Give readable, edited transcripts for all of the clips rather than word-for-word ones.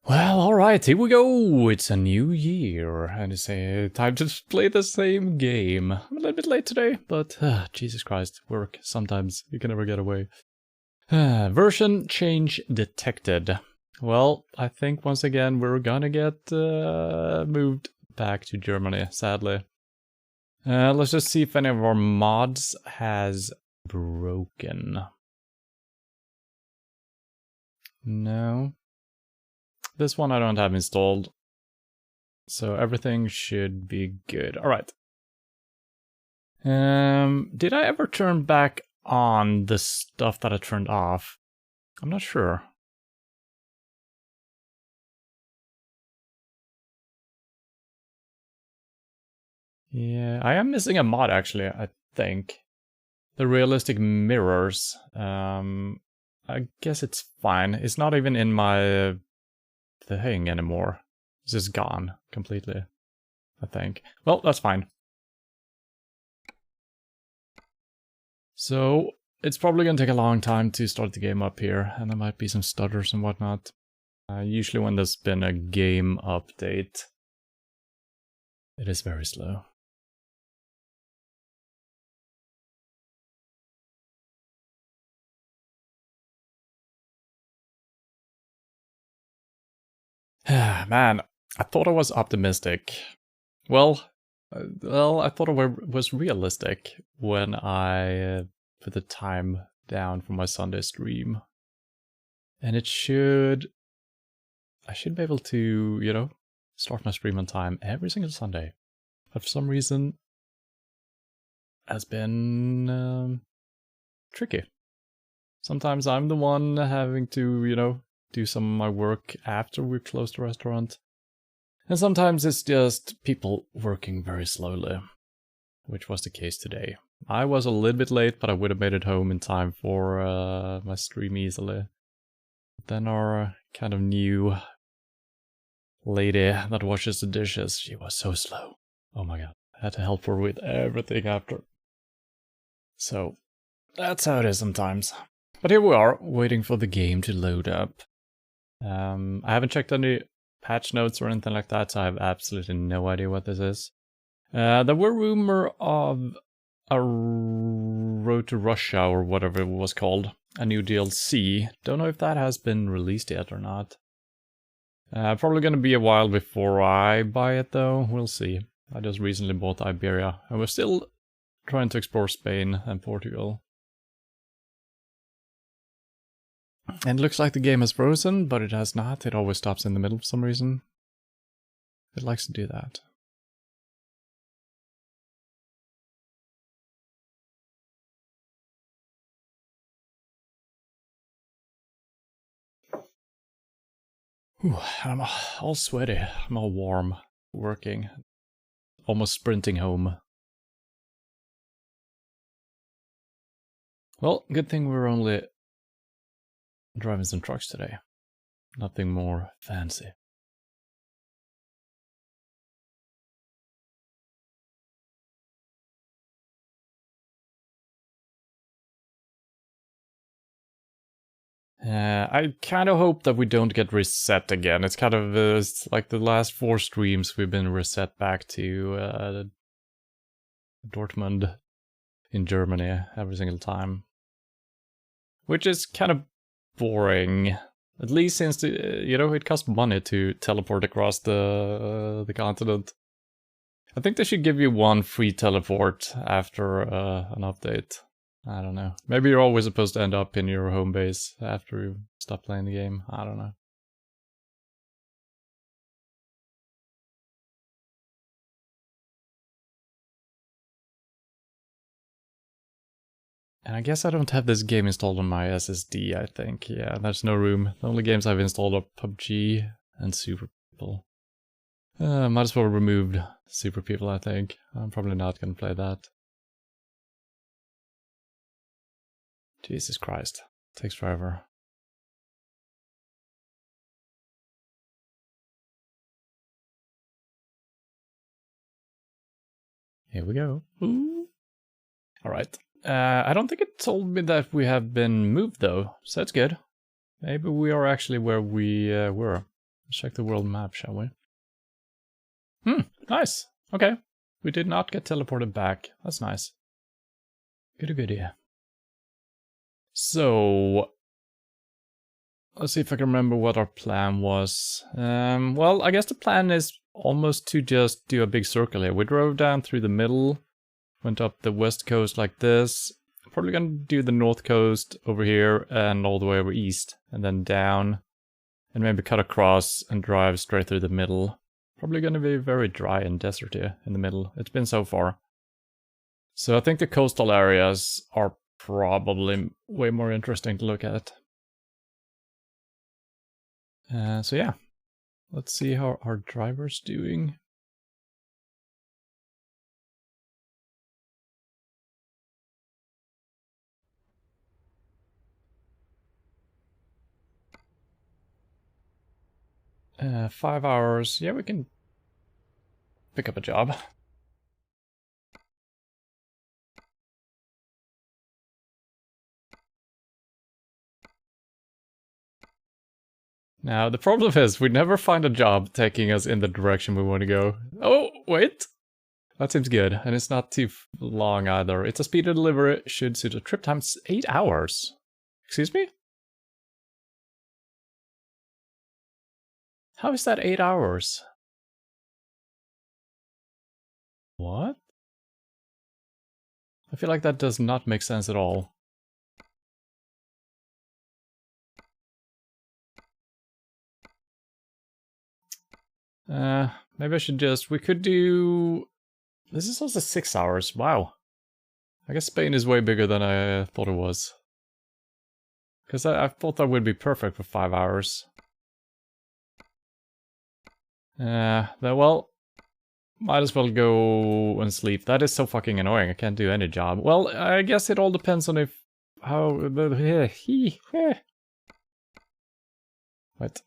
Well, alright, here we go. It's a new year, and it's time to play the same game. I'm a little bit late today, but Jesus Christ, work. Sometimes you can never get away. Version change detected. Well, I think once again we're gonna get moved back to Germany, sadly. Let's just see if any of our mods has broken. No. This one I don't have installed, so everything should be good. Alright. Did I ever turn back on the stuff that I turned off? I'm not sure. Yeah, I am missing a mod actually, I think. The realistic mirrors. I guess it's fine. It's not even in my thing anymore. It's just gone completely, I think. Well, that's fine. So, it's probably gonna take a long time to start the game up here, and there might be some stutters and whatnot. Usually when there's been a game update, it is very slow. Man, I thought I was optimistic. Well, I thought I was realistic when I put the time down for my Sunday stream. And I should be able to, you know, start my stream on time every single Sunday. But for some reason, has been tricky. Sometimes I'm the one having to, you know, do some of my work after we close the restaurant. And sometimes it's just people working very slowly, which was the case today. I was a little bit late, but I would have made it home in time for my stream easily. Then our kind of new lady that washes the dishes, she was so slow. Oh my god, I had to help her with everything after. So, that's how it is sometimes. But here we are, waiting for the game to load up. I haven't checked any patch notes or anything like that, so I have absolutely no idea what this is. There were rumor of a Road to Russia or whatever it was called, a new DLC. Don't know if that has been released yet or not. Probably gonna be a while before I buy it though, we'll see. I just recently bought Iberia, and we're still trying to explore Spain and Portugal. And it looks like the game has frozen, but it has not. It always stops in the middle for some reason. It likes to do that. Whew, I'm all sweaty. I'm all warm. Working. Almost sprinting home. Well, good thing we're only driving some trucks today. Nothing more fancy. I kind of hope that we don't get reset again. It's kind of it's like the last 4 streams we've been reset back to Dortmund in Germany every single time. Which is kind of boring. At least since, you know, it costs money to teleport across the continent. I think they should give you 1 free teleport after an update. I don't know. Maybe you're always supposed to end up in your home base after you stop playing the game. I don't know. And I guess I don't have this game installed on my SSD, I think. Yeah, there's no room. The only games I've installed are PUBG and Super People. Might as well remove Super People, I think. I'm probably not gonna play that. Jesus Christ. Takes forever. Here we go. Ooh. Alright. I don't think it told me that we have been moved though, so that's good. Maybe we are actually where we were. Let's check the world map, shall we? Nice. Okay. We did not get teleported back. That's nice. Goody. So, let's see if I can remember what our plan was. Well, I guess the plan is almost to just do a big circle here. We drove down through the middle, went up the west coast like this. Probably gonna do the north coast over here and all the way over east, and then down, and maybe cut across and drive straight through the middle. Probably gonna be very dry and deserty in the middle. It's been so far. So I think the coastal areas are probably way more interesting to look at. So yeah, let's see how our driver's doing. Uh, 5 hours. Yeah, we can pick up a job. Now, the problem is we never find a job taking us in the direction we want to go. Oh, wait. That seems good, and it's not too long either. It's a speedy delivery, should suit a trip time 8 hours. Excuse me? How is that 8 hours? What? I feel like that does not make sense at all. Maybe I should just... We could do... This is also 6 hours. Wow. I guess Spain is way bigger than I thought it was. Because I thought that would be perfect for 5 hours. Well, might as well go and sleep. That is so fucking annoying. I can't do any job. Well, I guess it all depends on if... How... What?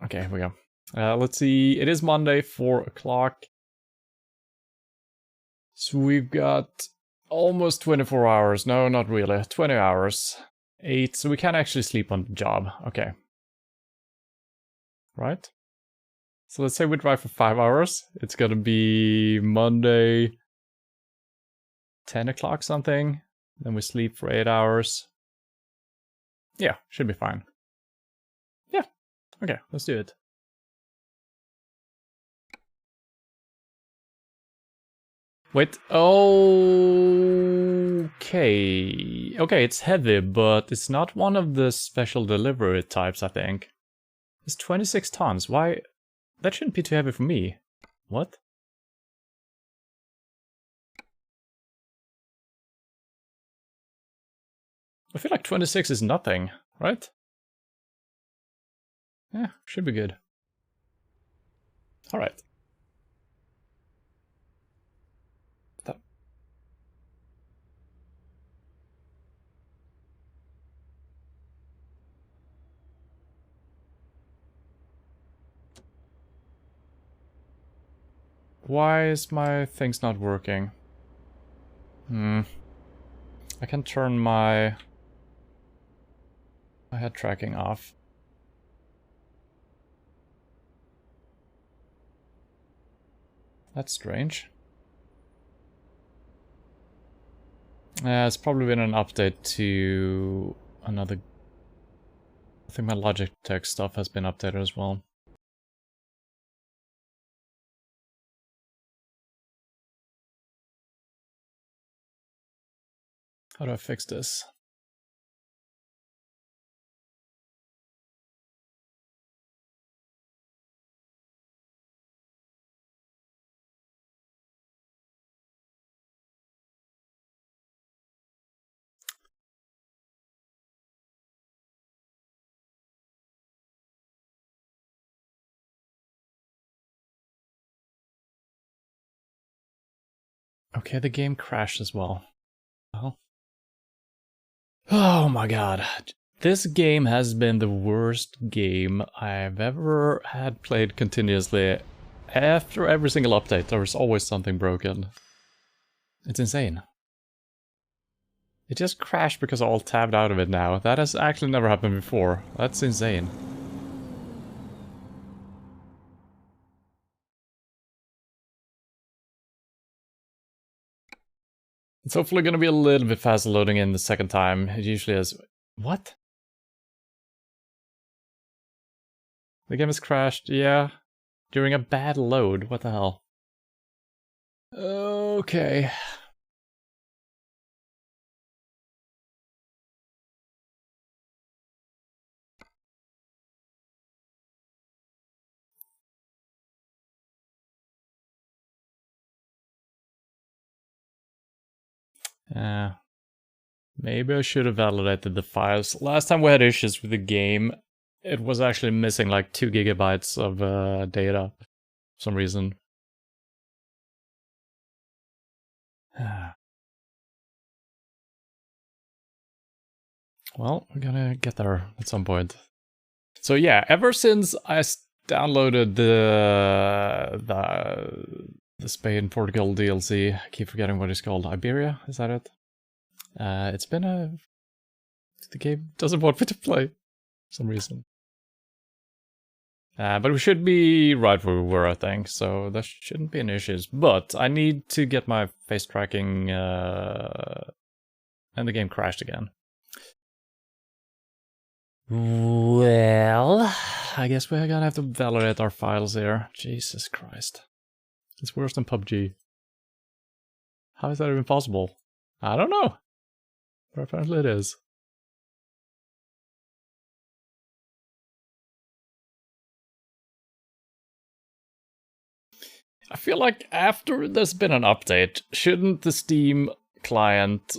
Okay, here we go. Let's see. It is Monday, 4 o'clock. So we've got almost 24 hours. No, not really. 20 hours. 8. So we can actually sleep on the job. Okay. Right? So let's say we drive for 5 hours. It's gonna be Monday, 10 o'clock something. Then we sleep for 8 hours. Yeah, should be fine. Yeah. Okay, let's do it. Wait, okay. Okay, it's heavy, but it's not one of the special delivery types, I think. It's 26 tons. Why? That shouldn't be too heavy for me. What? I feel like 26 is nothing, right? Yeah, should be good. Alright. Why is my things not working? I can turn my head tracking off. That's strange. It's probably been an update to another... I think my Logitech stuff has been updated as well. How do I fix this? Okay, the game crashed as well. Oh my god. This game has been the worst game I've ever had played continuously. After every single update, there was always something broken. It's insane. It just crashed because I all tabbed out of it now. That has actually never happened before. That's insane. It's hopefully gonna be a little bit faster loading in the second time. It usually is. What? The game has crashed, yeah. During a bad load. What the hell? Okay. Maybe I should have validated the files. Last time we had issues with the game, it was actually missing like 2 gigabytes of data for some reason. Well, we're gonna get there at some point. So yeah, ever since I downloaded the Spain and Portugal DLC, I keep forgetting what it's called. Iberia, is that it? It's been the game doesn't want me to play for some reason. But we should be right where we were, I think, so there shouldn't be any issues. But I need to get my face tracking, and the game crashed again. Well, I guess we're gonna have to validate our files here. Jesus Christ. It's worse than PUBG. How is that even possible? I don't know. But apparently it is. I feel like after there's been an update, shouldn't the Steam client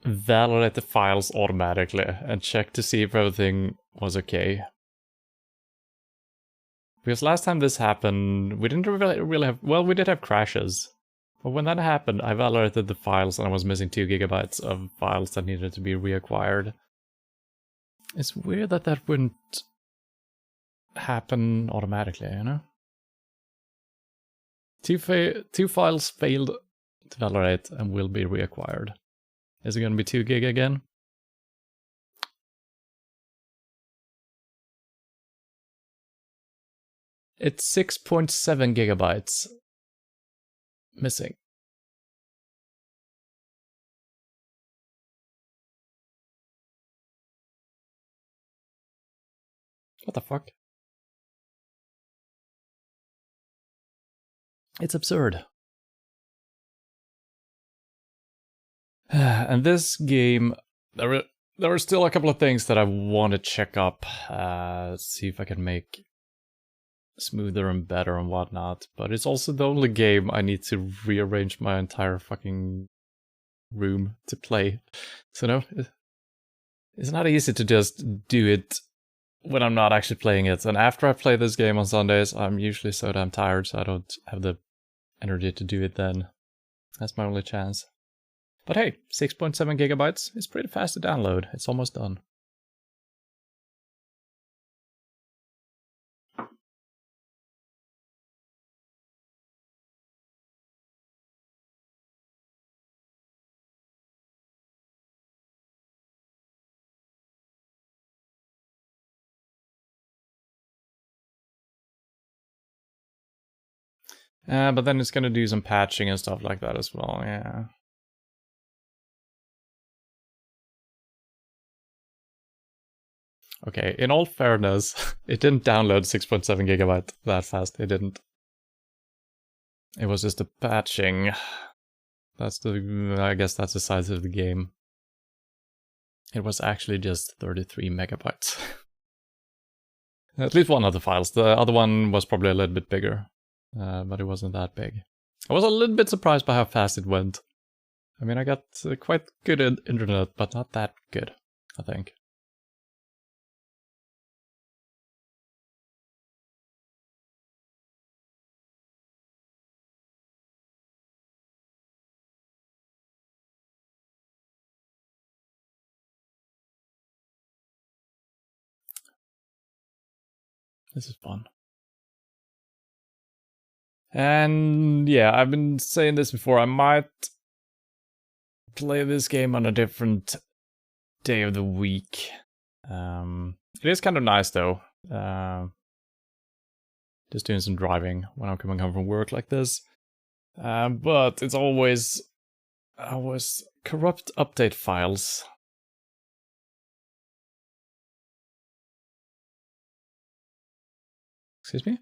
validate the files automatically and check to see if everything was okay? Because last time this happened, we didn't really have... Well, we did have crashes. But when that happened, I validated the files and I was missing 2 gigabytes of files that needed to be reacquired. It's weird that that wouldn't happen automatically, you know? Two files failed to validate and will be reacquired. Is it going to be 2 gig again? It's 6.7 gigabytes missing. What the fuck? It's absurd. And this game, there are still a couple of things that I want to check up, see if I can make smoother and better and whatnot. But it's also the only game I need to rearrange my entire fucking room to play. So no, it's not easy to just do it when I'm not actually playing it. And after I play this game on Sundays, I'm usually so damn tired, so I don't have the energy to do it then. That's my only chance. But hey, 6.7 gigabytes is pretty fast to download. It's almost done. But then it's gonna do some patching and stuff like that as well, yeah. Okay, in all fairness, it didn't download 6.7 gigabyte that fast, it didn't. It was just the patching. I guess that's the size of the game. It was actually just 33 megabytes. At least one of the files. The other one was probably a little bit bigger, but it wasn't that big. I was a little bit surprised by how fast it went. I mean, I got quite good internet, but not that good, I think. This is fun. And yeah, I've been saying this before, I might play this game on a different day of the week. It is kind of nice though. Just doing some driving when I'm coming home from work like this. But it's always corrupt update files. Excuse me?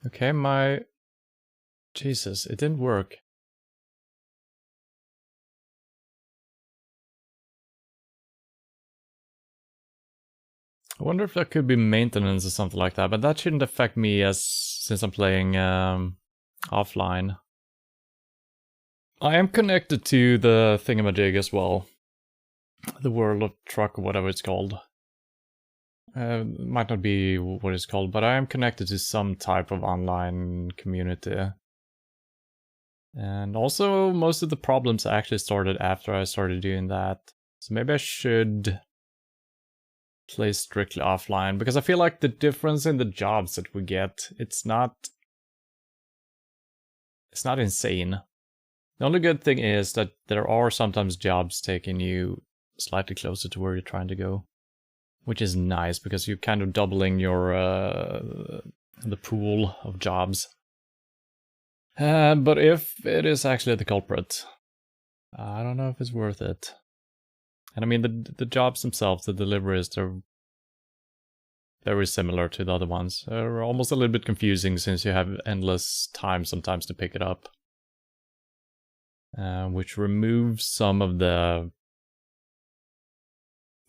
Okay, Jesus, it didn't work. I wonder if that could be maintenance or something like that, but that shouldn't affect me since I'm playing offline. I am connected to the thingamajig as well. The World of Truck or whatever it's called. Might not be what it's called, but I am connected to some type of online community. And also, most of the problems actually started after I started doing that. So maybe I should play strictly offline, because I feel like the difference in the jobs that we get, it's not insane. The only good thing is that there are sometimes jobs taking you slightly closer to where you're trying to go, which is nice because you're kind of doubling your the pool of jobs. But if it is actually the culprit, I don't know if it's worth it. And I mean, the jobs themselves, the deliveries, they're very similar to the other ones. They're almost a little bit confusing since you have endless time sometimes to pick it up. Which removes some of the,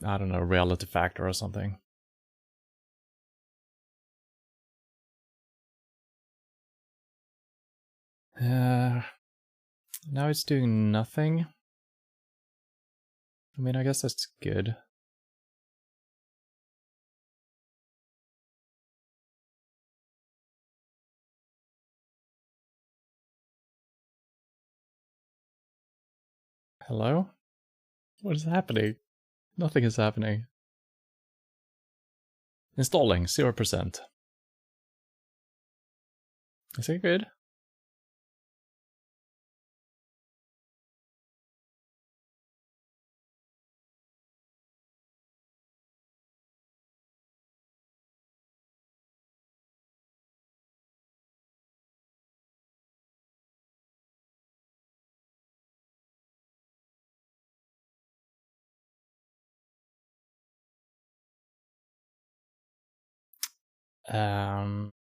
I don't know, reality factor or something. Now it's doing nothing. I mean, I guess that's good. Hello? What is happening? Nothing is happening. Installing, 0%. Is it good?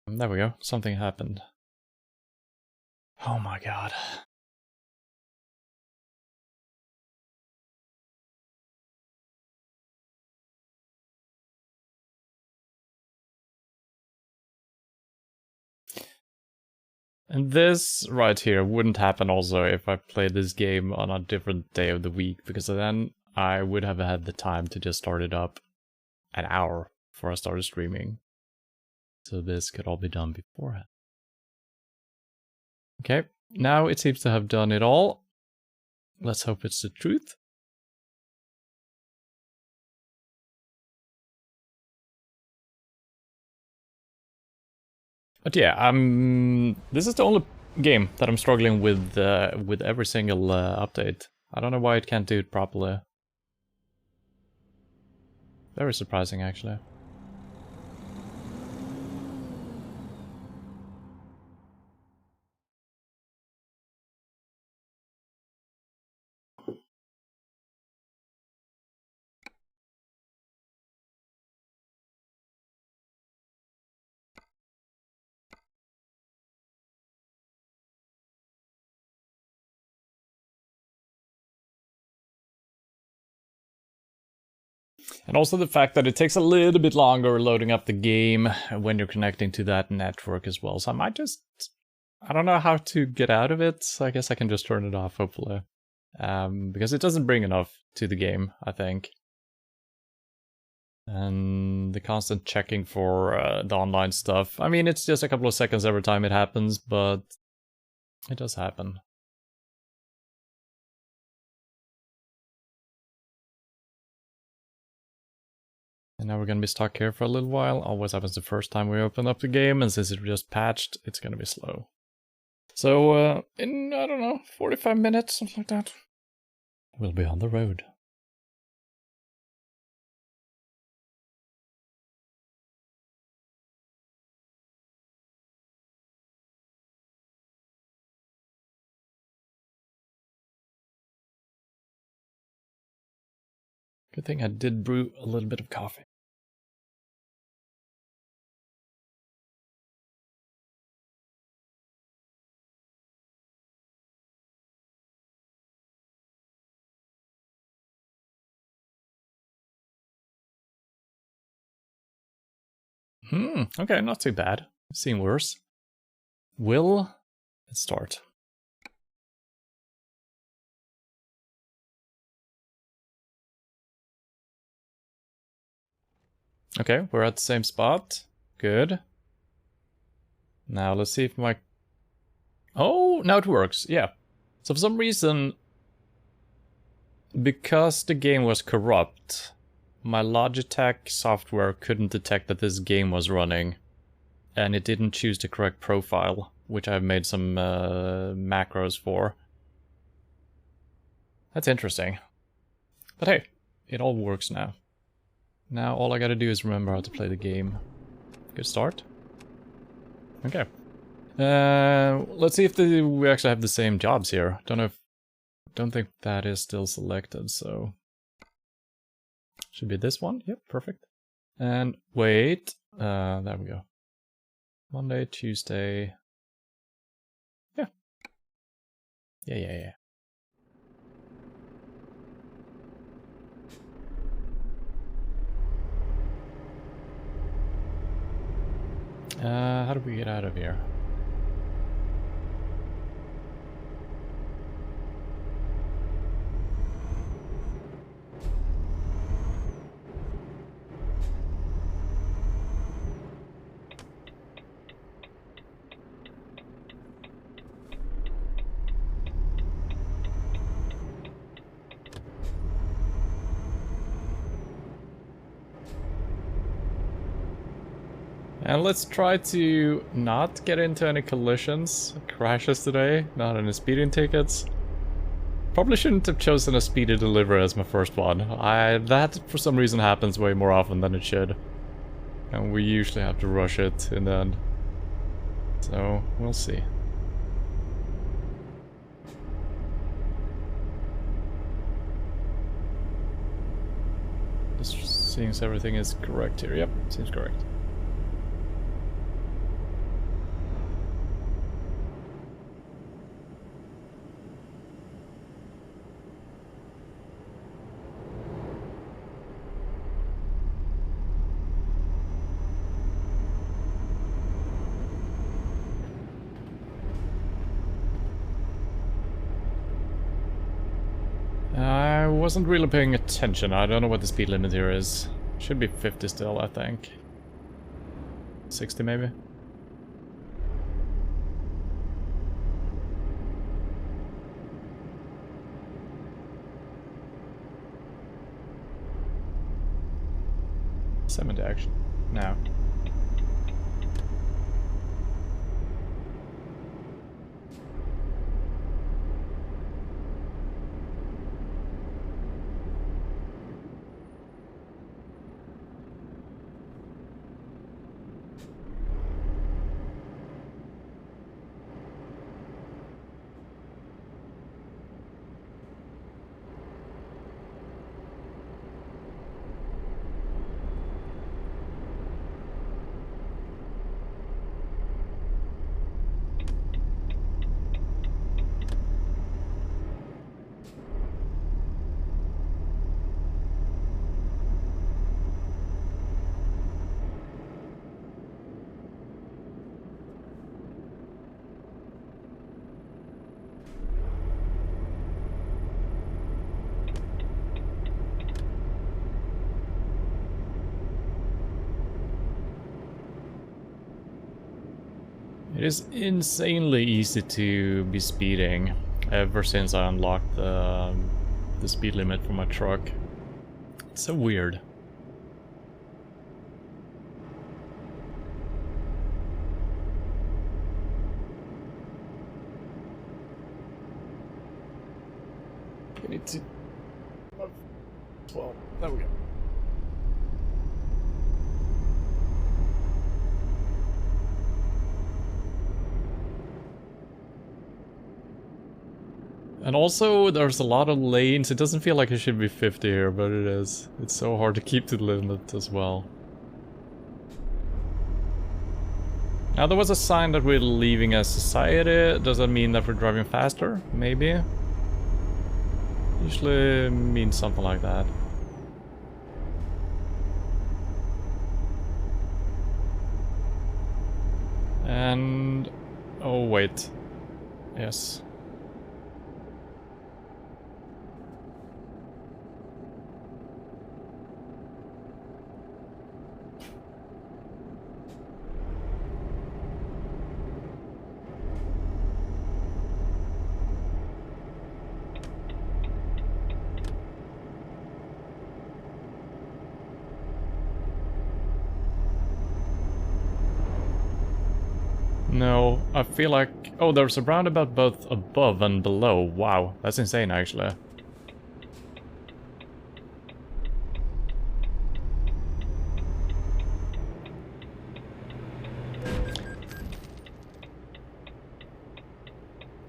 There we go. Something happened. Oh my god. And this right here wouldn't happen also if I played this game on a different day of the week, because then I would have had the time to just start it up an hour before I started streaming. So this could all be done beforehand. Okay, now it seems to have done it all. Let's hope it's the truth. But yeah, this is the only game that I'm struggling with every single update. I don't know why it can't do it properly. Very surprising, actually. And also the fact that it takes a little bit longer loading up the game when you're connecting to that network as well. So I might just, I don't know how to get out of it. So I guess I can just turn it off, hopefully. Because it doesn't bring enough to the game, I think. And the constant checking for the online stuff. I mean, it's just a couple of seconds every time it happens, but it does happen. And now we're gonna be stuck here for a little while. Always happens the first time we open up the game, and since it's just patched, it's gonna be slow. So, in, I don't know, 45 minutes, something like that, we'll be on the road. Good thing I did brew a little bit of coffee. Okay, not too bad. I've seen worse. Let's start. Okay, we're at the same spot. Good. Now let's see if my... Oh, now it works, yeah. So for some reason, because the game was corrupt, my Logitech software couldn't detect that this game was running, and it didn't choose the correct profile, which I've made some macros for. That's interesting. But hey, it all works now. Now all I gotta do is remember how to play the game. Good start. Okay. Let's see if we actually have the same jobs here. Don't think that is still selected, so... Should be this one. Yep, perfect. And wait. There we go. Monday, Tuesday. Yeah. Yeah. How do we get out of here? And let's try to not get into any collisions, crashes today, not any speeding tickets. Probably shouldn't have chosen a speedy delivery as my first one. That for some reason happens way more often than it should. And we usually have to rush it in the end. So, we'll see. Just seeing if everything is correct here. Yep, seems correct. I wasn't really paying attention. I don't know what the speed limit here is. Should be 50 still, I think. 60 maybe? Summon action. Now. It is insanely easy to be speeding ever since I unlocked the speed limit for my truck. It's so weird. We need to... 12. There we go. And also, there's a lot of lanes. It doesn't feel like it should be 50 here, but it is. It's so hard to keep to the limit as well. Now, there was a sign that we're leaving a society. Does that mean that we're driving faster? Maybe. Usually means something like that. And... oh, wait. Yes. No, I feel like... oh, there's a roundabout both above and below. Wow, that's insane, actually.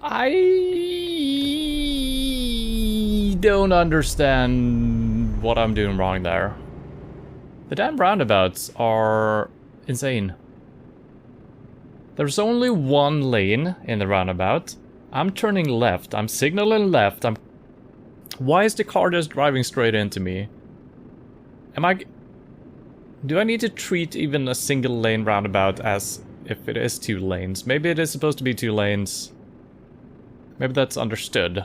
I don't understand what I'm doing wrong there. The damn roundabouts are insane. There's only one lane in the roundabout. I'm turning left. I'm signaling left. Why is the car just driving straight into me? Do I need to treat even a single lane roundabout as if it is 2 lanes? Maybe it is supposed to be 2 lanes. Maybe that's understood.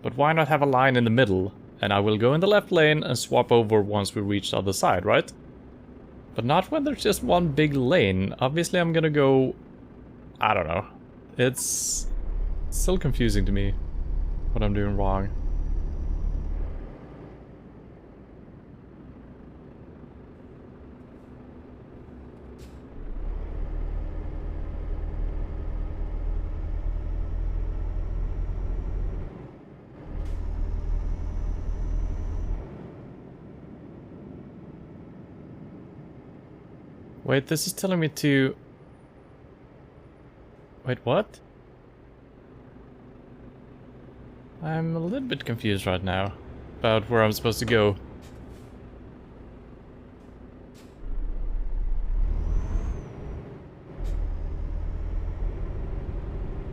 But why not have a line in the middle? And I will go in the left lane and swap over once we reach the other side, right? But not when there's just one big lane. Obviously I'm gonna go... I don't know. It's still confusing to me what I'm doing wrong. Wait, this is telling me to... wait, what? I'm a little bit confused right now about where I'm supposed to go.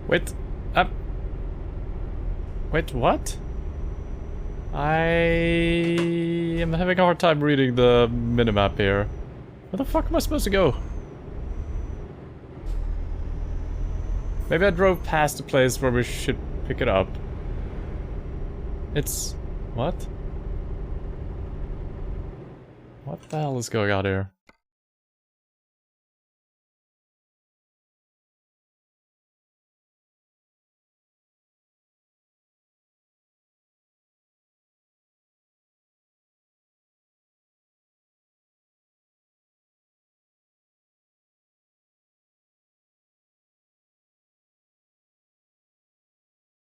Wait, wait, what? I am having a hard time reading the minimap here. Where the fuck am I supposed to go? Maybe I drove past the place where we should pick it up. It's... what? What the hell is going on here?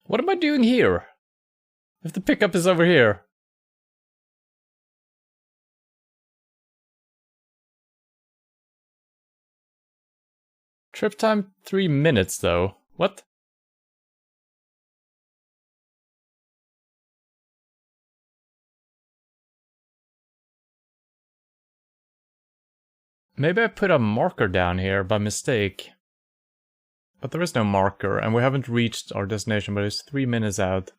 What am I doing here? If the pickup is over here. Trip time 3 minutes though. What? Maybe I put a marker down here by mistake. But there is no marker, and we haven't reached our destination, but it's 3 minutes out.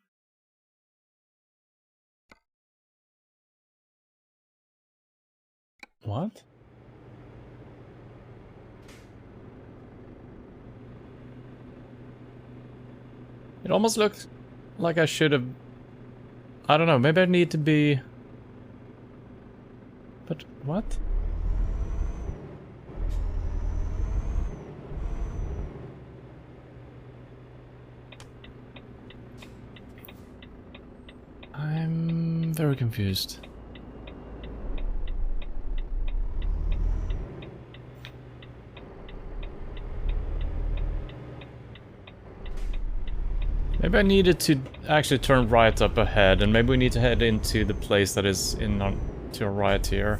What? It almost looks like I should have... I don't know, maybe I need to be... but what? I'm very confused. Maybe I needed to actually turn right up ahead, and maybe we need to head into the place that is in on to our right here.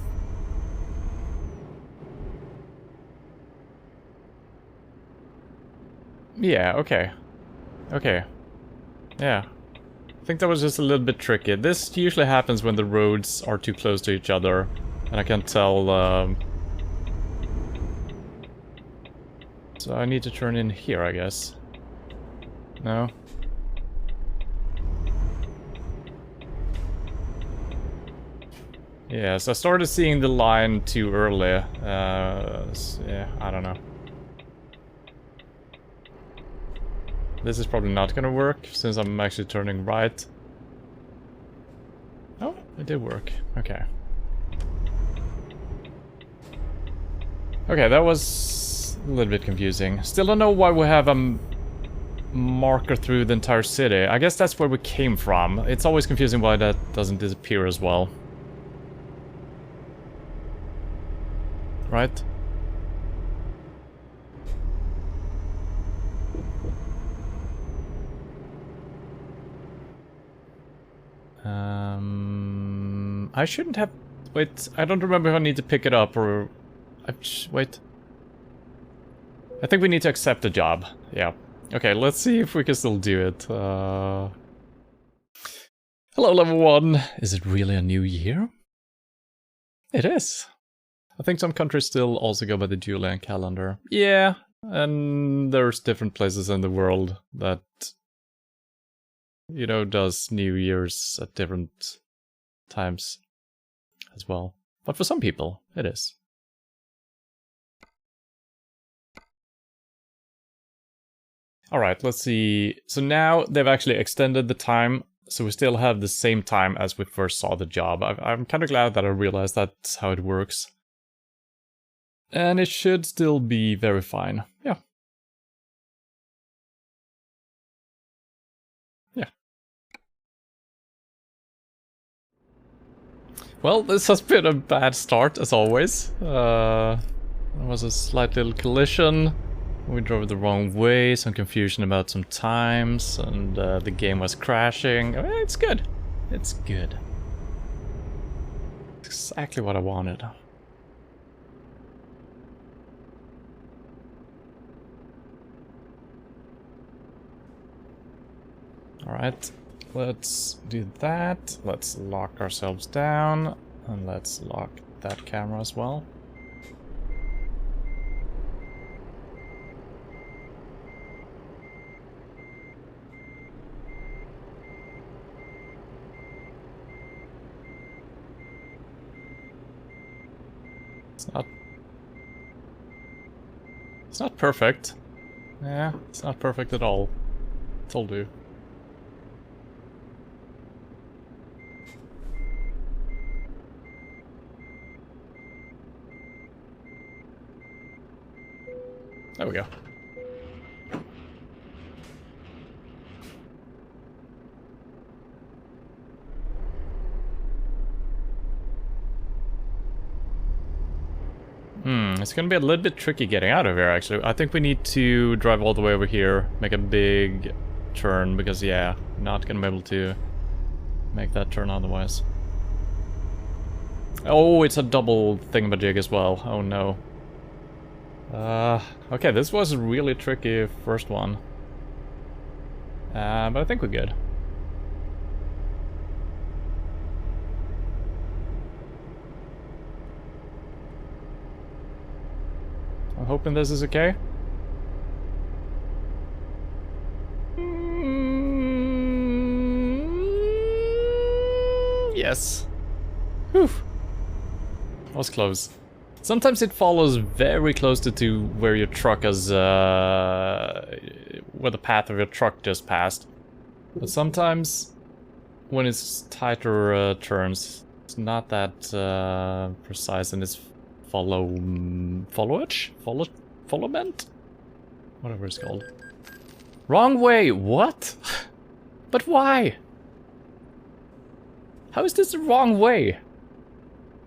Yeah, okay. Okay. Yeah. I think that was just a little bit tricky. This usually happens when the roads are too close to each other, and I can't tell, so I need to turn in here, I guess. No? Yeah, so I started seeing the line too early. Yeah, I don't know. This is probably not gonna work, since I'm actually turning right. Oh, it did work. Okay. Okay, that was a little bit confusing. Still don't know why we have a marker through the entire city. I guess that's where we came from. It's always confusing why that doesn't disappear as well. Right? I shouldn't have... Wait, I don't remember if I need to pick it up or... Wait. I think we need to accept the job. Yeah. Okay, let's see if we can still do it. Hello, level 1. Is it really a new year? It is. I think some countries still also go by the Julian calendar. Yeah, and there's different places in the world that, you know, does New Year's at different times as well. But for some people, it is. Alright, let's see. So now they've actually extended the time, so we still have the same time as we first saw the job. I'm kind of glad that I realized that's how it works. And it should still be very fine. Yeah. Yeah. Well, this has been a bad start, as always. There was a slight little collision. We drove the wrong way, some confusion about some times, and the game was crashing. It's good. It's good. It's exactly what I wanted. Alright, let's do that. Let's lock ourselves down, and let's lock that camera as well. It's not perfect. Yeah, it's not perfect at all. Told you. There we go. It's gonna be a little bit tricky getting out of here, actually. I think we need to drive all the way over here, make a big turn, because, yeah, not gonna be able to make that turn otherwise. Oh, it's a double thingamajig as well. Oh, no. Okay, this was a really tricky first one. But I think we're good. I'm hoping this is okay. Yes. Whew. That was close. Sometimes it follows very close to where your truck is, where the path of your truck just passed. But sometimes, when it's tighter turns, it's not that precise, and it's followment? Whatever it's called. Wrong way! What? But why? How is this the wrong way?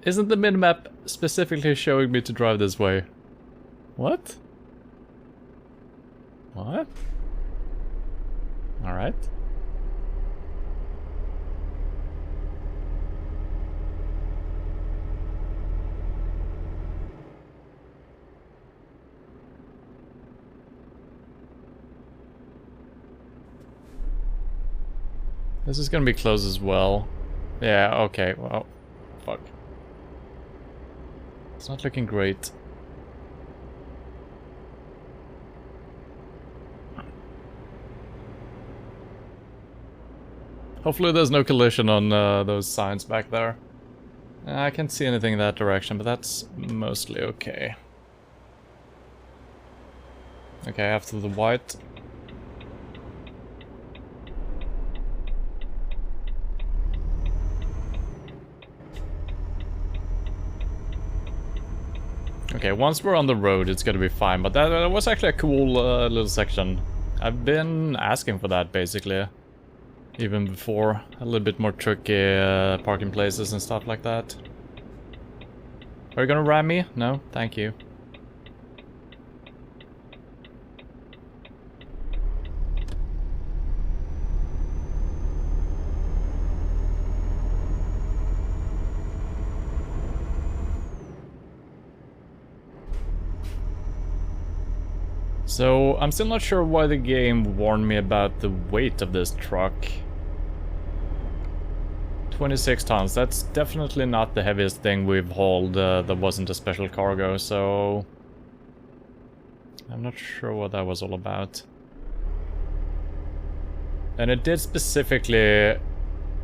Isn't the minimap specifically showing me to drive this way? What? What? Alright. This is gonna be close as well. Yeah, okay, well, fuck. It's not looking great. Hopefully there's no collision on those signs back there. I can't see anything in that direction, but that's mostly okay. Okay, after the white. Okay, once we're on the road, it's gonna be fine, but that was actually a cool little section. I've been asking for that, basically. Even before. A little bit more tricky parking places and stuff like that. Are you gonna ram me? No? Thank you. So, I'm still not sure why the game warned me about the weight of this truck. 26 tons, that's definitely not the heaviest thing we've hauled that wasn't a special cargo, so... I'm not sure what that was all about. And it did specifically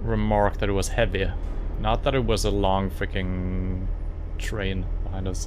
remark that it was heavy, not that it was a long freaking train behind us.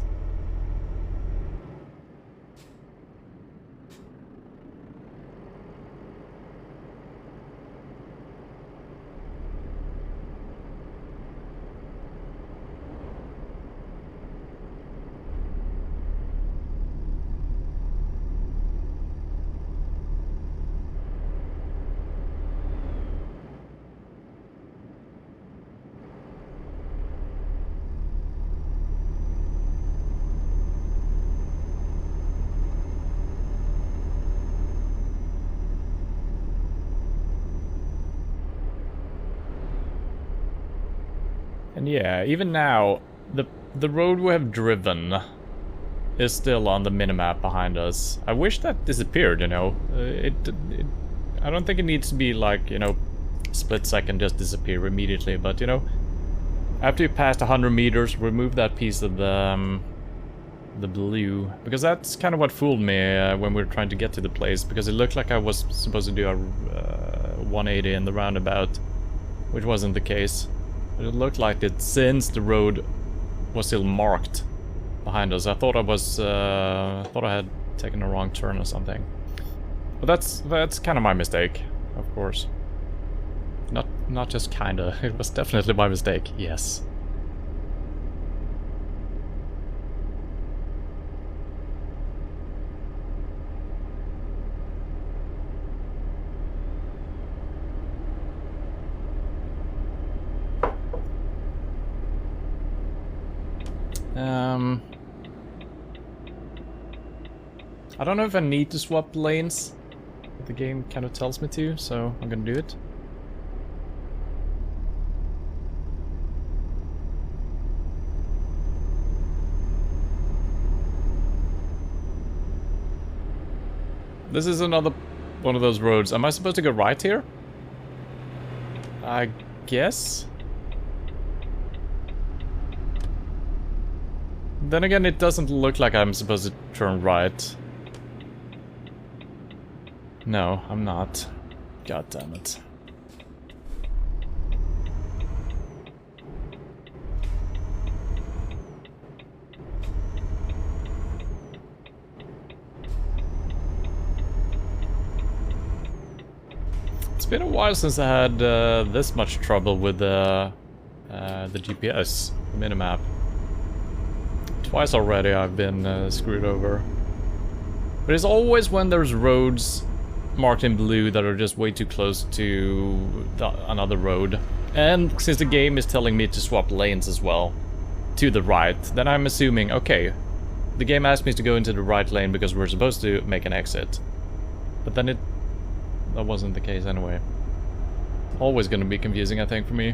And yeah, even now, the road we have driven is still on the minimap behind us. I wish that disappeared, you know. I don't think it needs to be like, you know, split second just disappear immediately, but you know, after you passed 100 meters, remove that piece of the blue, because that's kind of what fooled me when we were trying to get to the place, because it looked like I was supposed to do a 180 in the roundabout, which wasn't the case. But it looked like it since the road was still marked behind us. I thought I was thought I had taken a wrong turn or something. But that's kind of my mistake, of course. Not just kinda. It was definitely my mistake. Yes. I don't know if I need to swap lanes, but the game kind of tells me to, so I'm gonna do it. This is another one of those roads. Am I supposed to go right here? I guess. Then again, it doesn't look like I'm supposed to turn right. No, I'm not. God damn it. It's been a while since I had this much trouble with the GPS, the minimap. Twice already I've been screwed over. But it's always when there's roads marked in blue that are just way too close to another road. And since the game is telling me to swap lanes as well, to the right, then I'm assuming, okay, the game asked me to go into the right lane because we're supposed to make an exit. But then that wasn't the case anyway. Always gonna be confusing, I think, for me.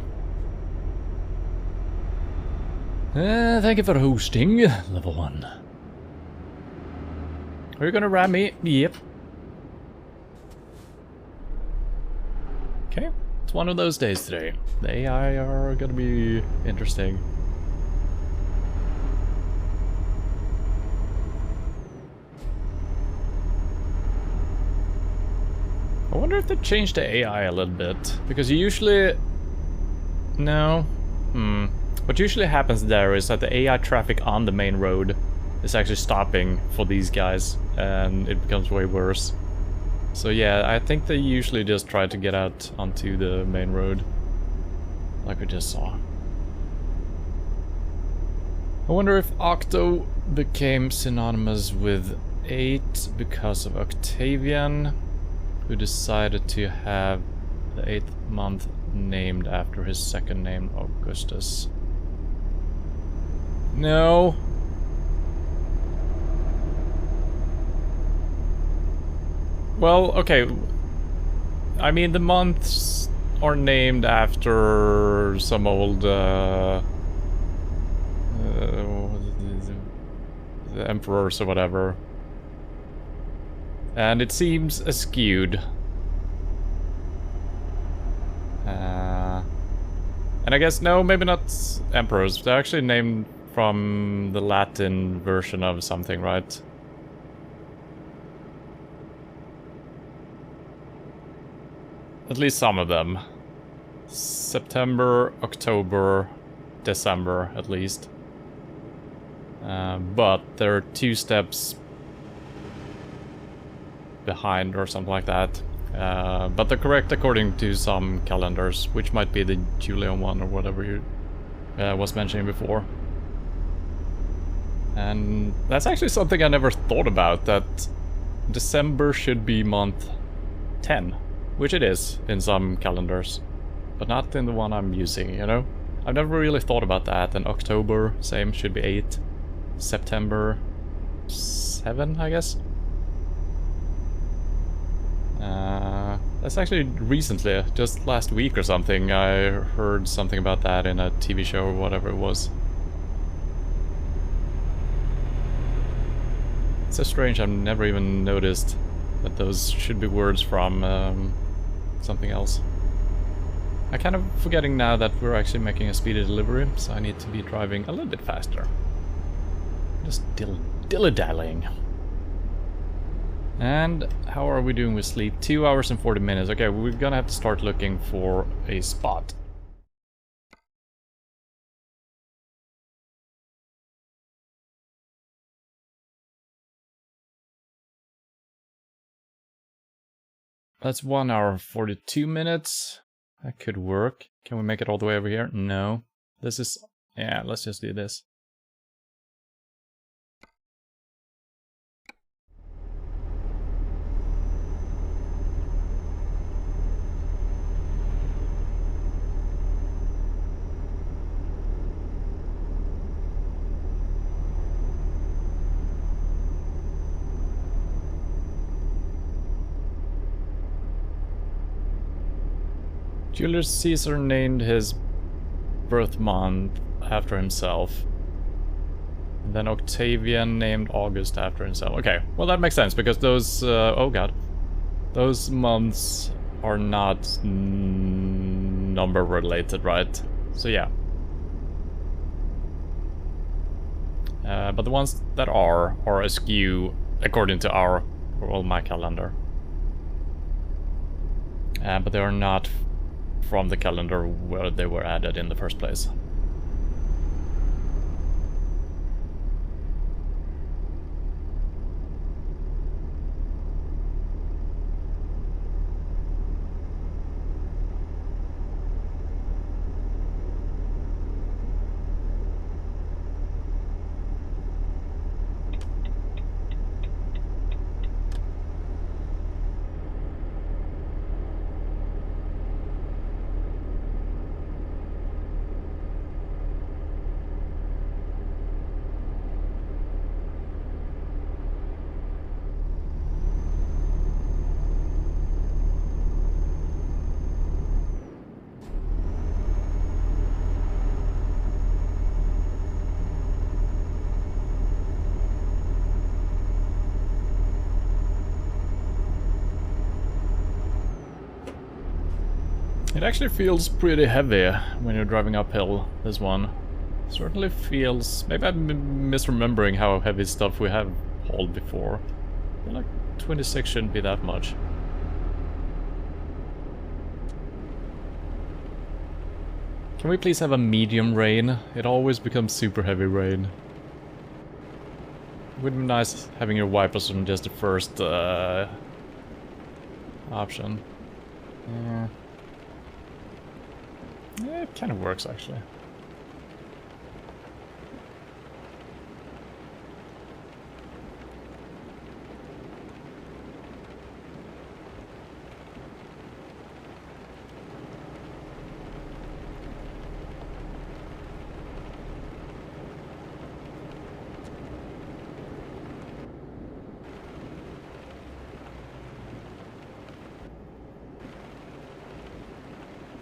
Thank you for hosting, level 1. Are you gonna ram me? Yep. Okay, it's one of those days today. The AI are gonna be interesting. I wonder if they changed the AI a little bit, because you usually... No. What usually happens there is that the AI traffic on the main road is actually stopping for these guys, and it becomes way worse. So yeah, I think they usually just try to get out onto the main road, like we just saw. I wonder if Octo became synonymous with 8 because of Octavian, who decided to have the 8th month named after his second name, Augustus. No. Well, okay. I mean, the months are named after some old, the emperors or whatever. And it seems askewed. And I guess, no, maybe not emperors. They're actually named from the Latin version of something, right? At least some of them. September, October, December, at least. But they're 2 steps behind or something like that. But they're correct according to some calendars, which might be the Julian one or whatever you was mentioning before. And that's actually something I never thought about, that December should be month 10, which it is in some calendars, but not in the one I'm using, you know? I've never really thought about that, and October, same, should be 8. September, 7, I guess? That's actually recently, just last week or something, I heard something about that in a TV show or whatever it was. It's so strange, I've never even noticed that those should be words from something else. I'm kind of forgetting now that we're actually making a speedy delivery, so I need to be driving a little bit faster. Just dilly-dallying. And how are we doing with sleep? 2 hours and 40 minutes. Okay, we're gonna have to start looking for a spot. That's 1 hour and 42 minutes. That could work. Can we make it all the way over here? No. This is... yeah, let's just do this. Julius Caesar named his birth month after himself. And then Octavian named August after himself. Okay, well that makes sense, because those... oh god. Those months are not number related, right? So yeah. But the ones that are askew according to our... well, my calendar. But they are not from the calendar where they were added in the first place. It actually feels pretty heavy when you're driving uphill, this one. Certainly feels... Maybe I'm misremembering how heavy stuff we have hauled before. I feel like 26 shouldn't be that much. Can we please have a medium rain? It always becomes super heavy rain. It would be nice having your wipers on just the first option. Yeah. Yeah, it kind of works actually.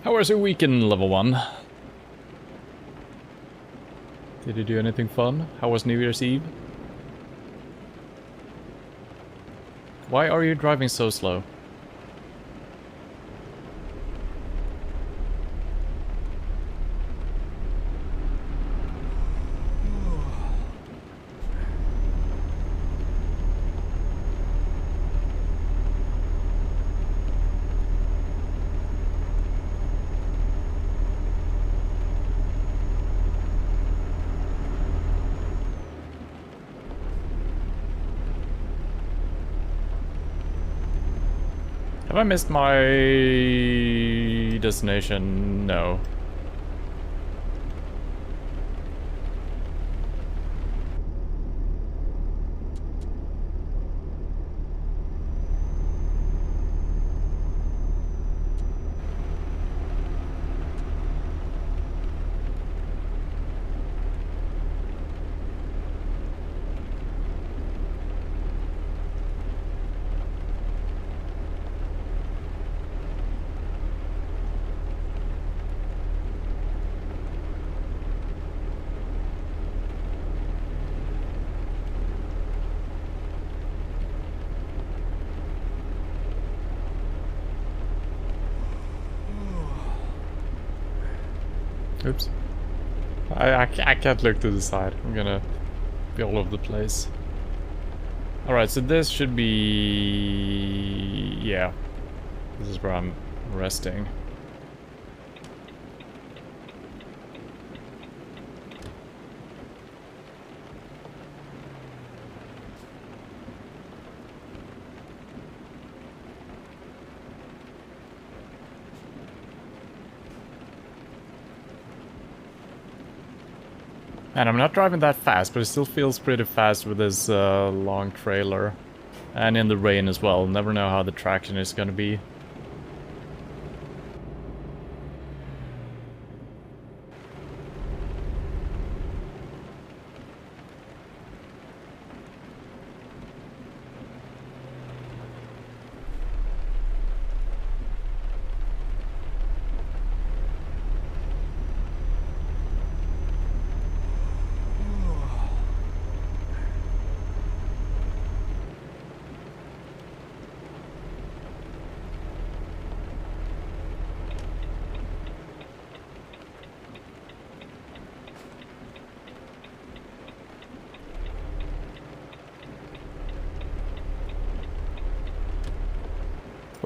How was your weekend, level 1? Did you do anything fun? How was New Year's Eve? Why are you driving so slow? Have I missed my destination? No. Oops. I can't look to the side. I'm gonna be all over the place. Alright, so this should be... yeah. This is where I'm resting. And I'm not driving that fast, but it still feels pretty fast with this long trailer. And in the rain as well. Never know how the traction is gonna be.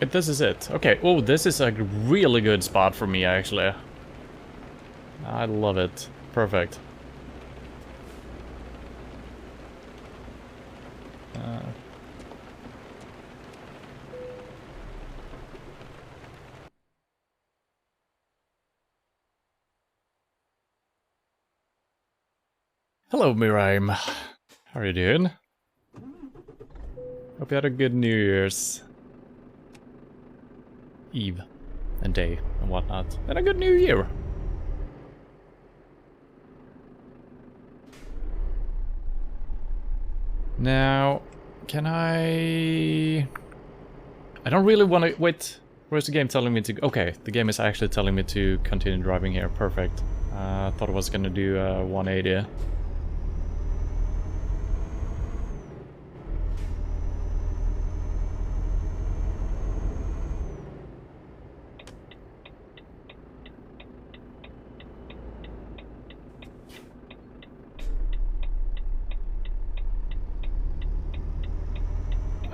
Wait, this is it. Okay, oh, this is a really good spot for me, actually. I love it. Perfect. Hello, Miriam. How are you doing? Hope you had a good New Year's Eve and day and whatnot. And a good New Year. Now, can I don't really want to... Wait, where's the game telling me to... Okay, the game is actually telling me to continue driving here. Perfect. I thought I was gonna do 180.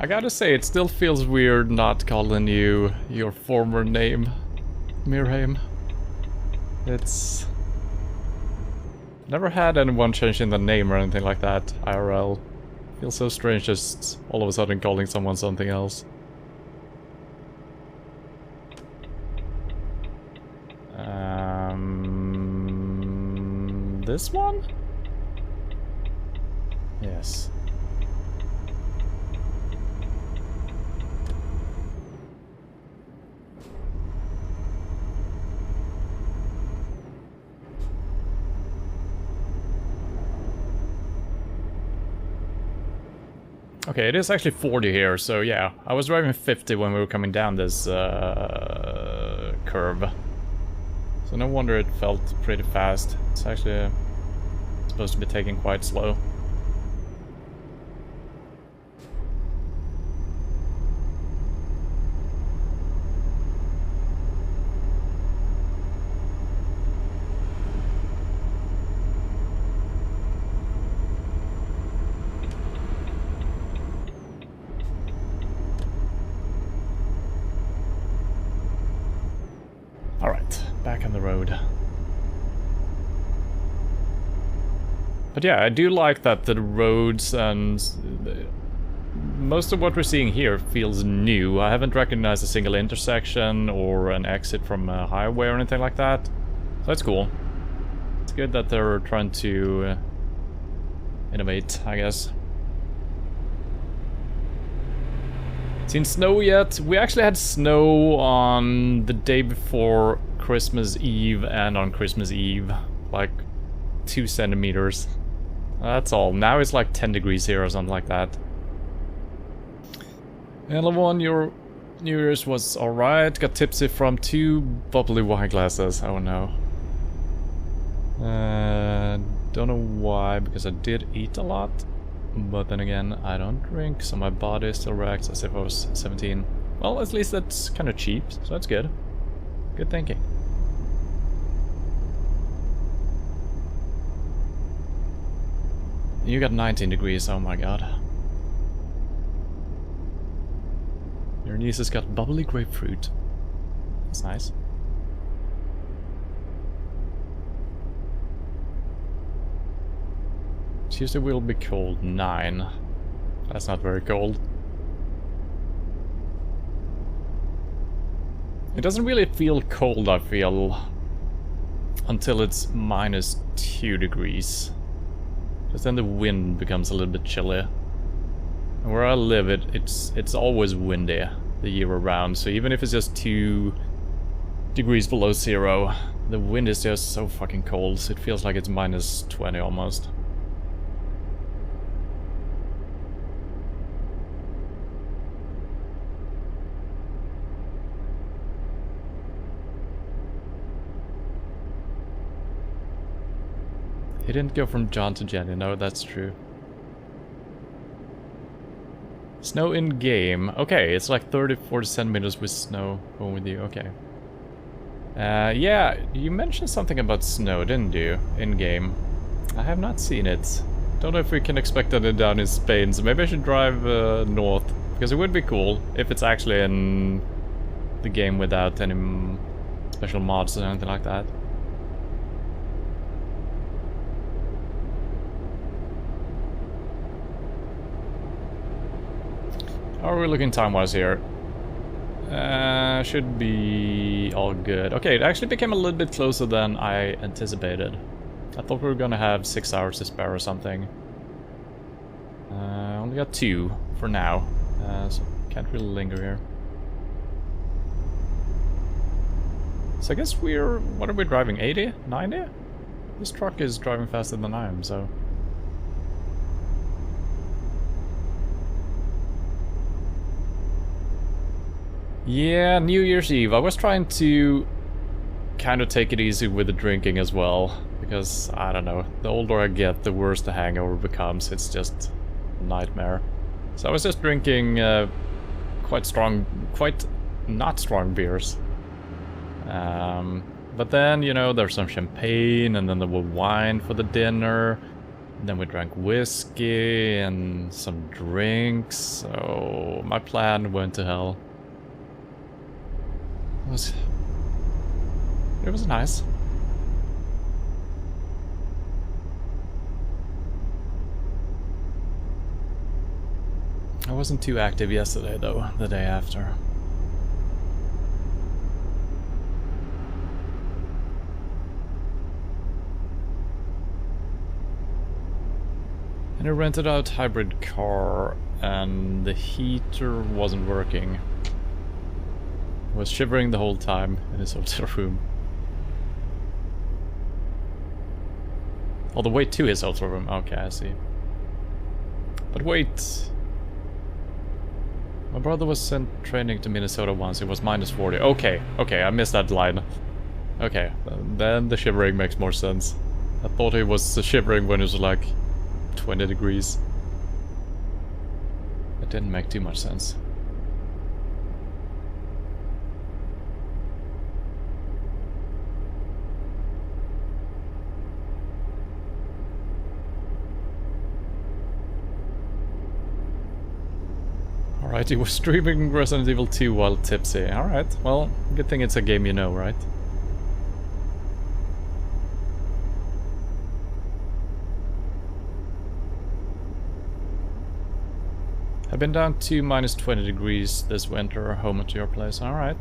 I gotta say, it still feels weird not calling you your former name, Mirheim. It's... Never had anyone changing the name or anything like that, IRL. Feels so strange just all of a sudden calling someone something else. This one? Yes. Okay, it is actually 40 here, so yeah. I was driving 50 when we were coming down this curve. So no wonder it felt pretty fast. It's actually supposed to be taking quite slow. Alright, back on the road. But yeah, I do like that the roads and most of what we're seeing here feels new. I haven't recognized a single intersection or an exit from a highway or anything like that. So that's cool. It's good that they're trying to innovate, I guess. Seen snow yet? We actually had snow on the day before Christmas Eve and on Christmas Eve. Like 2 centimeters. That's all. Now it's like 10 degrees here or something like that. And Lavon, your New Year's was alright. Got tipsy from 2 bubbly wine glasses. Oh no. Don't know why, because I did eat a lot. But then again, I don't drink, so my body still reacts as if I was 17. Well, at least that's kind of cheap, so that's good. Good thinking. You got 19 degrees, oh my god. Your niece has got bubbly grapefruit. That's nice. Tuesday will be cold, 9. That's not very cold. It doesn't really feel cold, I feel, until it's -2 degrees. Because then the wind becomes a little bit chilly. And where I live, it's always windy the year around, so even if it's just 2 degrees below 0, the wind is just so fucking cold, so it feels like it's -20 almost. He didn't go from John to Jenny, no, that's true. Snow in game. Okay, it's like 30-40 centimeters with snow going with you, okay. Yeah, you mentioned something about snow, didn't you, in game? I have not seen it. Don't know if we can expect it down in Spain, so maybe I should drive north. Because it would be cool if it's actually in the game without any special mods or anything like that. How are we looking time-wise here? Should be all good. Okay, it actually became a little bit closer than I anticipated. I thought we were gonna have 6 hours to spare or something. Only got 2 for now, so can't really linger here. So I guess we're... what are we driving? 80? 90? This truck is driving faster than I am, so... Yeah, New Year's Eve. I was trying to kind of take it easy with the drinking as well, because, I don't know, the older I get, the worse the hangover becomes. It's just a nightmare. So I was just drinking quite not strong beers. But then, you know, there's some champagne, and then there was wine for the dinner. Then we drank whiskey and some drinks, so my plan went to hell. It was nice. I wasn't too active yesterday though, the day after. And I rented out hybrid car and the heater wasn't working. I was shivering the whole time in his hotel room. All the way to his hotel room. Okay, I see. But wait. My brother was sent training to Minnesota once. It was -40. Okay, okay, I missed that line. Okay, then the shivering makes more sense. I thought he was shivering when it was like 20 degrees. It didn't make too much sense. Alright, he was streaming Resident Evil 2 while tipsy. Alright, well, good thing it's a game you know, right? I've been down to -20 degrees this winter, home at your place. Alright.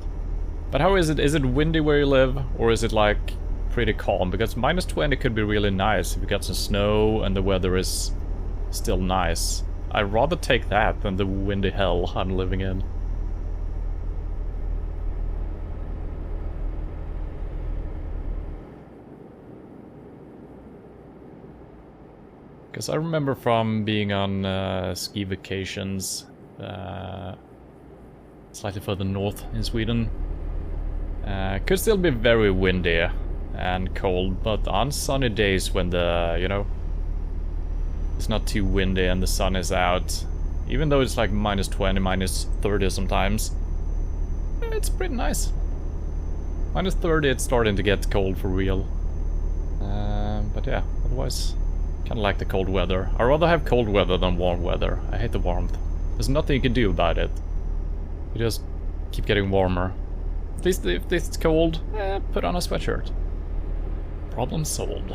But how is it? Is it windy where you live? Or is it like pretty calm? Because -20 could be really nice if you got some snow and the weather is still nice. I'd rather take that than the windy hell I'm living in. Because I remember from being on ski vacations slightly further north in Sweden. Could still be very windy and cold, but on sunny days when the, you know, it's not too windy and the sun is out, even though it's like -20, -30 sometimes, it's pretty nice. -30, it's starting to get cold for real. But yeah, otherwise, kind of like the cold weather. I'd rather have cold weather than warm weather. I hate the warmth. There's nothing you can do about it. You just keep getting warmer. At least if it's cold, put on a sweatshirt. Problem solved.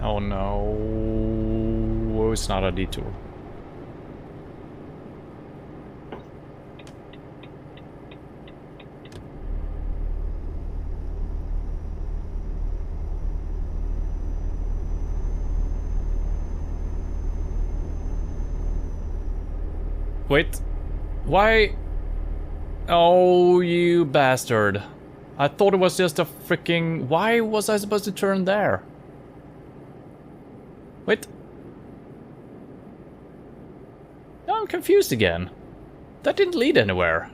Oh no, oh, it's not a detour. Wait, why? Oh, you bastard. I thought it was just a freaking... Why was I supposed to turn there? Wait. Now I'm confused again. That didn't lead anywhere.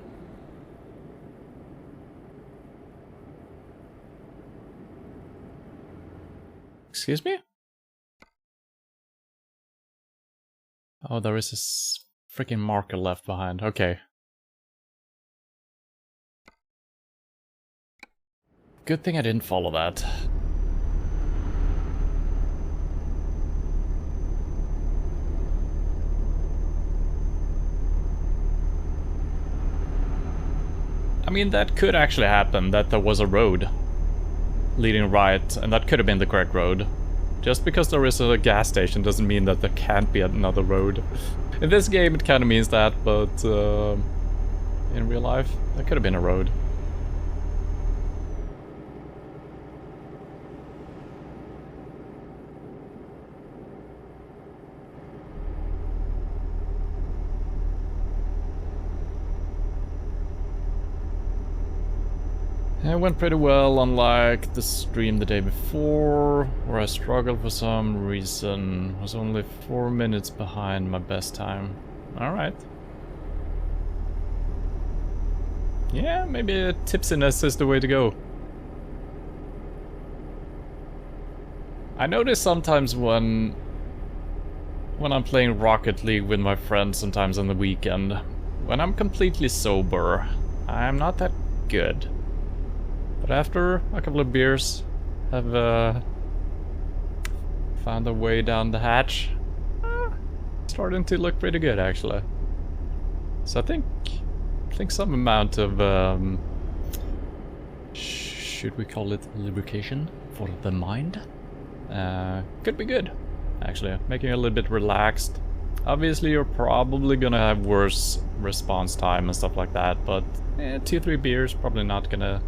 Excuse me? Oh, there is a freaking marker left behind. Okay. Good thing I didn't follow that. I mean, that could actually happen, that there was a road leading right, and that could have been the correct road. Just because there is a gas station doesn't mean that there can't be another road. In this game it kind of means that, but in real life, there could have been a road. It went pretty well, unlike the stream the day before, where I struggled for some reason. I was only 4 minutes behind my best time. Alright. Yeah, maybe tipsiness is the way to go. I notice sometimes when I'm playing Rocket League with my friends, sometimes on the weekend, when I'm completely sober, I'm not that good. But after a couple of beers have found their way down the hatch, starting to look pretty good actually. So I think some amount of should we call it lubrication for the mind? Could be good, actually. Making it a little bit relaxed. Obviously, you're probably gonna have worse response time and stuff like that, but 2-3 beers probably not gonna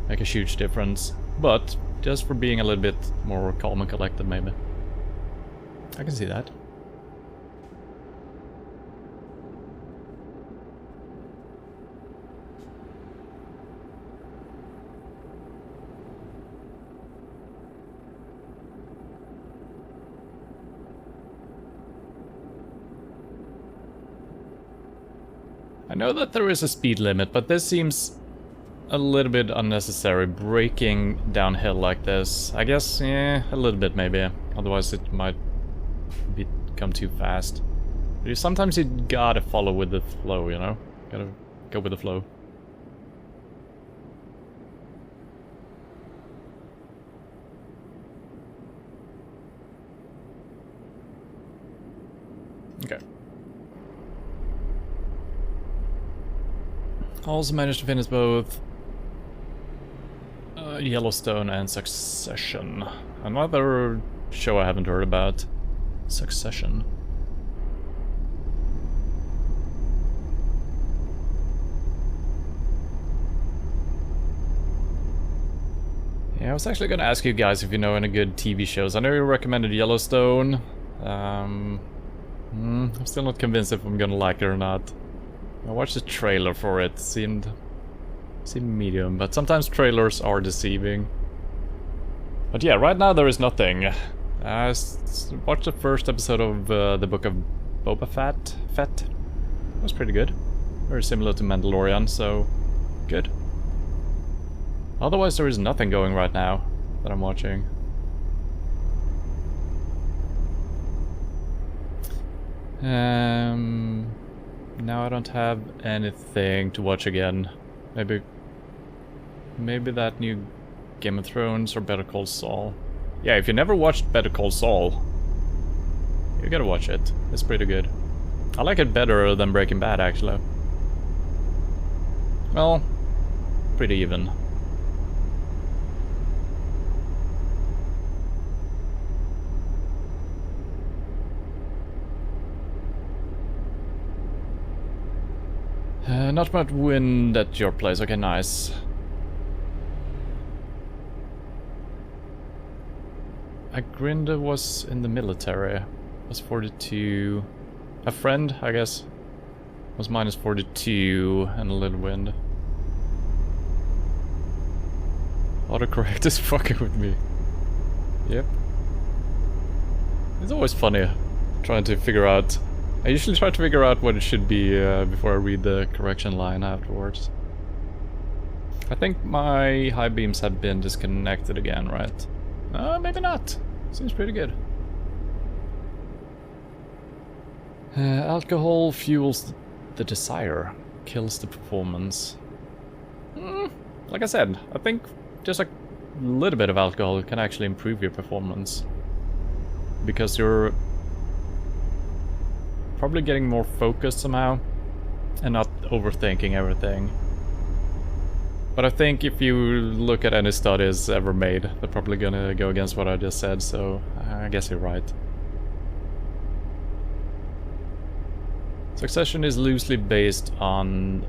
make a huge difference. But just for being a little bit more calm and collected, maybe. I can see that. I know that there is a speed limit, but this seems a little bit unnecessary, braking downhill like this. I guess, yeah, a little bit maybe. Otherwise it might become too fast. But sometimes you gotta follow with the flow, you know? Gotta go with the flow. Okay. Also managed to finish both Yellowstone and Succession. Another show I haven't heard about. Succession. Yeah, I was actually gonna ask you guys if you know any good TV shows. I know you recommended Yellowstone. I'm still not convinced if I'm gonna like it or not. I watched the trailer for it, seemed medium, but sometimes trailers are deceiving. But yeah, right now there is nothing. I watched the first episode of the Book of Boba Fett. It was pretty good. Very similar to Mandalorian, so good. Otherwise there is nothing going right now that I'm watching. Now I don't have anything to watch again. Maybe that new Game of Thrones or Better Call Saul. Yeah, if you never watched Better Call Saul, you gotta watch it. It's pretty good. I like it better than Breaking Bad, actually. Well, pretty even. Not much wind at your place. Okay, nice. Agrinda was in the military. Was 42. A friend, I guess, was minus 42 and a little wind. Autocorrect is fucking with me. Yep. It's always funny trying to figure out. I usually try to figure out what it should be before I read the correction line afterwards. I think my high beams have been disconnected again, right? Maybe not. Seems pretty good. Alcohol fuels the desire, kills the performance. Like I said, I think just a little bit of alcohol can actually improve your performance. Because you're probably getting more focused somehow, and not overthinking everything. But I think if you look at any studies ever made, they're probably gonna go against what I just said, so I guess you're right. Succession is loosely based on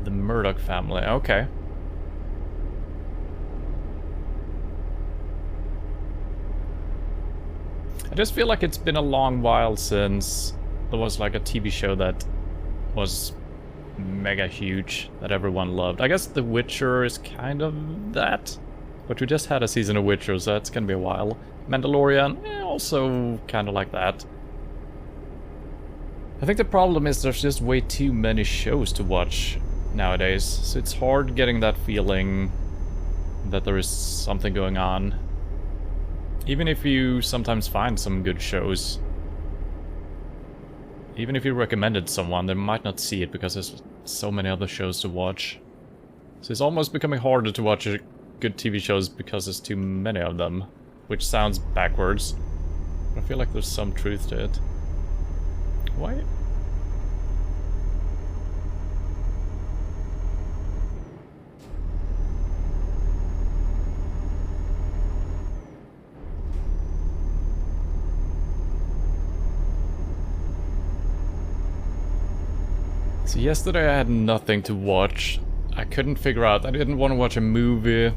the Murdoch family. Okay. I just feel like it's been a long while since there was like a TV show that was mega huge, that everyone loved. I guess The Witcher is kind of that, but we just had a season of Witcher, so that's gonna be a while. Mandalorian, also kind of like that. I think the problem is there's just way too many shows to watch nowadays, so it's hard getting that feeling that there is something going on. Even if you sometimes find some good shows, even if you recommended someone, they might not see it because there's so many other shows to watch. So it's almost becoming harder to watch good TV shows because there's too many of them, which sounds backwards. I feel like there's some truth to it. Why? So yesterday I had nothing to watch. I couldn't figure out. I didn't want to watch a movie.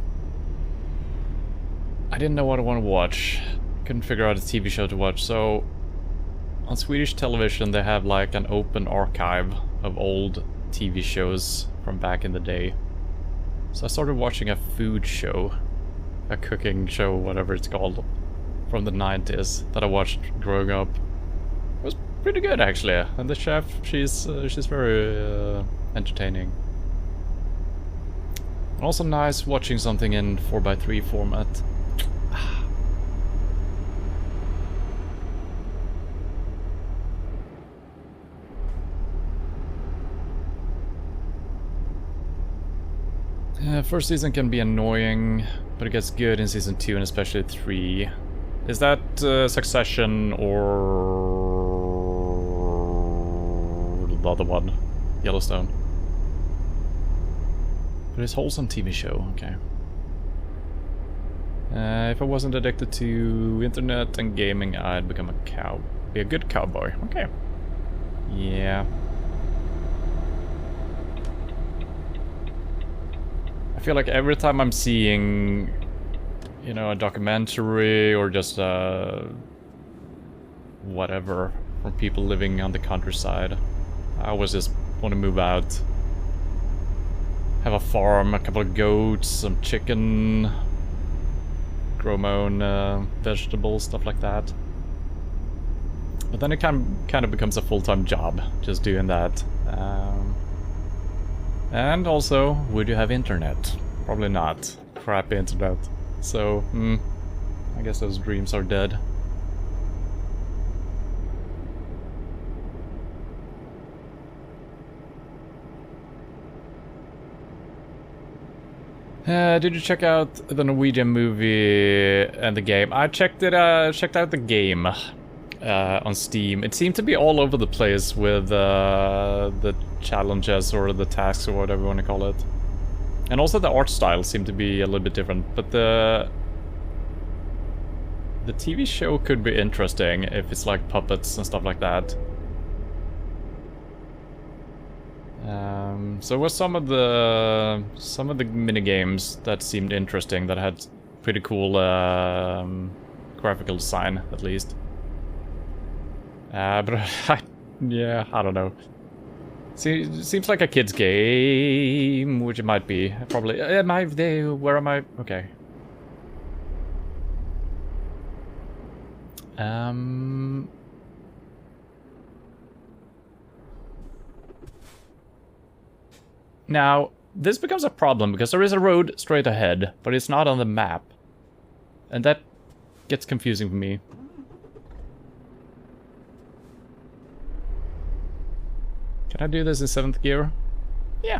I didn't know what I want to watch. Couldn't figure out a TV show to watch. So on Swedish television they have like an open archive of old TV shows from back in the day. So I started watching a food show. A cooking show, whatever it's called. From the 90s that I watched growing up. It was pretty good actually. And the chef, she's very entertaining. Also nice watching something in 4:3 format. First season can be annoying, but it gets good in season 2 and especially 3. Is that Succession or the other one? Yellowstone. But it's a wholesome TV show, okay. If I wasn't addicted to internet and gaming, I'd become be a good cowboy. Okay. Yeah. I feel like every time I'm seeing, you know, a documentary or just whatever from people living on the countryside, I always just want to move out. Have a farm, a couple of goats, some chicken, grow my own vegetables, stuff like that. But then it kind of becomes a full-time job, just doing that. And also, would you have internet? Probably not. Crappy internet. So, I guess those dreams are dead. Did you check out the Norwegian movie and the game? I checked out the game on Steam. It seemed to be all over the place with the challenges or the tasks or whatever you want to call it. And also the art style seemed to be a little bit different, but the TV show could be interesting if it's like puppets and stuff like that. So there was some of the mini games that seemed interesting, that had pretty cool graphical design at least. But yeah, I don't know. Seems like a kid's game, which it might be. Probably. Am I there? Where am I? Okay. Now, this becomes a problem because there is a road straight ahead, but it's not on the map. And that gets confusing for me. Can I do this in 7th gear? Yeah.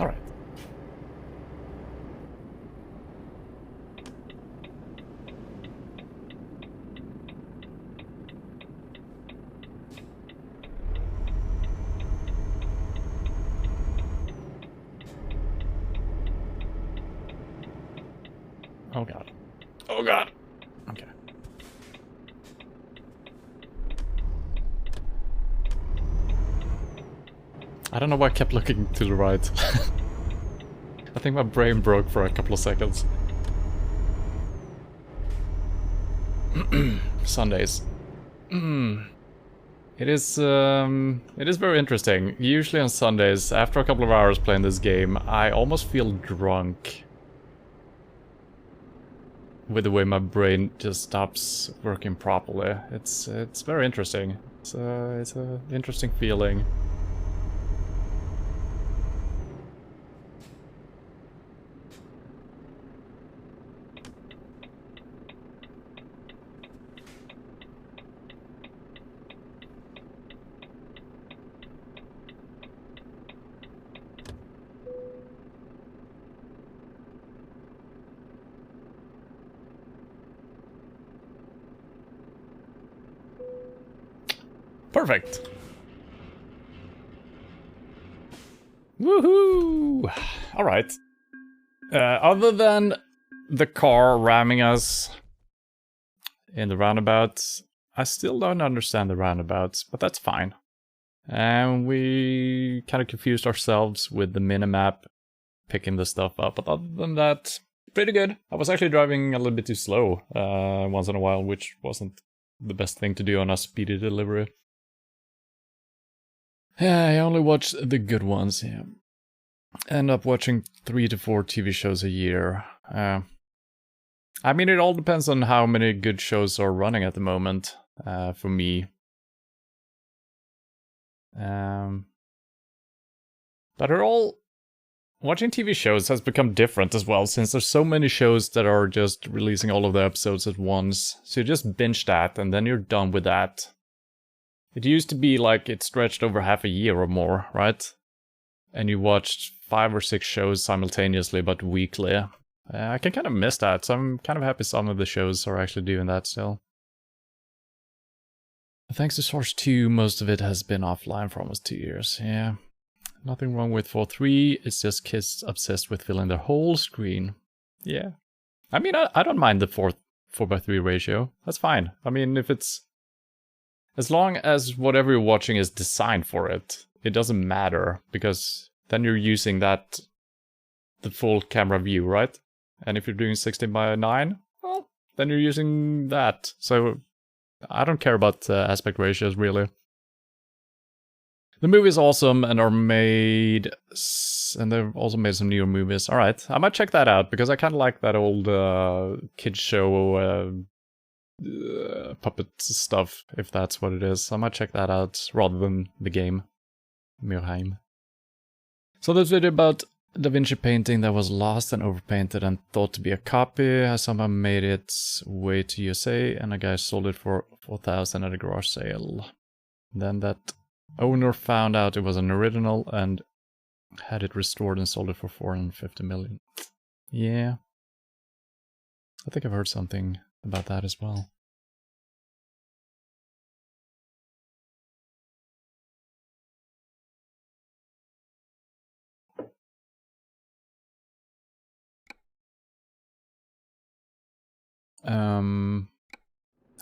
All right. Oh god. Oh god. Okay. I don't know why I kept looking to the right. I think my brain broke for a couple of seconds. Sundays. It is very interesting. Usually on Sundays, after a couple of hours playing this game, I almost feel drunk with the way my brain just stops working properly. It's very interesting. It's a interesting feeling. Perfect. Woohoo! All right. Other than the car ramming us in the roundabouts, I still don't understand the roundabouts, but that's fine. And we kind of confused ourselves with the minimap picking the stuff up, but other than that, pretty good. I was actually driving a little bit too slow once in a while, which wasn't the best thing to do on a speedy delivery. Yeah, I only watched the good ones, yeah. End up watching 3 to 4 TV shows a year. I mean, it all depends on how many good shows are running at the moment, for me. But watching TV shows has become different as well, since there's so many shows that are just releasing all of the episodes at once. So you just binge that, and then you're done with that. It used to be like it stretched over half a year or more, right? And you watched 5 or 6 shows simultaneously, but weekly. I can kind of miss that, so I'm kind of happy some of the shows are actually doing that still. Thanks to Source 2, most of it has been offline for almost 2 years, yeah. Nothing wrong with 4.3, it's just kids obsessed with filling their whole screen. Yeah. I mean, I don't mind the 4:3 ratio, that's fine. I mean, if it's... as long as whatever you're watching is designed for it, it doesn't matter, because then you're using that, the full camera view, right? And if you're doing 16:9, well, then you're using that. So I don't care about aspect ratios, really. The movie is awesome and are made, and they've also made some newer movies. All right, I might check that out, because I kind of like that old kids show puppet stuff, if that's what it is. I might check that out rather than the game, Myrheim. So this video about Da Vinci painting that was lost and overpainted and thought to be a copy has somehow made its way to USA, and a guy sold it for 4,000 at a garage sale. Then that owner found out it was an original and had it restored and sold it for 450 million. Yeah. I think I've heard something about that as well.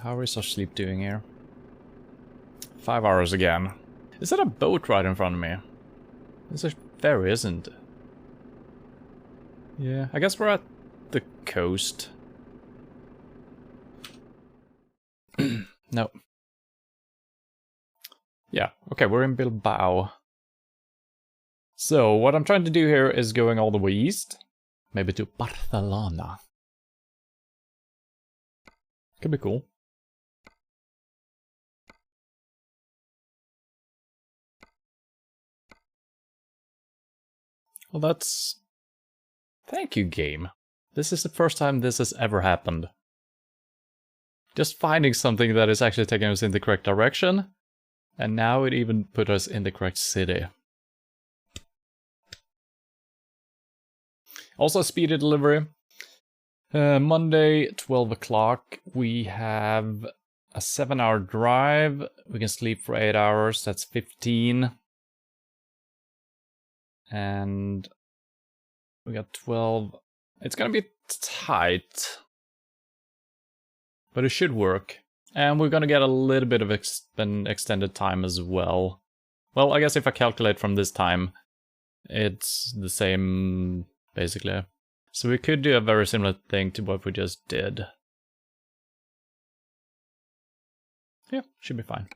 How is our sleep doing here? 5 hours again. Is that a boat right in front of me? It's a ferry, isn't it? Yeah, I guess we're at the coast. No. Yeah, okay, we're in Bilbao. So, what I'm trying to do here is going all the way east. Maybe to Barcelona. Could be cool. Well, that's... Thank you, game. This is the first time this has ever happened. Just finding something that is actually taking us in the correct direction, and now it even put us in the correct city. Also, speedy delivery. Monday, 12 o'clock, we have a 7-hour drive. We can sleep for 8 hours, that's 15. And we got 12. It's gonna be tight, but it should work. And we're gonna get a little bit of extended time as well. Well, I guess if I calculate from this time, it's the same, basically. So we could do a very similar thing to what we just did. Yeah, should be fine.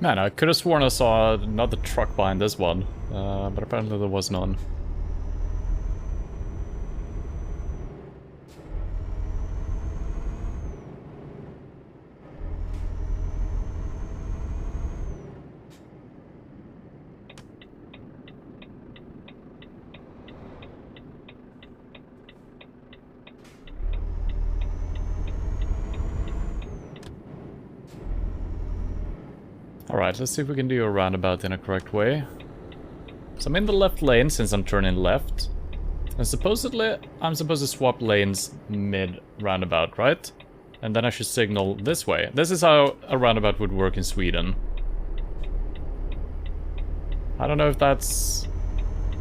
Man, I could have sworn I saw another truck behind this one, but apparently there was none. Alright, let's see if we can do a roundabout in a correct way. So I'm in the left lane since I'm turning left. And supposedly, I'm supposed to swap lanes mid-roundabout, right? And then I should signal this way. This is how a roundabout would work in Sweden. I don't know if that's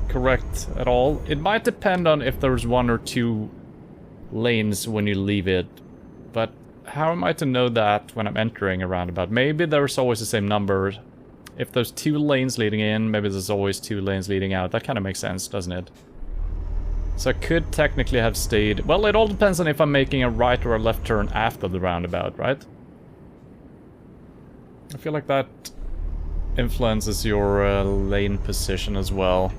correct at all. It might depend on if there's 1 or 2 lanes when you leave it. But how am I to know that when I'm entering a roundabout? Maybe there's always the same number. If there's 2 lanes leading in, maybe there's always 2 lanes leading out. That kind of makes sense, doesn't it? So I could technically have stayed... Well, it all depends on if I'm making a right or a left turn after the roundabout, right? I feel like that influences your lane position as well.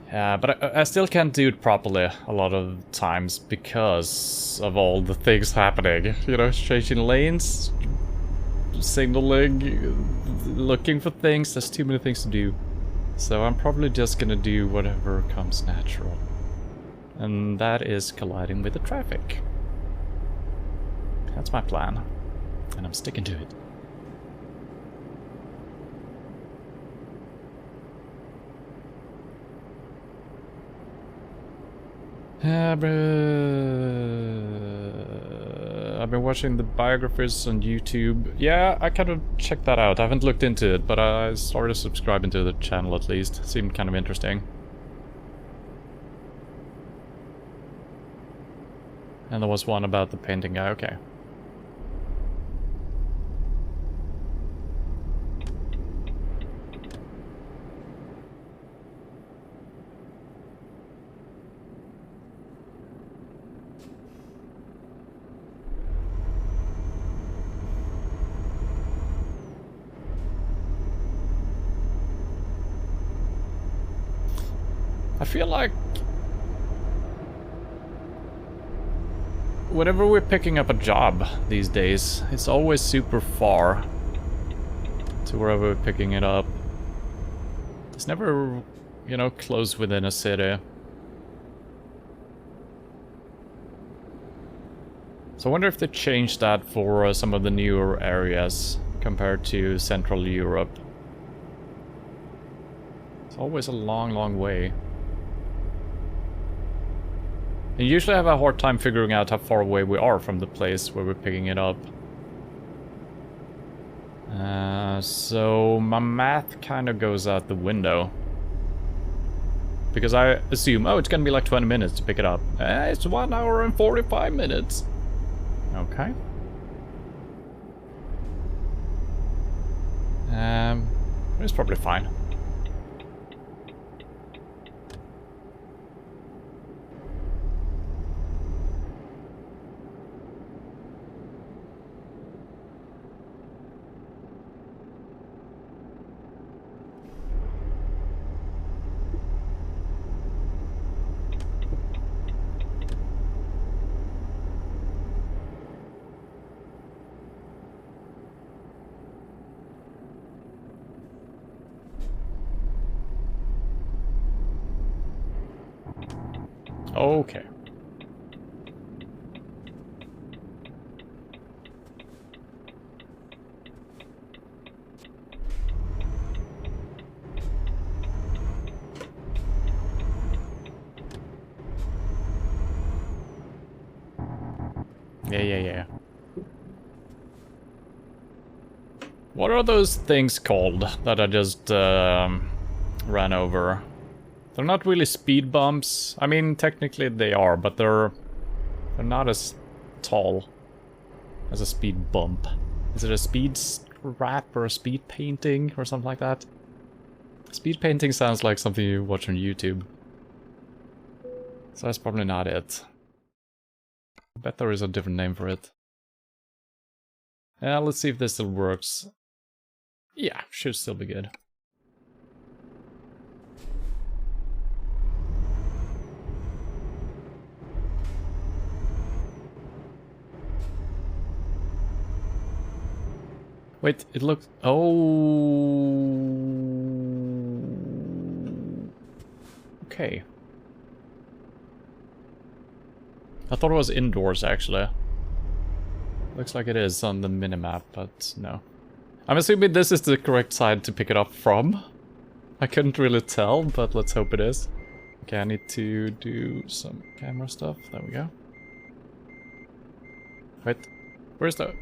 Yeah, but I still can't do it properly a lot of times because of all the things happening. You know, changing lanes, signaling, looking for things. There's too many things to do. So I'm probably just gonna do whatever comes natural. And that is colliding with the traffic. That's my plan. And I'm sticking to it. I've been watching the biographies on YouTube. Yeah, I kind of checked that out. I haven't looked into it, but I started subscribing to the channel at least. It seemed kind of interesting. And there was one about the painting guy, okay. I feel like whenever we're picking up a job these days, it's always super far to wherever we're picking it up. It's never, you know, close within a city. So I wonder if they changed that for some of the newer areas compared to Central Europe. It's always a long, long way. And usually I have a hard time figuring out how far away we are from the place where we're picking it up. So my math kind of goes out the window. Because I assume, oh, it's gonna be like 20 minutes to pick it up. It's 1 hour and 45 minutes. Okay. It's probably fine. Okay. Yeah. What are those things called that I just ran over? They're not really speed bumps. I mean, technically they are, but they're not as tall as a speed bump. Is it a speed strap or a speed painting or something like that? Speed painting sounds like something you watch on YouTube. So that's probably not it. I bet there is a different name for it. Yeah, let's see if this still works. Yeah, should still be good. Wait, it looks... Oh... Okay. I thought it was indoors, actually. Looks like it is on the minimap, but no. I'm assuming this is the correct side to pick it up from. I couldn't really tell, but let's hope it is. Okay, I need to do some camera stuff. There we go. Wait, where's the...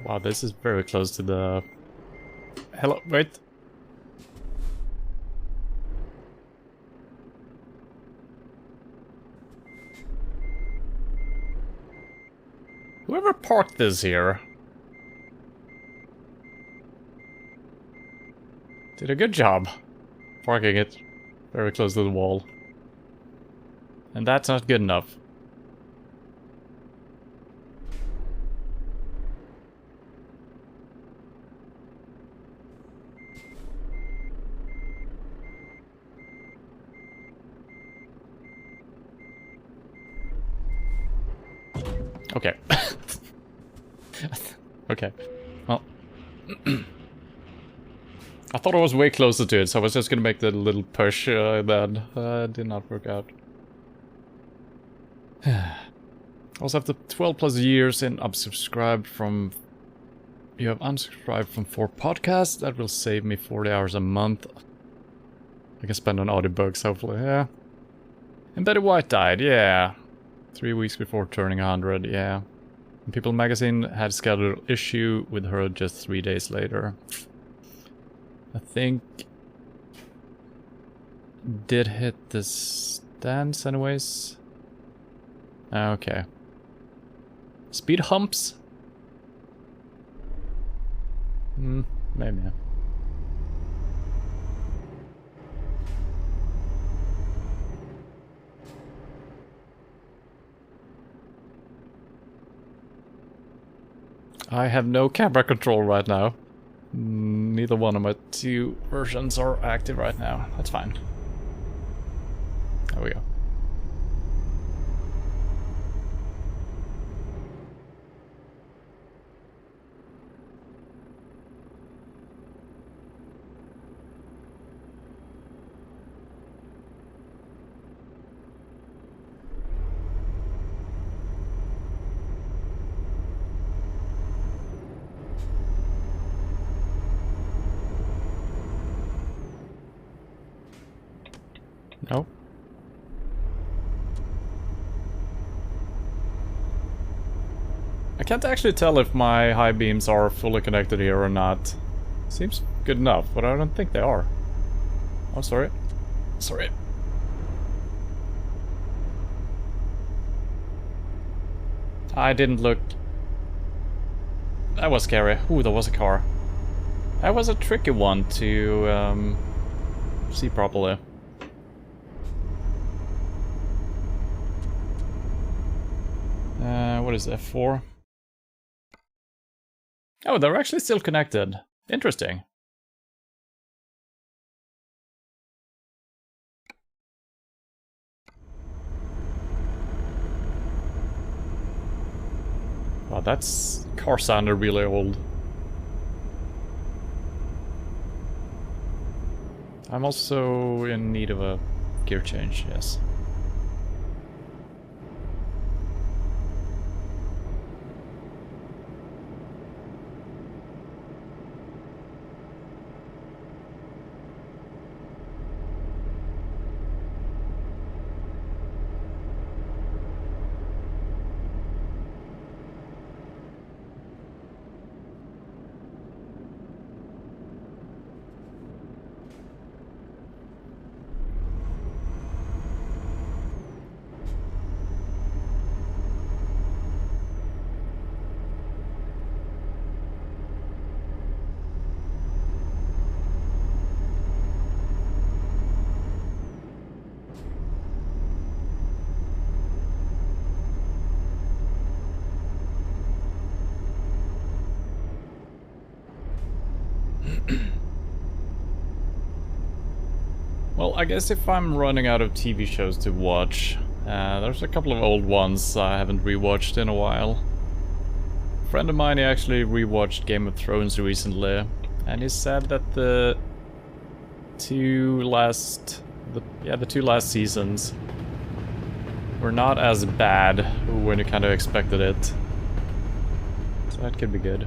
Wow, this is very close to the... Hello, wait. Whoever parked this here did a good job parking it very close to the wall. And that's not good enough. Okay. Okay. Well. I thought I was way closer to it, so I was just gonna make the little push then. Did not work out. Also, after 12 plus years and unsubscribed from... You have unsubscribed from 4 podcasts. That will save me 40 hours a month. I can spend on audiobooks, hopefully, yeah. And Betty White died, yeah. 3 weeks before turning 100, yeah. And People magazine had scheduled issue with her just 3 days later. I think... Did hit the stands anyways. Okay. Speed humps? Maybe. I have no camera control right now. Neither one of my 2 versions are active right now. That's fine. There we go. No. I can't actually tell if my high beams are fully connected here or not. Seems good enough, but I don't think they are. Oh, sorry. Sorry. I didn't look. That was scary. Ooh, there was a car. That was a tricky one to see properly. What is F4? Oh, they're actually still connected. Interesting. Oh, that's car sounded really old. I'm also in need of a gear change, yes. Well, I guess if I'm running out of TV shows to watch, there's a couple of old ones I haven't rewatched in a while. A friend of mine actually rewatched Game of Thrones recently, and he said that the two last seasons were not as bad when you kind of expected it. So that could be good.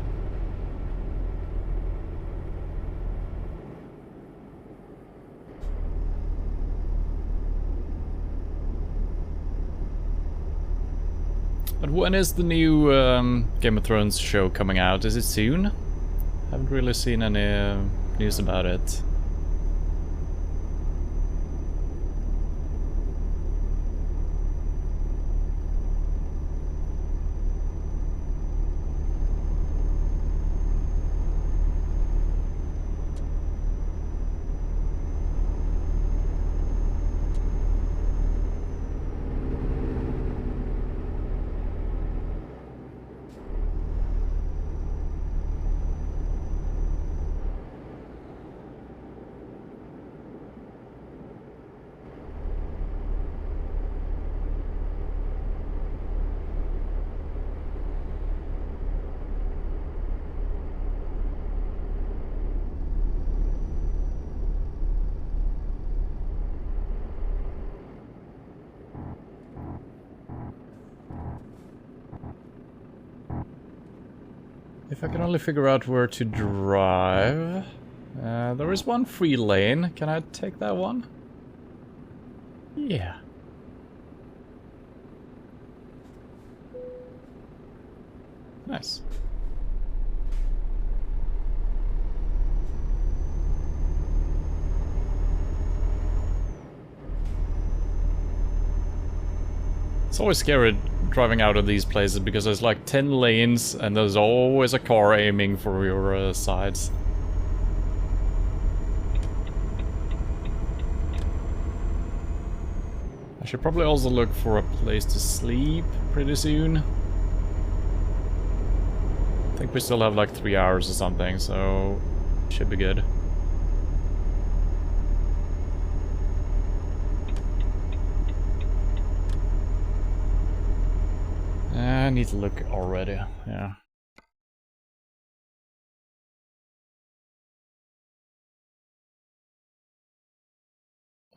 But when is the new Game of Thrones show coming out? Is it soon? Haven't really seen any news about it. If I can only figure out where to drive... there is one free lane. Can I take that one? Yeah. Nice. It's always scary driving out of these places because there's like 10 lanes and there's always a car aiming for your sides. I should probably also look for a place to sleep pretty soon. I think we still have like 3 hours or something, so should be good. I need to look already, yeah.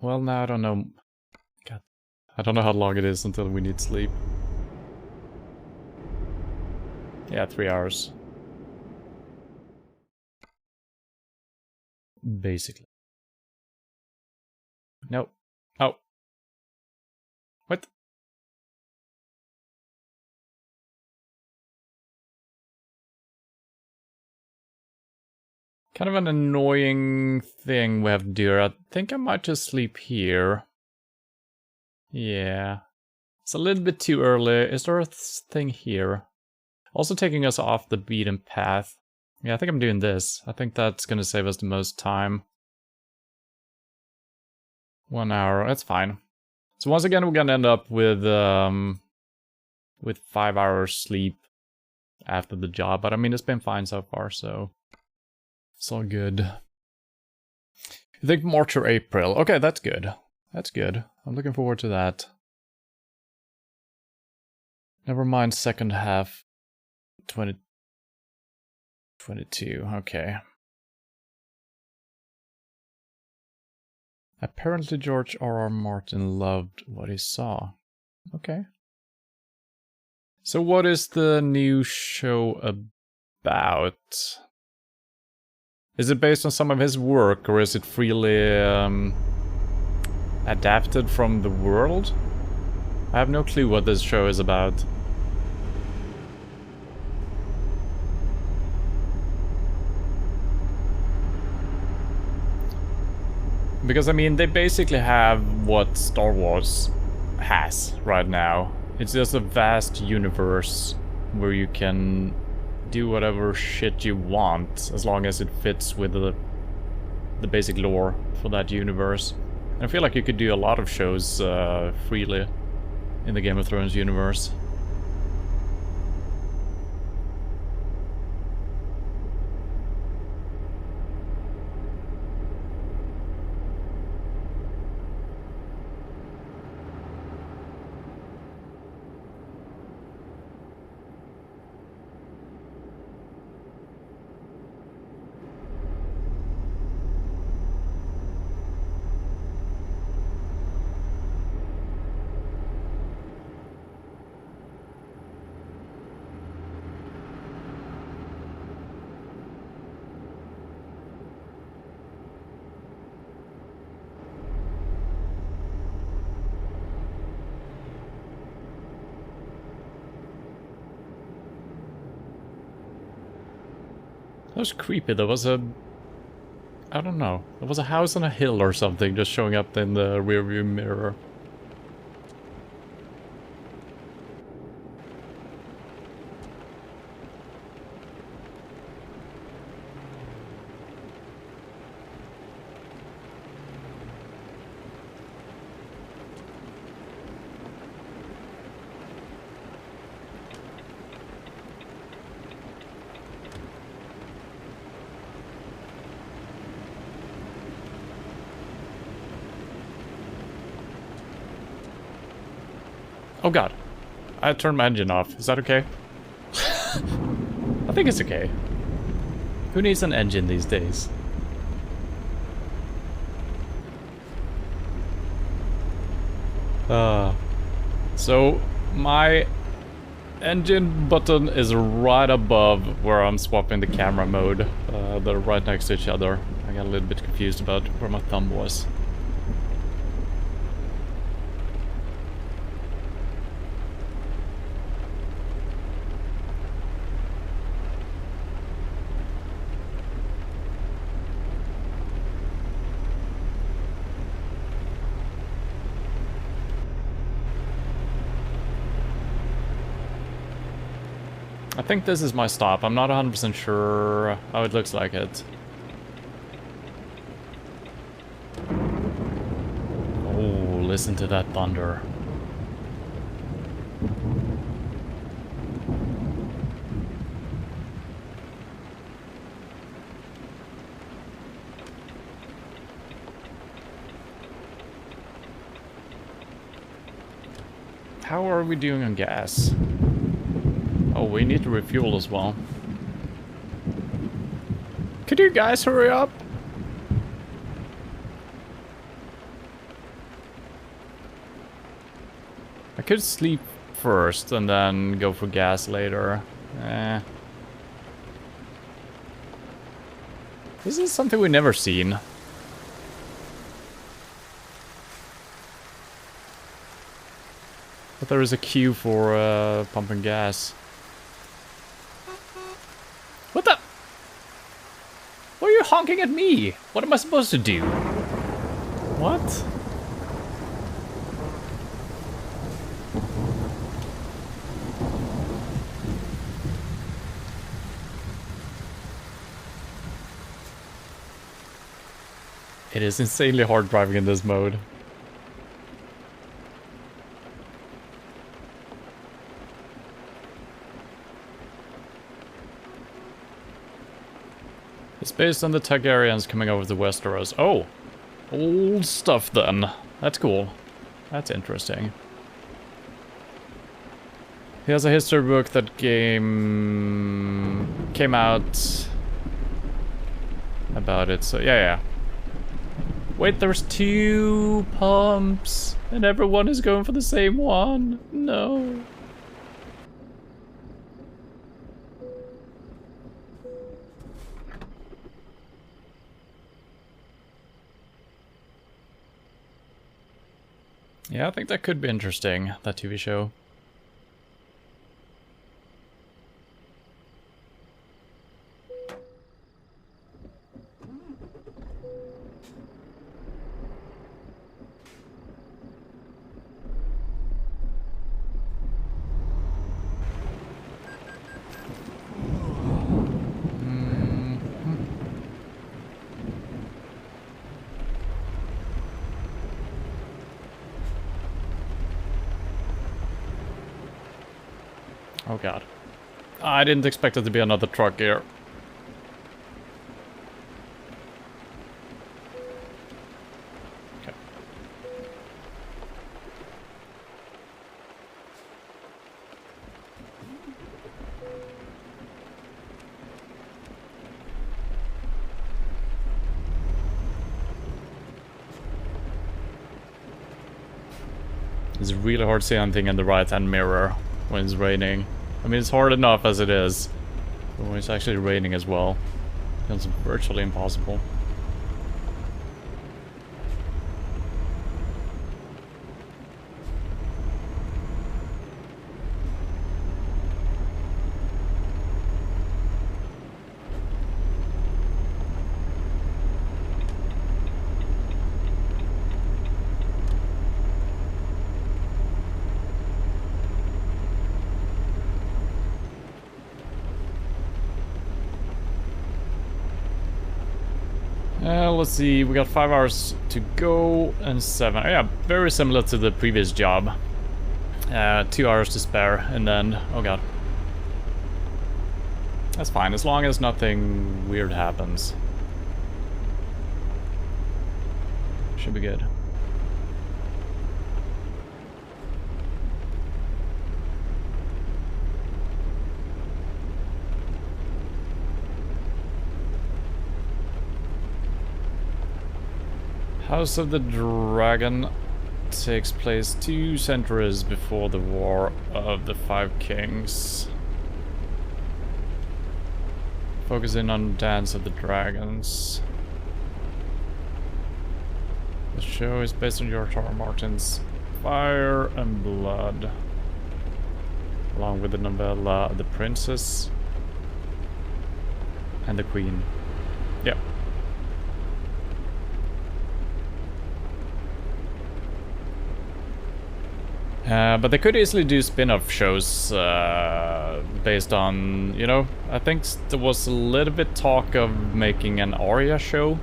Well, now I don't know. God, I don't know how long it is until we need sleep. Yeah, 3 hours. Basically. Nope. Oh. What? Kind of an annoying thing we have to do. I think I might just sleep here. Yeah. It's a little bit too early. Is there a thing here? Also taking us off the beaten path. Yeah, I think I'm doing this. I think that's gonna save us the most time. 1 hour, that's fine. So once again, we're gonna end up with 5 hours sleep after the job. But I mean, it's been fine so far, so it's all good. You think March or April? Okay, that's good. That's good. I'm looking forward to that. Never mind second half. 2022, okay. Apparently George R.R. Martin loved what he saw. Okay. So what is the new show about? Is it based on some of his work, or is it freely adapted from the world? I have no clue what this show is about. Because, I mean, they basically have what Star Wars has right now. It's just a vast universe where you can do whatever shit you want, as long as it fits with the basic lore for that universe. And I feel like you could do a lot of shows freely in the Game of Thrones universe. That was creepy. There was a... I don't know. There was a house on a hill or something just showing up in the rearview mirror. Oh god. I turned my engine off. Is that okay? I think it's okay. Who needs an engine these days? So my engine button is right above where I'm swapping the camera mode. They're right next to each other. I got a little bit confused about where my thumb was. I think this is my stop. I'm not 100% sure how it looks like it. Oh, listen to that thunder. How are we doing on gas? Oh, we need to refuel as well. Could you guys hurry up? I could sleep first and then go for gas later. This is something we've never seen. But there is a queue for pumping gas. What the? Why are you honking at me? What am I supposed to do? What? It is insanely hard driving in this mode. It's based on the Targaryens coming over to Westeros. Oh! Old stuff then. That's cool. That's interesting. He has a history book that came out about it, so yeah. Wait, there's 2 pumps, and everyone is going for the same one. No. Yeah, I think that could be interesting, that TV show. Oh god. I didn't expect it to be another truck here. Okay. It's really hard to see anything in the right-hand mirror when it's raining. I mean, it's hard enough as it is, but when it's actually raining as well, it's virtually impossible. Let's see, we got 5 hours to go and 7. Oh, yeah, very similar to the previous job. 2 hours to spare, and then, oh god. That's fine, as long as nothing weird happens. Should be good. House of the Dragon takes place 2 centuries before the War of the 5 Kings. Focusing on Dance of the Dragons. The show is based on George R. Martin's Fire and Blood, along with the novella The Princess and the Queen. Yep. But they could easily do spin-off shows based on, you know, I think there was a little bit talk of making an Arya show.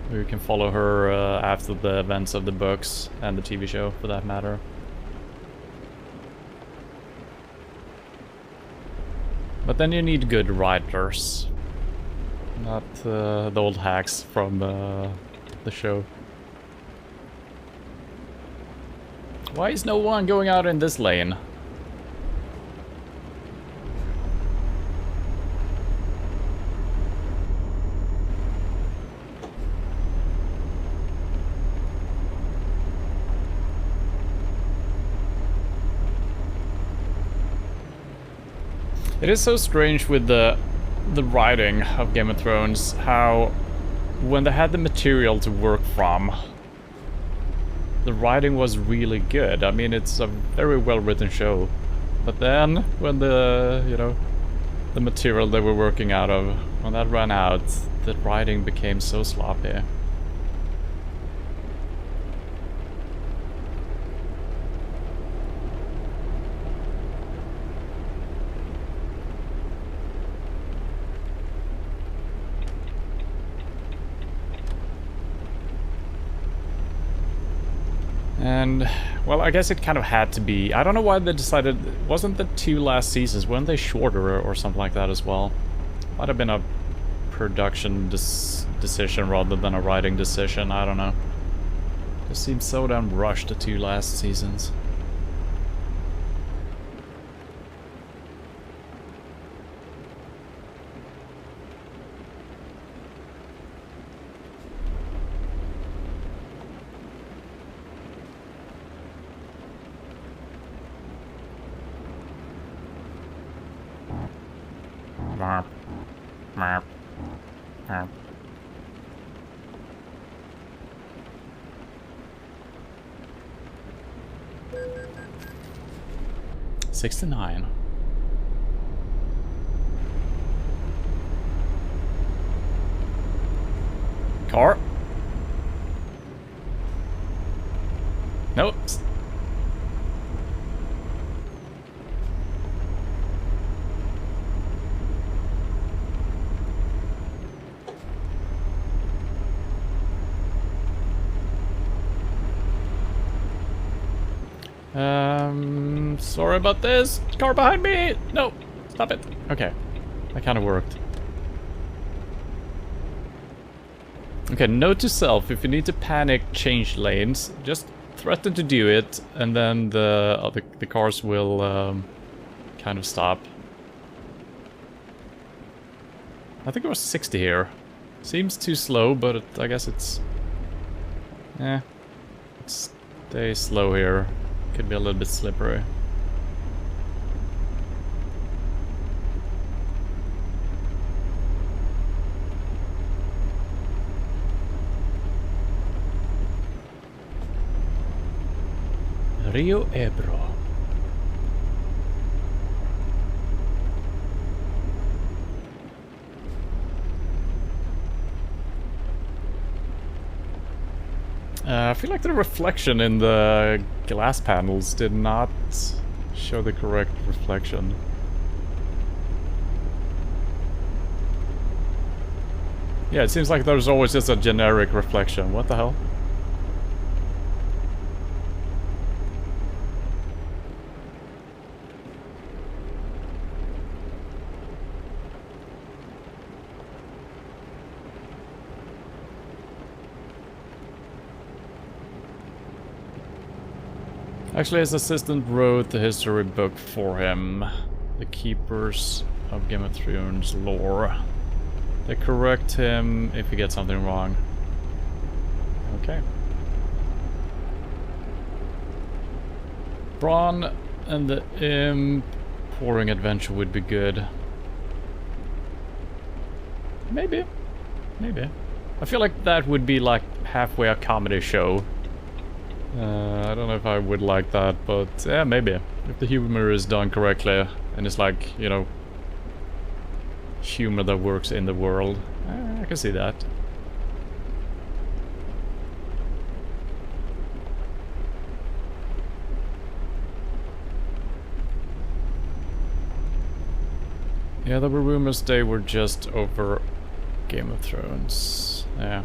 Where you can follow her after the events of the books and the TV show, for that matter. But then you need good writers. Not the old hacks from the show. Why is no one going out in this lane? It is so strange with the writing of Game of Thrones, how when they had the material to work from, the writing was really good. I mean, it's a very well written show. But then, when the, you know, the material they were working out of, when that ran out, the writing became so sloppy. And, well, I guess it kind of had to be. I don't know why they decided. Wasn't the 2 last seasons, weren't they shorter or something like that as well? Might have been a production decision rather than a writing decision, I don't know. It seems so damn rushed, the 2 last seasons. Marp. Marp. Marp. 69. Car. Nope. Sorry about this. Car behind me. No, stop it. Okay, that kind of worked. Okay, note to self, if you need to panic, change lanes, just threaten to do it, and then the cars will kind of stop. I think it was 60 here. Seems too slow, but I guess it's... stay slow here. Could be a little bit slippery. Rio Ebro. I feel like the reflection in the glass panels did not show the correct reflection. Yeah, it seems like there's always just a generic reflection. What the hell? Actually, his assistant wrote the history book for him. The Keepers of Game of Thrones lore. They correct him if he gets something wrong. Okay. Bronn and the Imp pouring adventure would be good. Maybe. Maybe. I feel like that would be like halfway a comedy show. I don't know if I would like that, but yeah, maybe. If the humor is done correctly, and it's like, you know, humor that works in the world, I can see that. Yeah, there were rumors they were just over Game of Thrones. Yeah.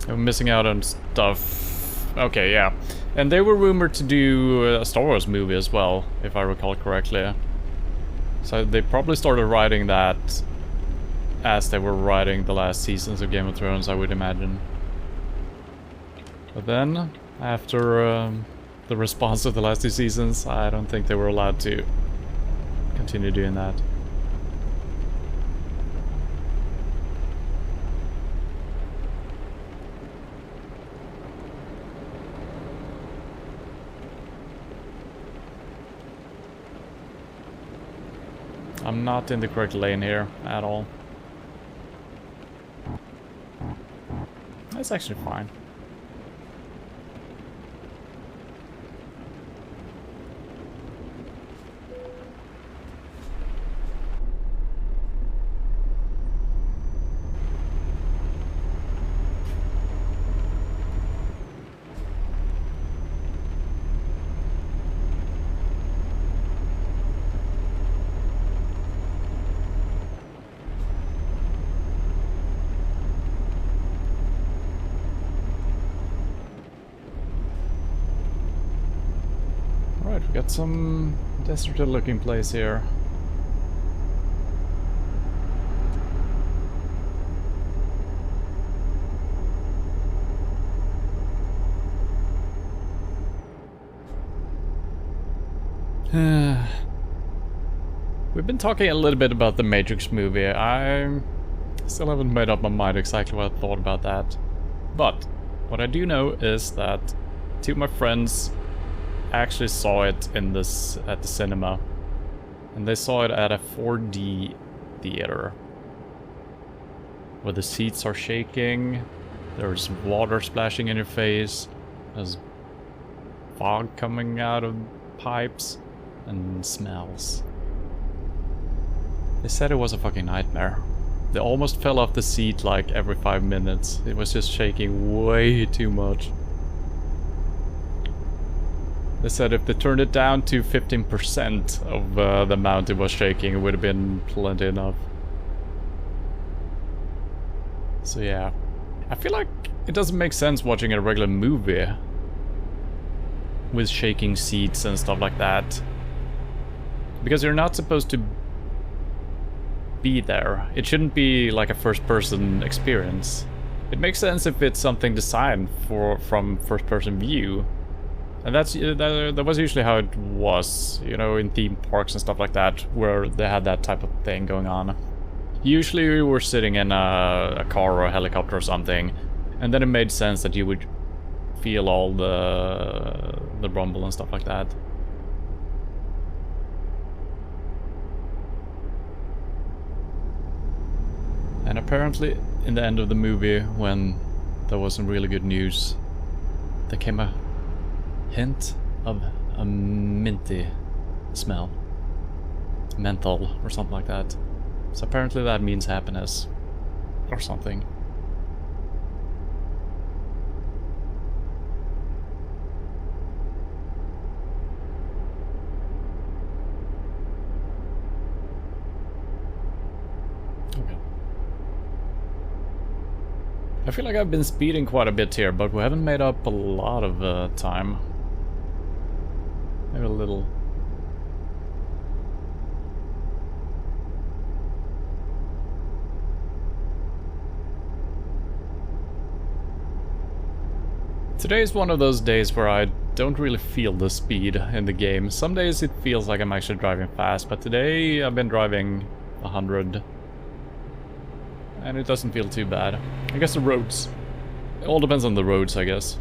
I'm missing out on stuff. Okay, yeah. And they were rumored to do a Star Wars movie as well, if I recall correctly. So they probably started writing that as they were writing the last seasons of Game of Thrones, I would imagine. But then, after the response of the last two seasons, I don't think they were allowed to continue doing that. I'm not in the correct lane here at all. That's actually fine. We got some deserted looking place here. We've been talking a little bit about the Matrix movie. I still haven't made up my mind exactly what I thought about that. But what I do know is that two of my friends actually saw it in at the cinema, And they saw it at a 4D theater. Where the seats are shaking, there's water splashing in your face, there's fog coming out of pipes, and smells. They said it was a fucking nightmare. They almost fell off the seat like every 5 minutes. It was just shaking way too much. They said if they turned it down to 15% of the amount it was shaking, it would have been plenty enough. So yeah. I feel like it doesn't make sense watching a regular movie with shaking seats and stuff like that. Because you're not supposed to be there. It shouldn't be like a first-person experience. It makes sense if it's something designed from first-person view. And that was usually how it was, you know, in theme parks and stuff like that, where they had that type of thing going on. Usually we were sitting in a car or a helicopter or something, and then it made sense that you would feel all the rumble and stuff like that. And apparently, in the end of the movie, when there was some really good news, there came a hint of a minty smell. Menthol or something like that. So apparently that means happiness. Or something. Okay. I feel like I've been speeding quite a bit here, but we haven't made up a lot of time. Maybe a little. Today is one of those days where I don't really feel the speed in the game. Some days it feels like I'm actually driving fast, but today I've been driving 100. And it doesn't feel too bad. I guess the roads. It all depends on the roads, I guess.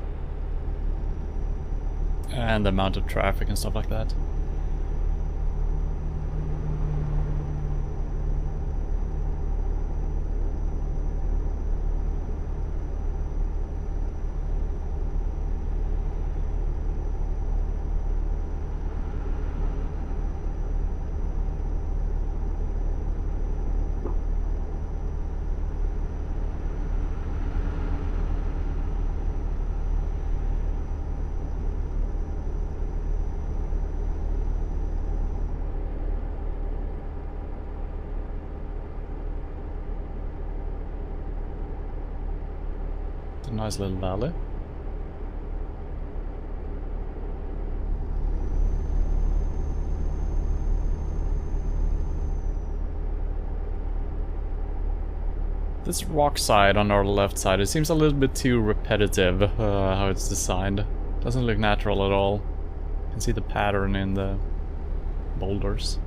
And the amount of traffic and stuff like that. It's a nice little valley. This rock side on our left side, it seems a little bit too repetitive, how it's designed. Doesn't look natural at all. You can see the pattern in the boulders.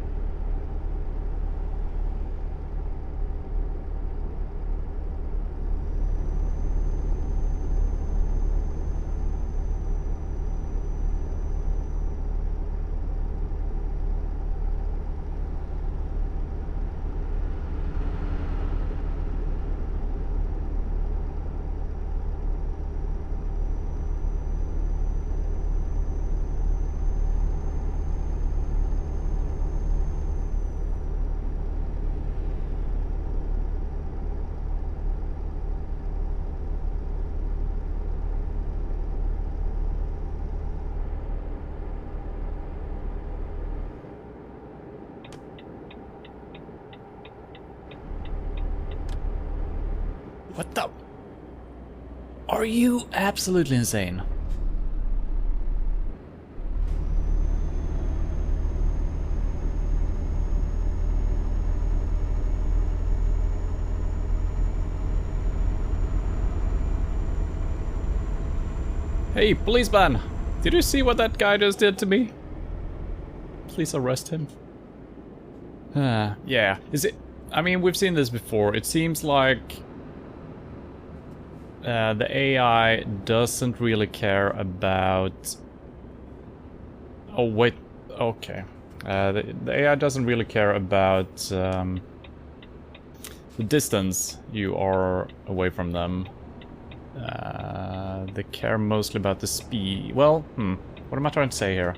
What the? Are you absolutely insane? Hey, policeman! Did you see what that guy just did to me? Please arrest him. Yeah. Is it... I mean, we've seen this before. It seems like... the AI doesn't really care about... Oh, wait. Okay. The AI doesn't really care about the distance you are away from them. They care mostly about the speed. Well, what am I trying to say here?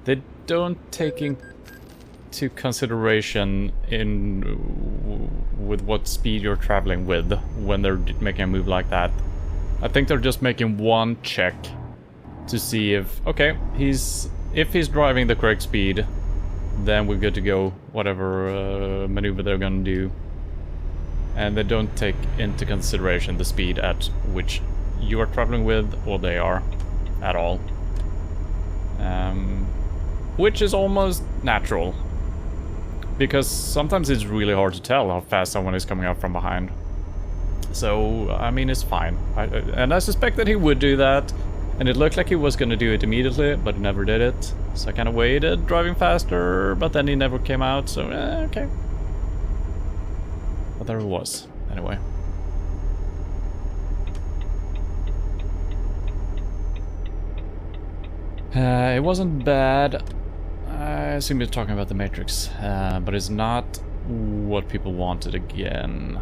They don't take into consideration with what speed you're traveling with when they're making a move like that. I think they're just making one check to see if, okay, if he's driving the correct speed, then we're good to go, whatever maneuver they're gonna do. And they don't take into consideration the speed at which you are traveling with, or they are, at all. Which is almost natural, because sometimes it's really hard to tell how fast someone is coming up from behind. So, I mean, it's fine. And I suspect that he would do that, and it looked like he was gonna do it immediately, but he never did it. So I kind of waited, driving faster, but then he never came out, so okay. But there he was, anyway. It wasn't bad. I assume you're talking about the Matrix, but it's not what people wanted again.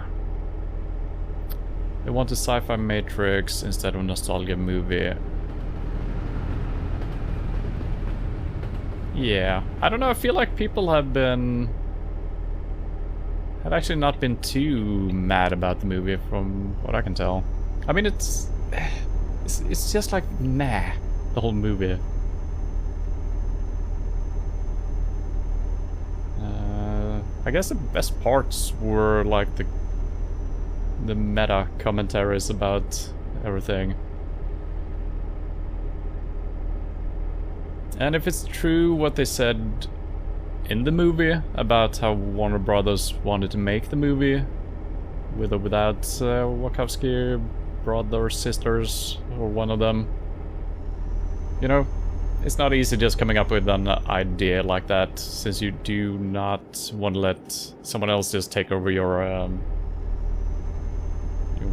They want a sci-fi Matrix instead of a nostalgia movie. Yeah, I don't know, I feel like people have actually not been too mad about the movie from what I can tell. I mean, it's just like meh, the whole movie. I guess the best parts were like the meta commentaries about everything. And if it's true what they said in the movie about how Warner Brothers wanted to make the movie, with or without Wachowski brothers, sisters, or one of them, you know, it's not easy just coming up with an idea like that, since you do not want to let someone else just take over your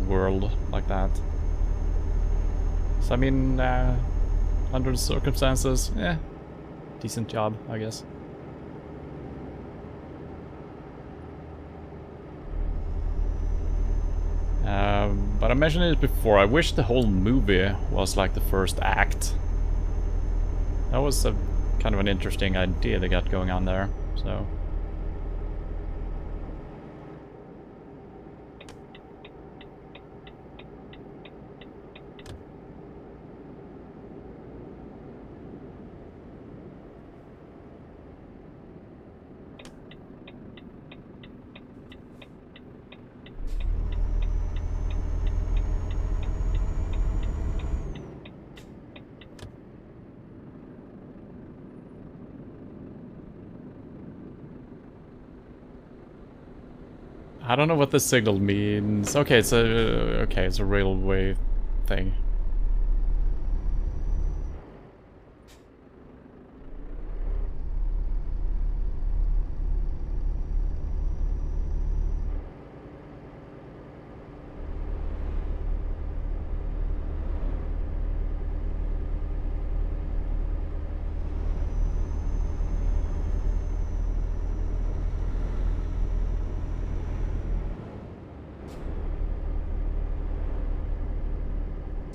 world like that. So I mean, under the circumstances, decent job, I guess. But I mentioned it before, I wish the whole movie was like the first act. That was a kind of an interesting idea they got going on there, so... I don't know what this signal means. Okay, it's a railway thing.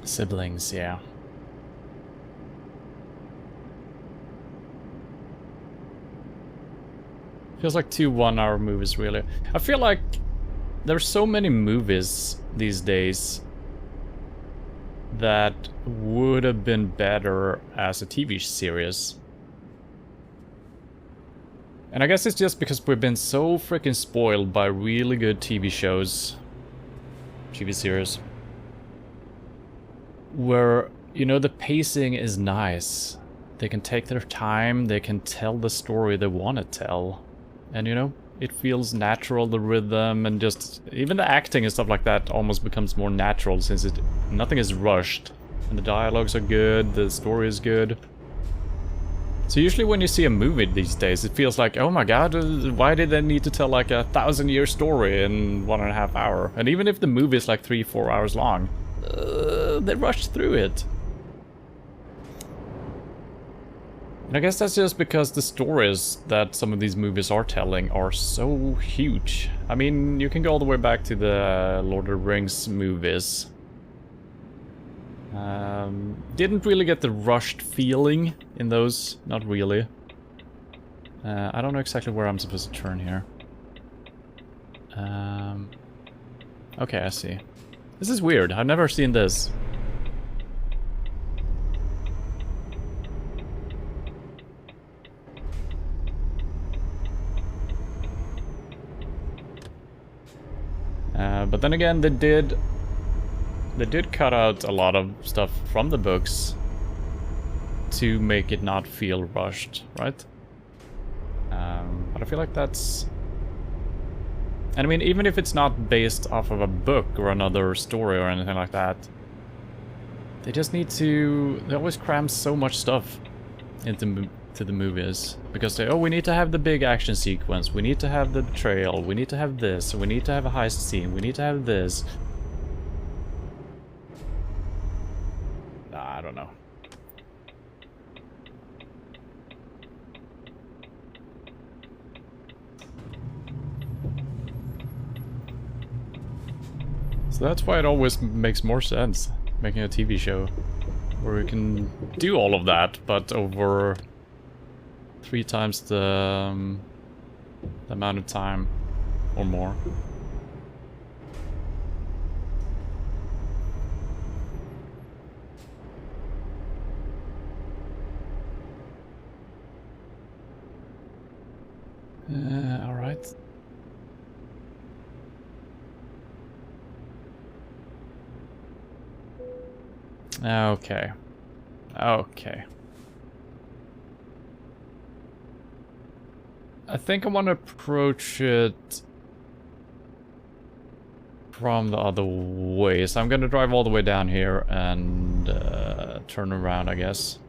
Siblings, yeah. Feels like 2 one-hour movies, really. I feel like there's so many movies these days that would have been better as a TV series. And I guess it's just because we've been so freaking spoiled by really good TV shows, TV series, where, you know, the pacing is nice. They can take their time, they can tell the story they want to tell. And, you know, it feels natural, the rhythm, and just even the acting and stuff like that almost becomes more natural, since nothing is rushed. And the dialogues are good, the story is good. So usually when you see a movie these days, it feels like, oh my god, why did they need to tell like a 1,000-year story in 1.5 hours? And even if the movie is like 3-4 hours long, they rushed through it. And I guess that's just because the stories that some of these movies are telling are so huge. I mean, you can go all the way back to the Lord of the Rings movies. Didn't really get the rushed feeling in those, not really. I don't know exactly where I'm supposed to turn here. Okay, I see. This is weird, I've never seen this. But then again, they did cut out a lot of stuff from the books to make it not feel rushed, right? But I feel like that's... And I mean, even if it's not based off of a book or another story or anything like that, they just need to... They always cram so much stuff into the movies. Because they, oh, we need to have the big action sequence, we need to have the betrayal, we need to have this, we need to have a heist scene, we need to have this. I don't know. So that's why it always makes more sense making a TV show where we can do all of that, but over 3 times the amount of time or more. All right. Okay. Okay. I think I want to approach it from the other way. So I'm going to drive all the way down here and turn around, I guess.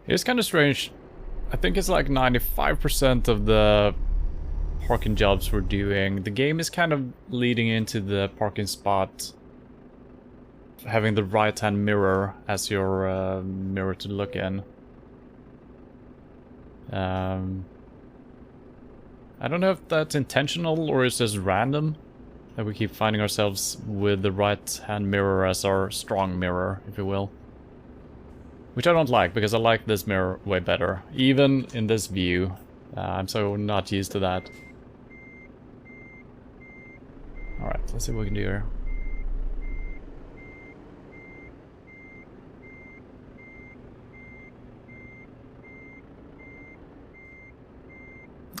It's kind of strange. I think it's like 95% of the parking jobs we're doing. The game is kind of leading into the parking spot, having the right-hand mirror as your mirror to look in. I don't know if that's intentional or it's just random that we keep finding ourselves with the right-hand mirror as our strong mirror, if you will. Which I don't like, because I like this mirror way better. Even in this view. I'm so not used to that. Alright, let's see what we can do here.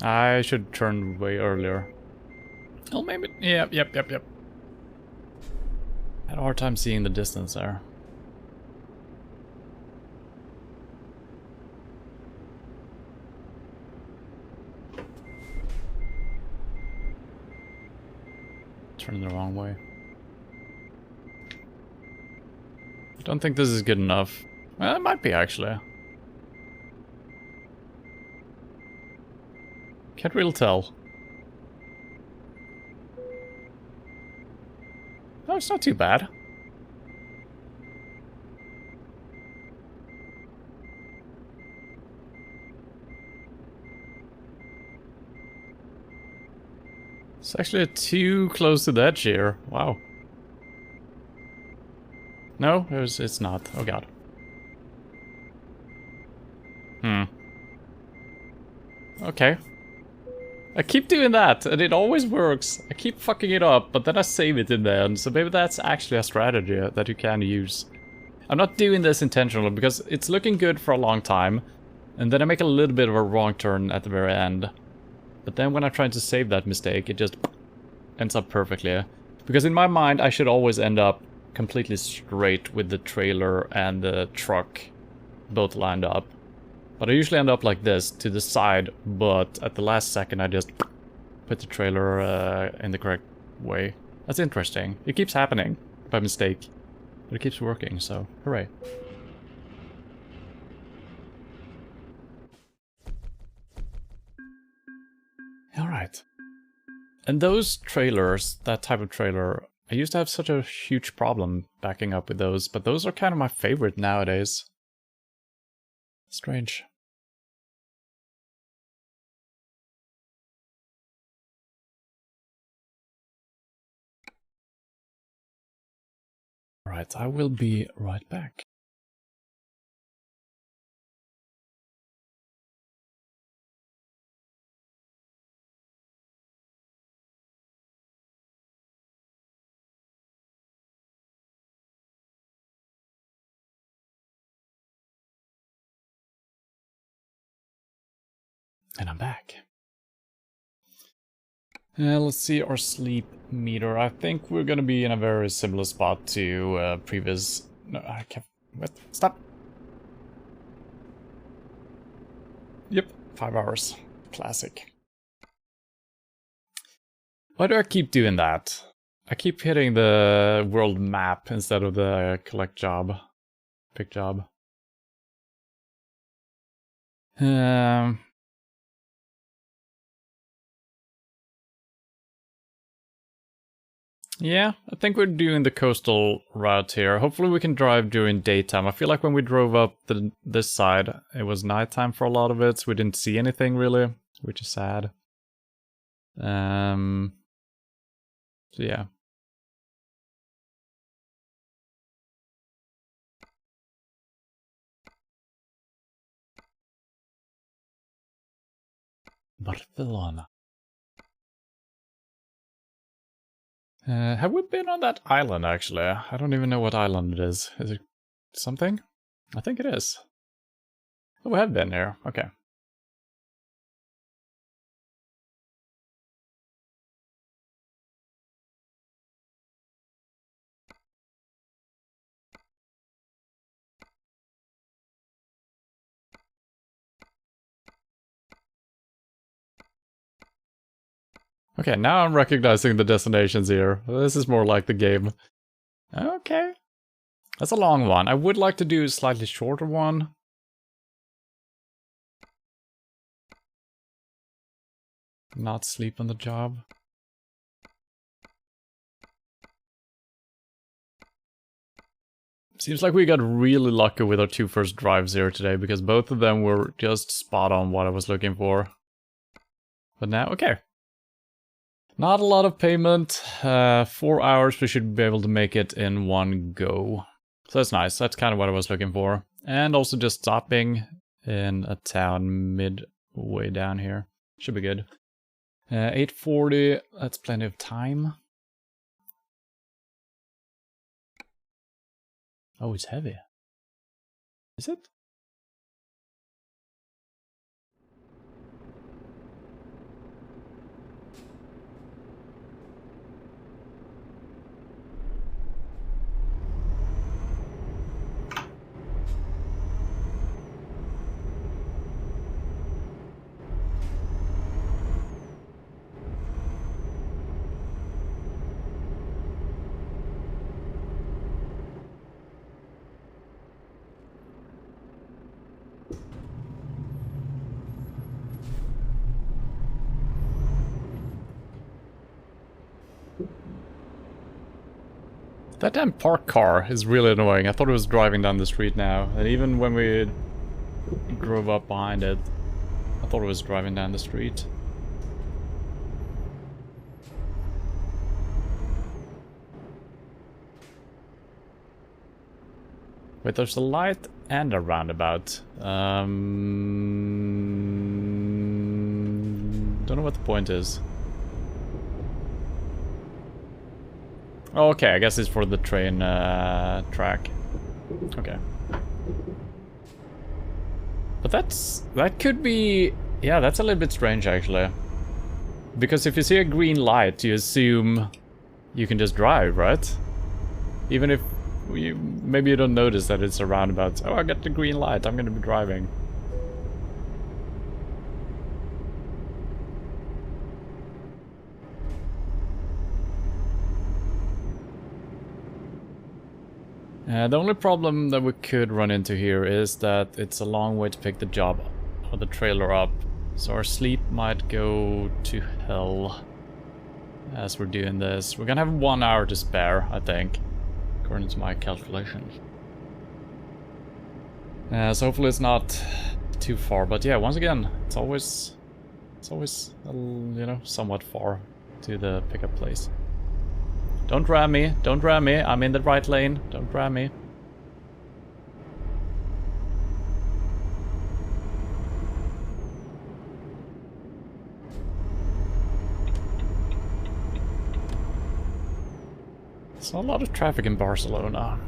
I should turn way earlier. Oh, maybe... Yep. I had a hard time seeing the distance there. Turning the wrong way. I don't think this is good enough. Well, it might be, actually. Can't really tell. No, it's not too bad. It's actually too close to the edge here. Wow. No, it's not. Oh god. Okay. I keep doing that, and it always works. I keep fucking it up, but then I save it in the end, so maybe that's actually a strategy that you can use. I'm not doing this intentionally, because it's looking good for a long time, and then I make a little bit of a wrong turn at the very end. But then when I'm trying to save that mistake, it just ends up perfectly. Because in my mind, I should always end up completely straight with the trailer and the truck both lined up. But I usually end up like this, to the side, but at the last second I just put the trailer in the correct way. That's interesting. It keeps happening by mistake. But it keeps working, so hooray. Alright. And those trailers, that type of trailer, I used to have such a huge problem backing up with those, but those are kind of my favorite nowadays. Strange. Right, I will be right back. And I'm back. Let's see our sleep meter. I think we're gonna be in a very similar spot to previous... No, I can't... What? Stop! Yep, 5 hours. Classic. Why do I keep doing that? I keep hitting the world map instead of the collect job. Pick job. Yeah, I think we're doing the coastal route here. Hopefully we can drive during daytime. I feel like when we drove up this side, it was nighttime for a lot of it, so we didn't see anything really, which is sad. So yeah. Barcelona. Have we been on that island, actually? I don't even know what island it is. Is it something? I think it is. Oh, we have been here. Okay. Okay, now I'm recognizing the destinations here. This is more like the game. Okay. That's a long one. I would like to do a slightly shorter one. Not sleep on the job. Seems like we got really lucky with our two first drives here today, because both of them were just spot on what I was looking for. But now, okay. Not a lot of payment. 4 hours, we should be able to make it in one go. So that's nice. That's kind of what I was looking for. And also just stopping in a town midway down here. Should be good. 8:40, that's plenty of time. Oh, it's heavy. Is it? That damn parked car is really annoying. I thought it was driving down the street now. And even when we drove up behind it, I thought it was driving down the street. Wait, there's a light and a roundabout. Don't know what the point is. Oh, okay, I guess it's for the train track. Okay. But that could be... Yeah, that's a little bit strange, actually. Because if you see a green light, you assume you can just drive, right? Even if maybe you don't notice that it's a roundabout. Oh, I got the green light, I'm gonna be driving. The only problem that we could run into here is that it's a long way to pick the job or the trailer up. So our sleep might go to hell as we're doing this. We're gonna have 1 hour to spare, I think, according to my calculations. So hopefully it's not too far, but yeah, once again, it's always you know, somewhat far to the pickup place. Don't ram me, don't ram me, I'm in the right lane, don't ram me. There's not a lot of traffic in Barcelona.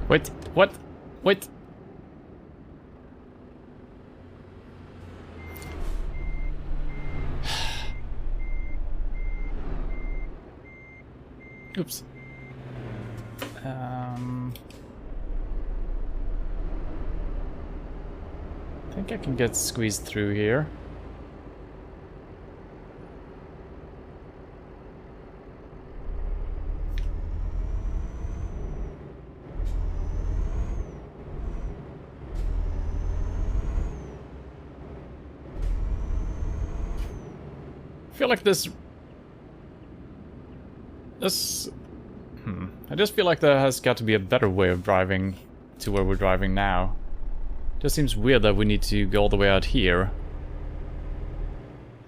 Wait, what? Wait. Oops. I think I can get squeezed through here. I feel like this... I just feel like there has got to be a better way of driving to where we're driving now. It just seems weird that we need to go all the way out here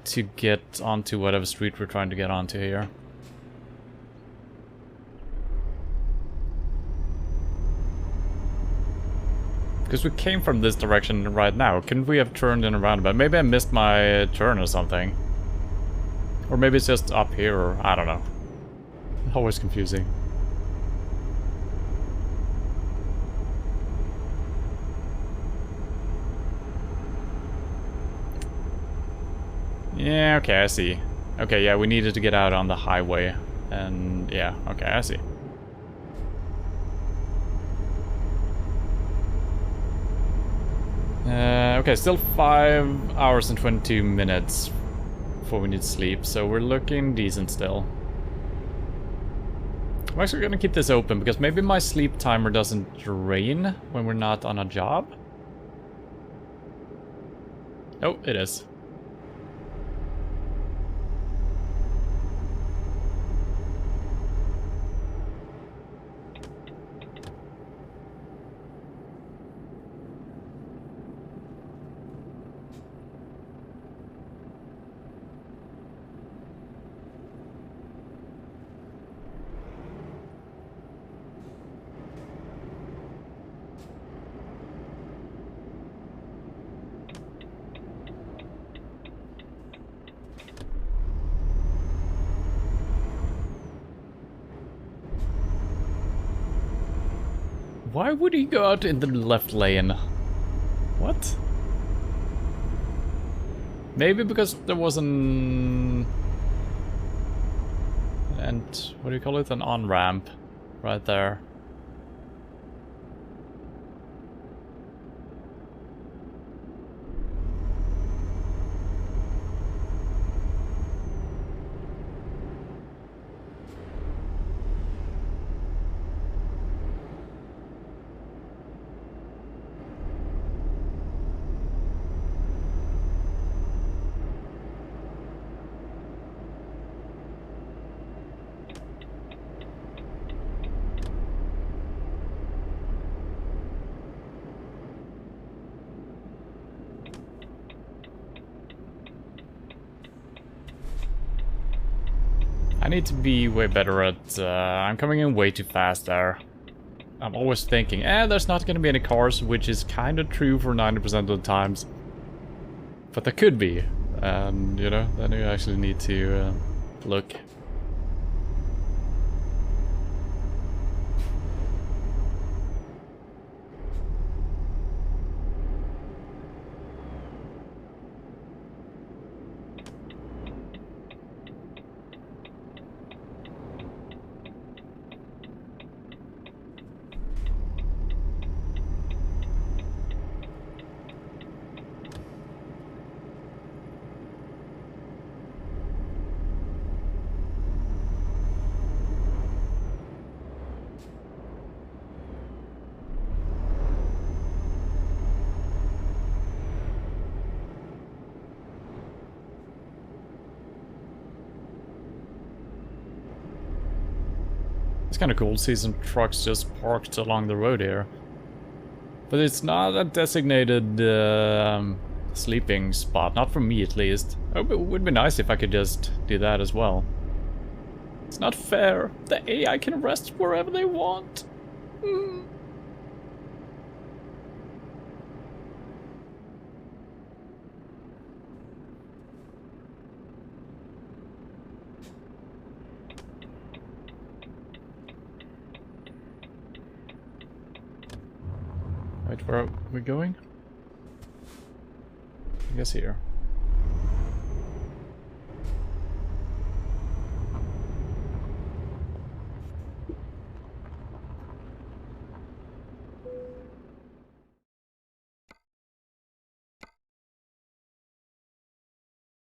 to get onto whatever street we're trying to get onto here. Because we came from this direction right now. Couldn't we have turned in a roundabout? Maybe I missed my turn or something. Or maybe it's just up here, or I don't know. Always confusing. Yeah, okay, I see. Okay, yeah, we needed to get out on the highway. And yeah, okay, I see. Okay, still 5 hours and 22 minutes before we need sleep, so we're looking decent still. I'm actually gonna keep this open because maybe my sleep timer doesn't drain when we're not on a job. Oh, it is. Why would he go out in the left lane? What? Maybe because there was an... And what do you call it? An on-ramp right there. I need to be way better at... I'm coming in way too fast there. I'm always thinking, there's not gonna be any cars, which is kind of true for 90% of the times. But there could be. And, you know, then you actually need to look. It's kind of cool to see some trucks just parked along the road here. But it's not a designated sleeping spot, not for me at least. It would be nice if I could just do that as well. It's not fair. The AI can rest wherever they want. Wait, where are we going? I guess here.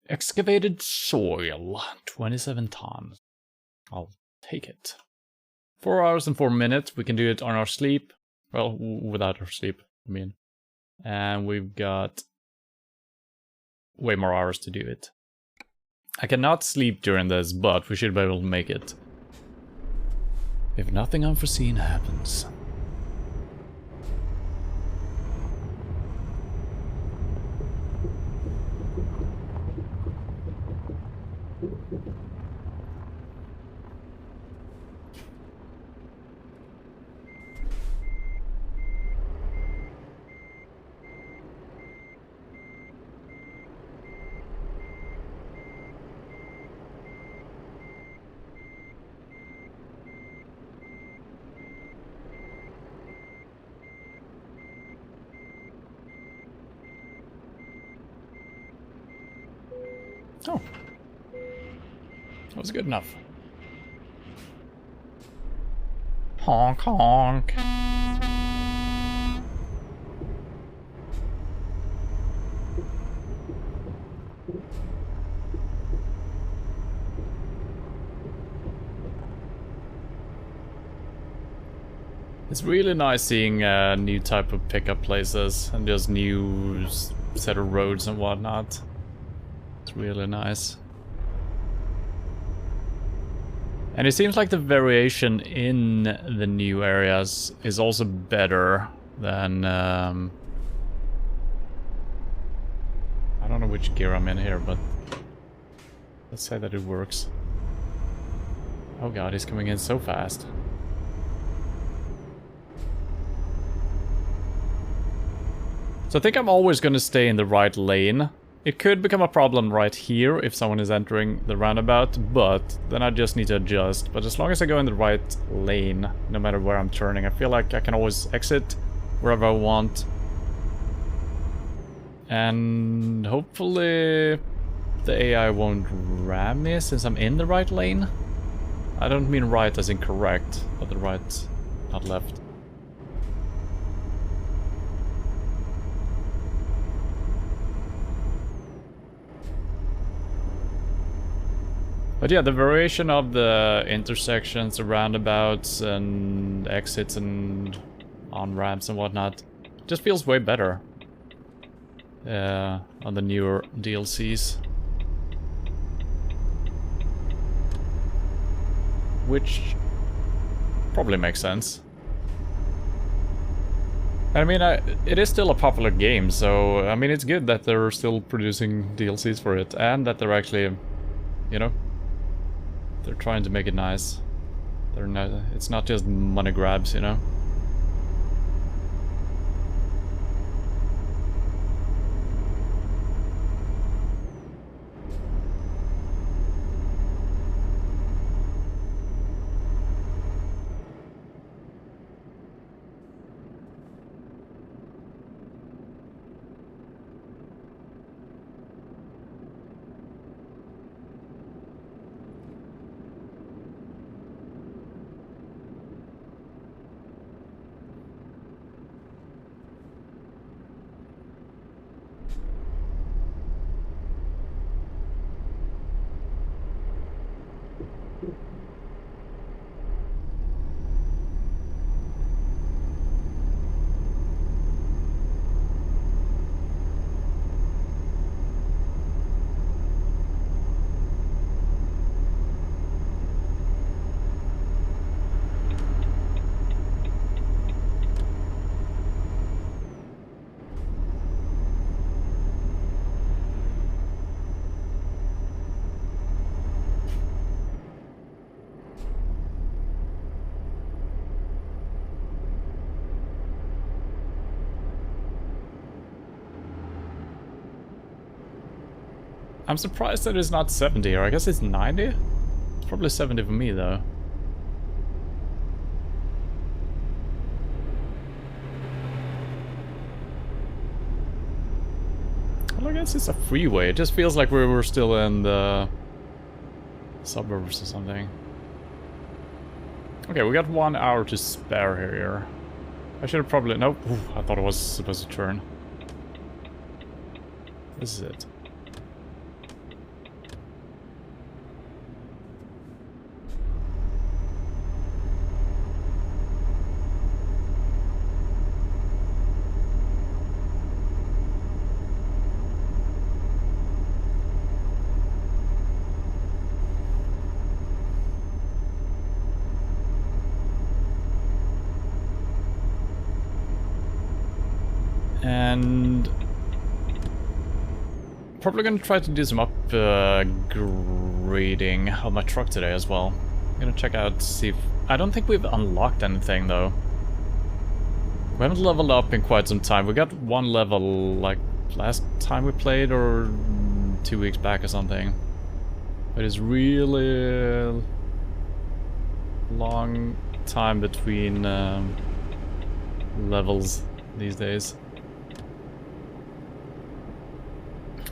Excavated soil, 27 tons. I'll take it. 4 hours and 4 minutes. We can do it on our sleep. Well, without our sleep, I mean. And we've got way more hours to do it. I cannot sleep during this, but we should be able to make it. If nothing unforeseen happens. Oh. That was good enough. Honk honk. It's really nice seeing new type of pickup places and just new set of roads and whatnot. It's really nice. And it seems like the variation in the new areas is also better than... I don't know which gear I'm in here, but let's say that it works. Oh god, he's coming in so fast. So I think I'm always going to stay in the right lane. It could become a problem right here if someone is entering the roundabout, but then I just need to adjust. But as long as I go in the right lane, no matter where I'm turning, I feel like I can always exit wherever I want. And hopefully the AI won't ram me since I'm in the right lane. I don't mean right as in correct, but the right, not left. But yeah, the variation of the intersections, the roundabouts, and exits and on-ramps and whatnot just feels way better on the newer DLCs. Which probably makes sense. I mean, it is still a popular game, so I mean, it's good that they're still producing DLCs for it, and that they're actually, you know, they're trying to make it nice. They're not, it's not just money grabs, you know? I'm surprised that it's not 70, or I guess it's 90? It's probably 70 for me, though. Well, I guess it's a freeway. It just feels like we were still in the suburbs or something. Okay, we got 1 hour to spare here. I should have probably... Nope. Ooh, I thought it was supposed to turn. This is it. And probably gonna try to do some upgrading of my truck today as well. I'm gonna check out, see if... I don't think we've unlocked anything though. We haven't leveled up in quite some time. We got 1 level like last time we played, or 2 weeks back or something. But it's really long time between levels these days.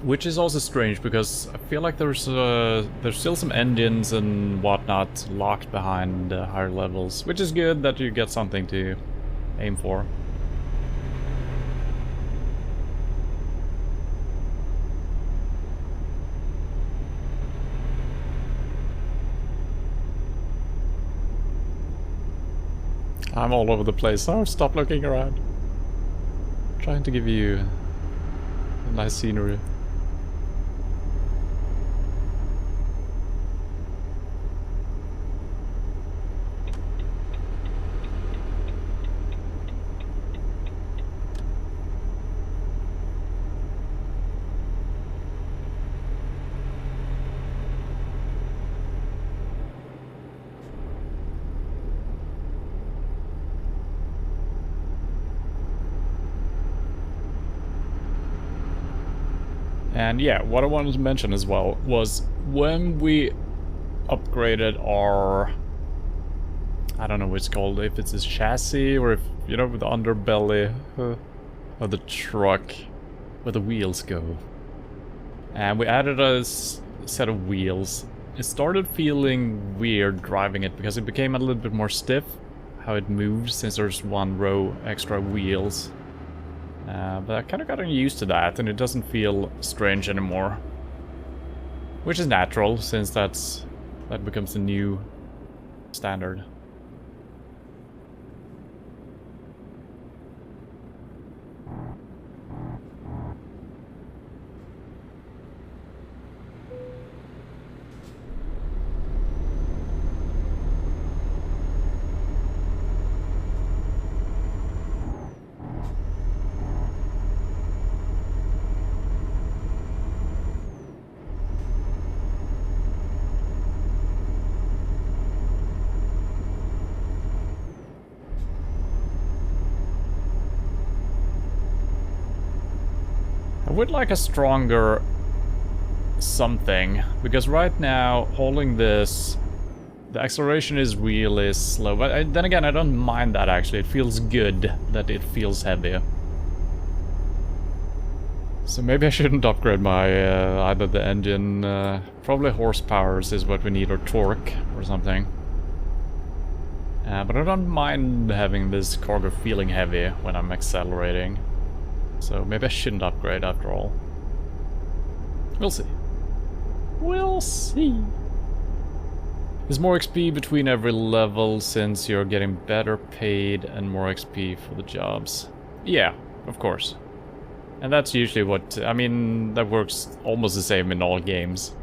Which is also strange, because I feel like there's still some engines and whatnot locked behind higher levels, which is good that you get something to aim for. I'm all over the place, so stop looking around. I'm trying to give you a nice scenery. And yeah, what I wanted to mention as well was when we upgraded our... I don't know what it's called, if it's a chassis or if, you know, the underbelly of the truck where the wheels go. And we added a set of wheels. It started feeling weird driving it because it became a little bit more stiff, how it moved since there's 1 row extra wheels. But I kind of gotten used to that, and it doesn't feel strange anymore. Which is natural, since that becomes the new standard. I would like a stronger something, because right now, holding this, the acceleration is really slow. But then again, I don't mind that actually. It feels good that it feels heavy. So maybe I shouldn't upgrade my, either the engine, probably horsepower is what we need, or torque, or something. But I don't mind having this cargo feeling heavy when I'm accelerating. So maybe I shouldn't upgrade after all. We'll see. We'll see. There's more XP between every level since you're getting better paid and more XP for the jobs. Yeah, of course. And that's usually what... I mean, that works almost the same in all games.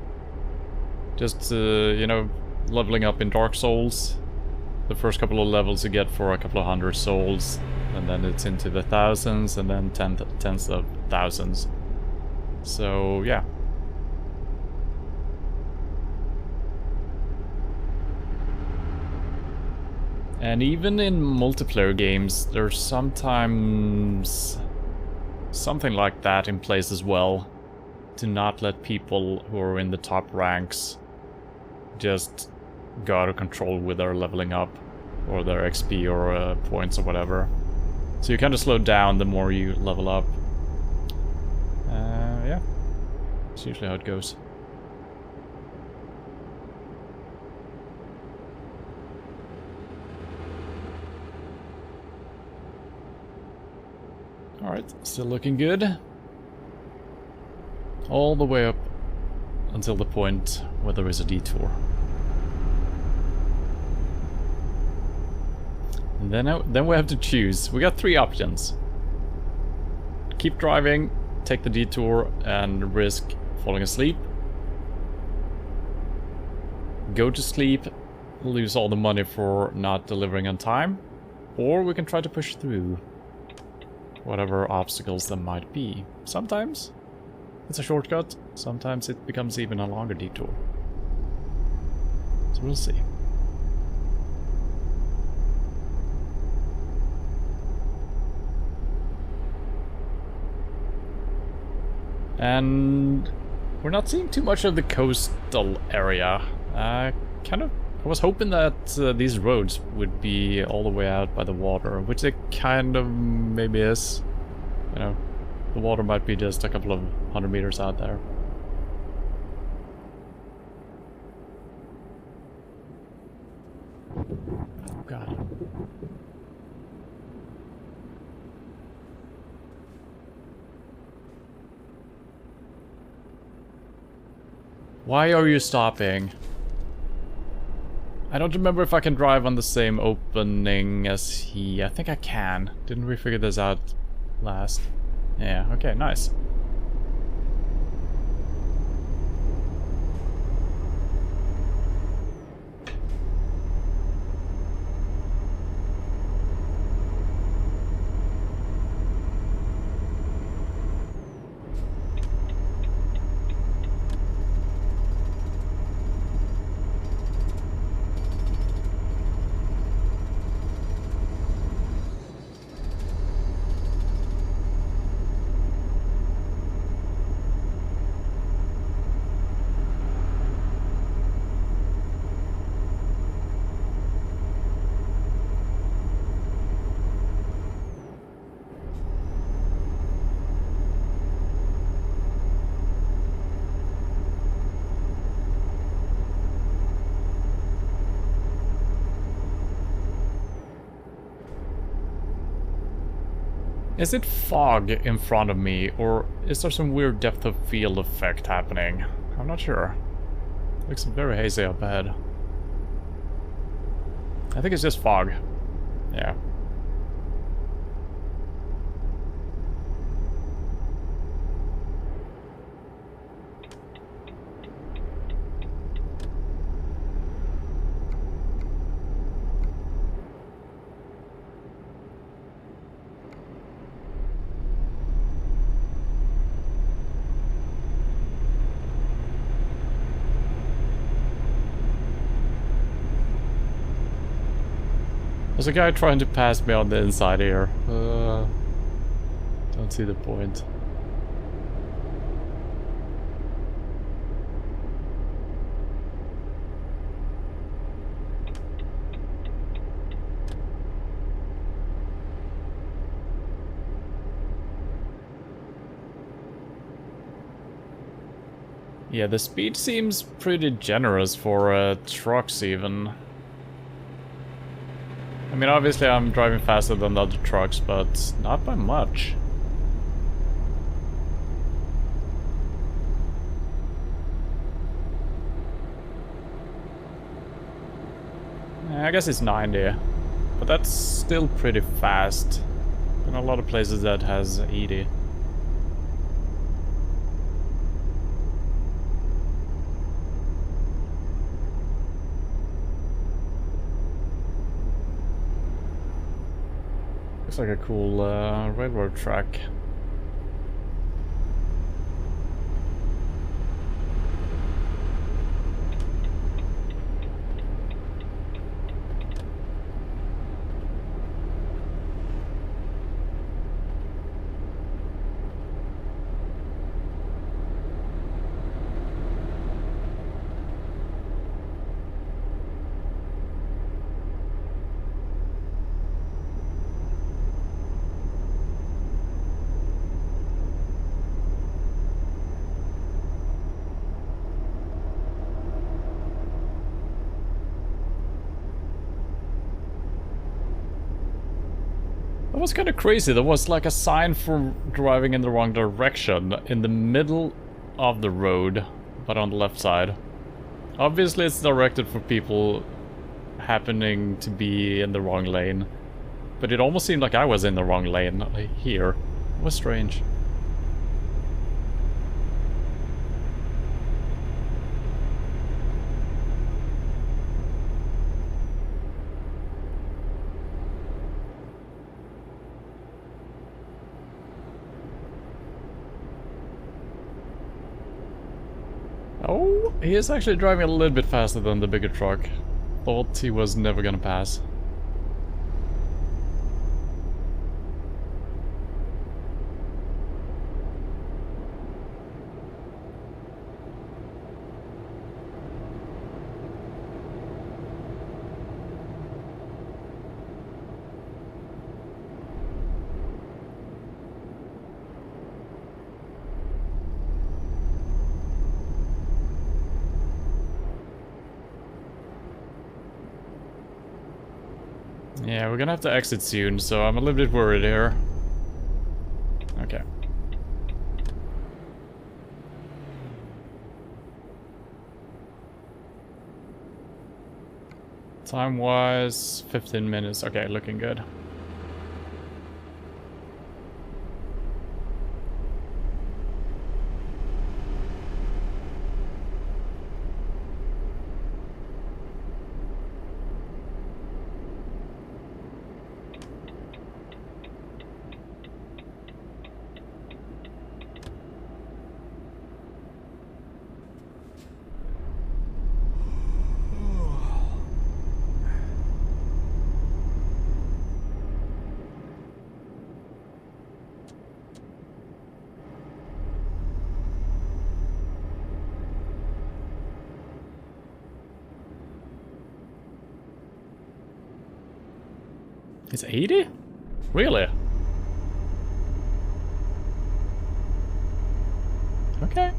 Just, you know, leveling up in Dark Souls. The first couple of levels you get for a couple of 100 souls. And then it's into the thousands, and then tens of thousands. So, yeah. And even in multiplayer games, there's sometimes something like that in place as well. to not let people who are in the top ranks just go out of control with their leveling up or their XP or points or whatever. So you kind of slow down the more you level up. Yeah, it's usually how it goes. Alright, still looking good. All the way up until the point where there is a detour. And then we have to choose. We got 3 options. Keep driving, take the detour, and risk falling asleep. Go to sleep, lose all the money for not delivering on time. Or we can try to push through whatever obstacles there might be. Sometimes it's a shortcut, sometimes it becomes even a longer detour. So we'll see. And we're not seeing too much of the coastal area. I was hoping that these roads would be all the way out by the water, which it kind of maybe is. You know, the water might be just a couple of 100 meters out there. Oh god. Why are you stopping? I don't remember if I can drive on the same opening as he... I think I can. Didn't we figure this out last? Yeah, okay, nice. Is it fog in front of me, or is there some weird depth of field effect happening? I'm not sure. Looks very hazy up ahead. I think it's just fog. Yeah. There's a guy trying to pass me on the inside here. Don't see the point. Yeah, the speed seems pretty generous for trucks even. I mean, obviously I'm driving faster than the other trucks, but not by much. I guess it's 90, but that's still pretty fast. In a lot of places that has 80. Looks like a cool railroad track. That was kind of crazy. There was like a sign for driving in the wrong direction in the middle of the road, but on the left side. Obviously it's directed for people happening to be in the wrong lane. But it almost seemed like I was in the wrong lane here. It was strange. Oh, he is actually driving a little bit faster than the bigger truck. Thought he was never gonna pass. Yeah, we're gonna have to exit soon, so I'm a little bit worried here. Okay. Time-wise, 15 minutes. Okay, looking good. It's 80? Really? Okay.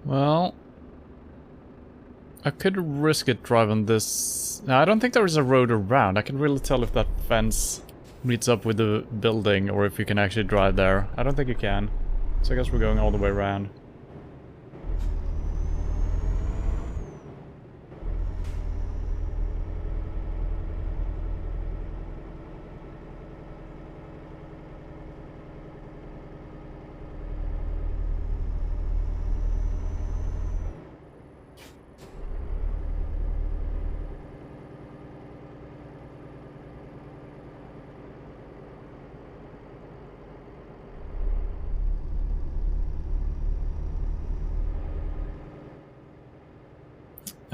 Well, I could risk it driving this. Now, I don't think there is a road around. I can really tell if that fence meets up with the building or if you can actually drive there. I don't think you can. So I guess we're going all the way around.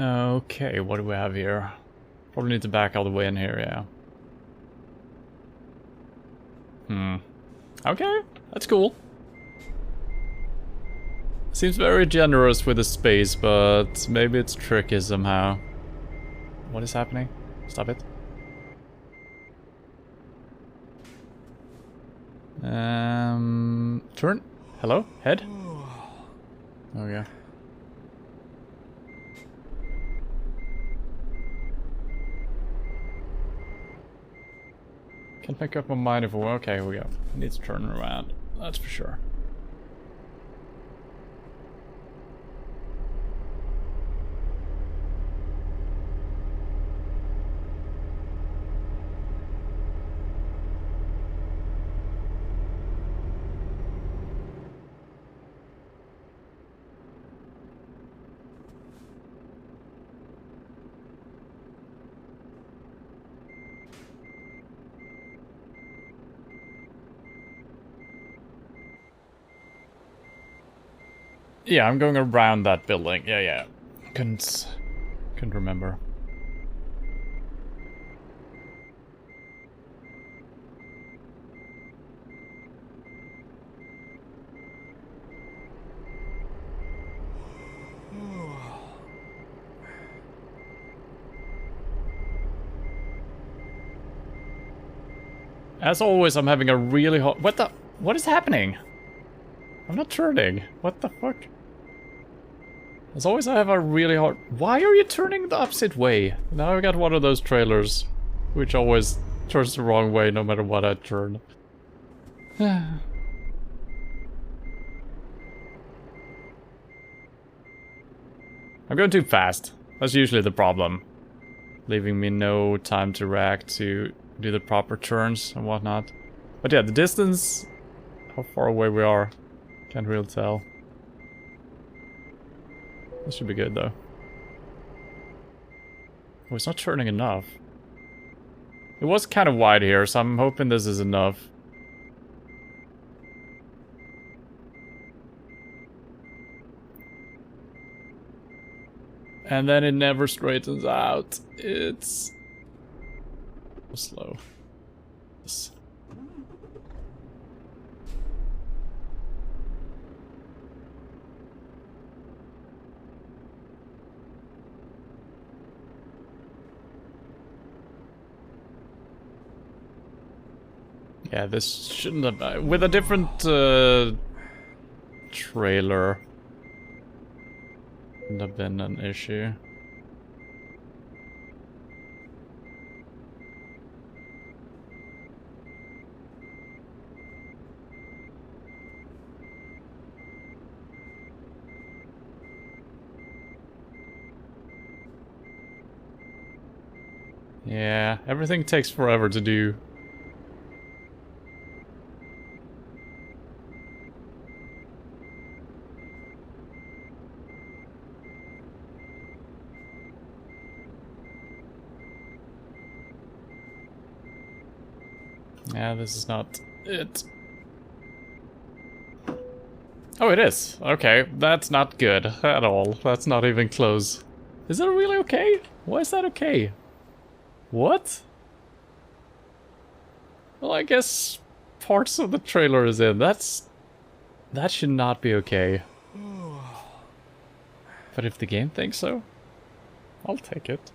Okay, what do we have here? Probably need to back all the way in here, yeah. Okay, that's cool. Seems very generous with the space, but maybe it's tricky somehow. What is happening? Stop it. Turn. Hello? Head? Oh, yeah. Can't make up my mind if we're... Okay, here we go. Needs to turn around. That's for sure. Yeah, I'm going around that building. Yeah. Couldn't remember. As always, I'm having a really hot... What is happening? I'm not turning. What the fuck? As always, I have a really hard... Why are you turning the opposite way? Now I got one of those trailers, which always turns the wrong way no matter what I turn. I'm going too fast. That's usually the problem. Leaving me no time to react to do the proper turns and whatnot. But yeah, the distance, how far away we are, can't really tell. This should be good though. Oh, it's not turning enough. It was kind of wide here, so I'm hoping this is enough. And then it never straightens out. It's slow. Yes. Yeah, this shouldn't have... with a different trailer, wouldn't have been an issue. Yeah, everything takes forever to do. Yeah, this is not it. Oh, it is. Okay, that's not good at all. That's not even close. Is that really okay? Why is that okay? What? Well, I guess parts of the trailer is in. That should not be okay. But if the game thinks so, I'll take it.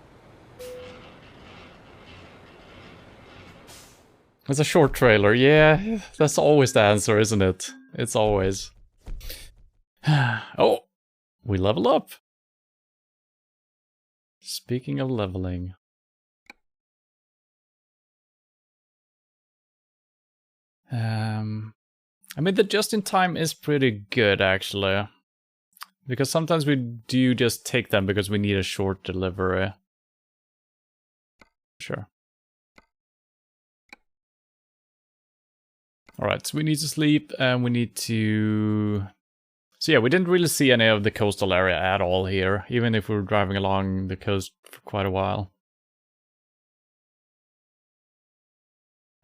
It's a short trailer, yeah, that's always the answer, isn't it? It's always. Oh, we level up. Speaking of leveling. I mean, the just-in-time is pretty good, actually. Because sometimes we do just take them because we need a short delivery. Sure. Alright, so we need to sleep and we need to... So yeah, we didn't really see any of the coastal area at all here, even if we were driving along the coast for quite a while.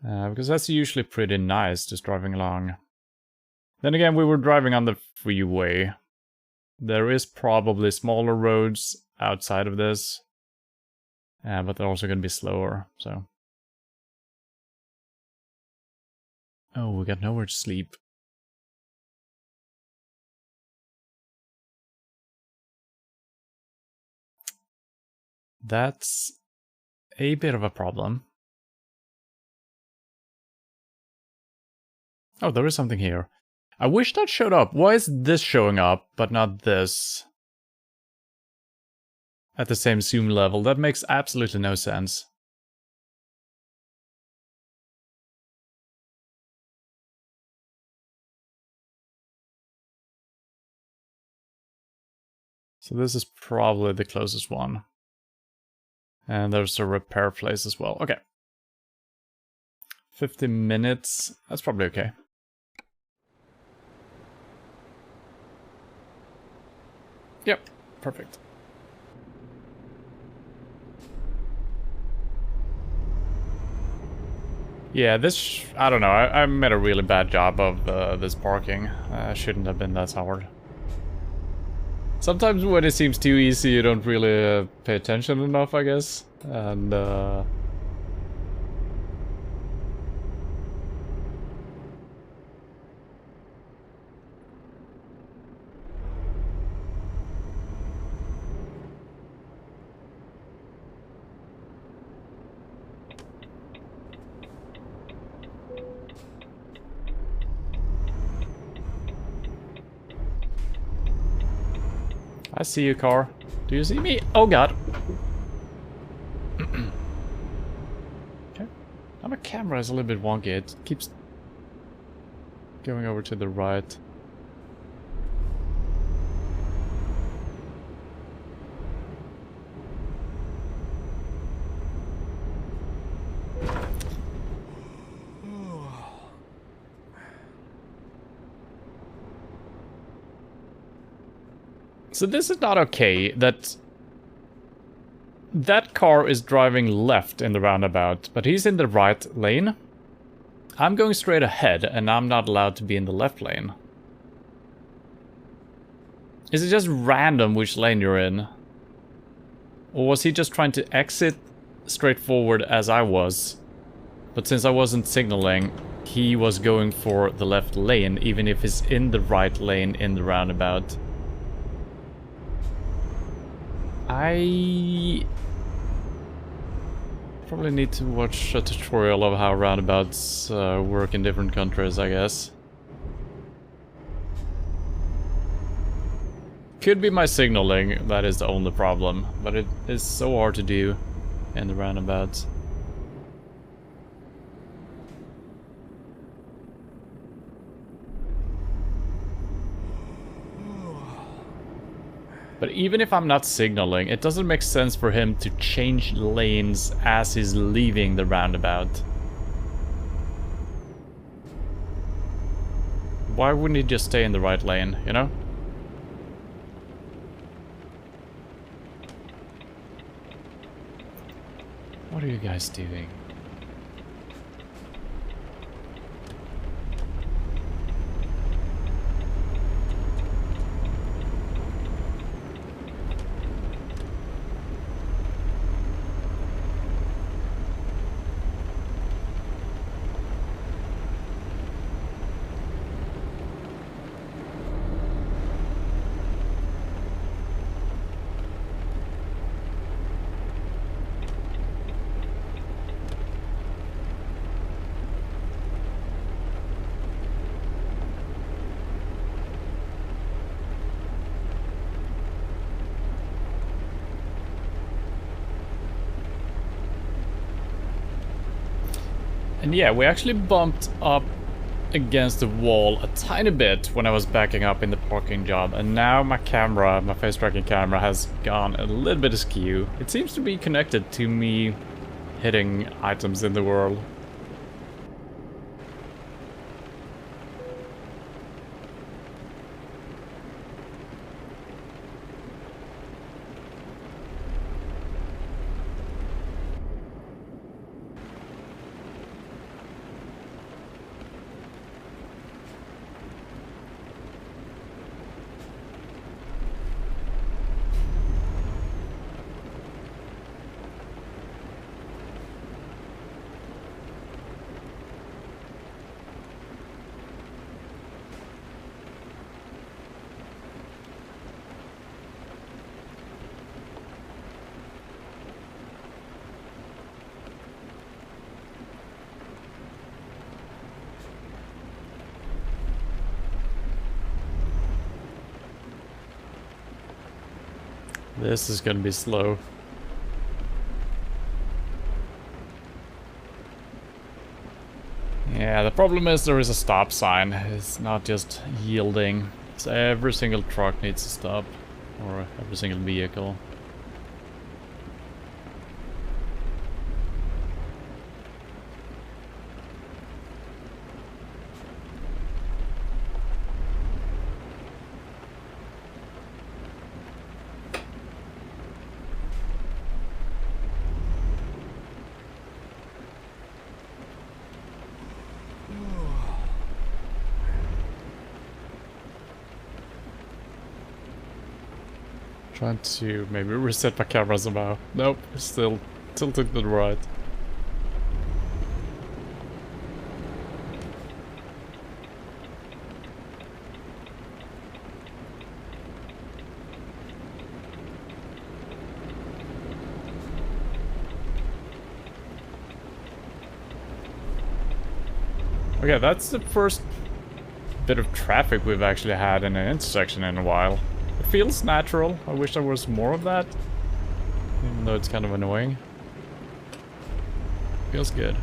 Because that's usually pretty nice, just driving along. Then again, we were driving on the freeway. There is probably smaller roads outside of this, but they're also going to be slower, so... Oh, we got nowhere to sleep. That's a bit of a problem. Oh, there is something here. I wish that showed up. Why is this showing up, but not this? At the same zoom level. That makes absolutely no sense. So this is probably the closest one. And there's a repair place as well. Okay. 50 minutes. That's probably okay. Yep. Perfect. Yeah, this... I don't know. I made a really bad job of this parking. Shouldn't have been that hard. Sometimes when it seems too easy, you don't really pay attention enough, I guess. And I see you, car. Do you see me? Oh god. Okay. Now my camera is a little bit wonky. It keeps going over to the right. So this is not okay, that car is driving left in the roundabout, but he's in the right lane. I'm going straight ahead, and I'm not allowed to be in the left lane. Is it just random which lane you're in? Or was he just trying to exit straight forward as I was? But since I wasn't signaling, he was going for the left lane, even if he's in the right lane in the roundabout. I probably need to watch a tutorial of how roundabouts work in different countries, I guess. Could be my signaling, that is the only problem, but it is so hard to do in the roundabouts. But even if I'm not signaling, it doesn't make sense for him to change lanes as he's leaving the roundabout. Why wouldn't he just stay in the right lane, you know? What are you guys doing? And yeah, we actually bumped up against the wall a tiny bit when I was backing up in the parking job, and now my camera, my face tracking camera, has gone a little bit askew. It seems to be connected to me hitting items in the world. This is gonna be slow. Yeah, the problem is there is a stop sign. It's not just yielding. So every single truck needs to stop. Or every single vehicle. Trying to maybe reset my camera somehow. Nope, still tilted to the right. Okay, that's the first bit of traffic we've actually had in an intersection in a while. It feels natural. I wish there was more of that. Even though it's kind of annoying. Feels good.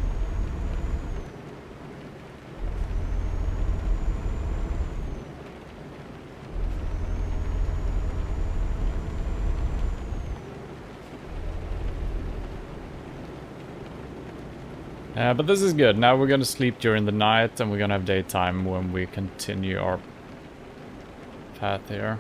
But this is good. Now we're gonna sleep during the night and we're gonna have daytime when we continue our path here.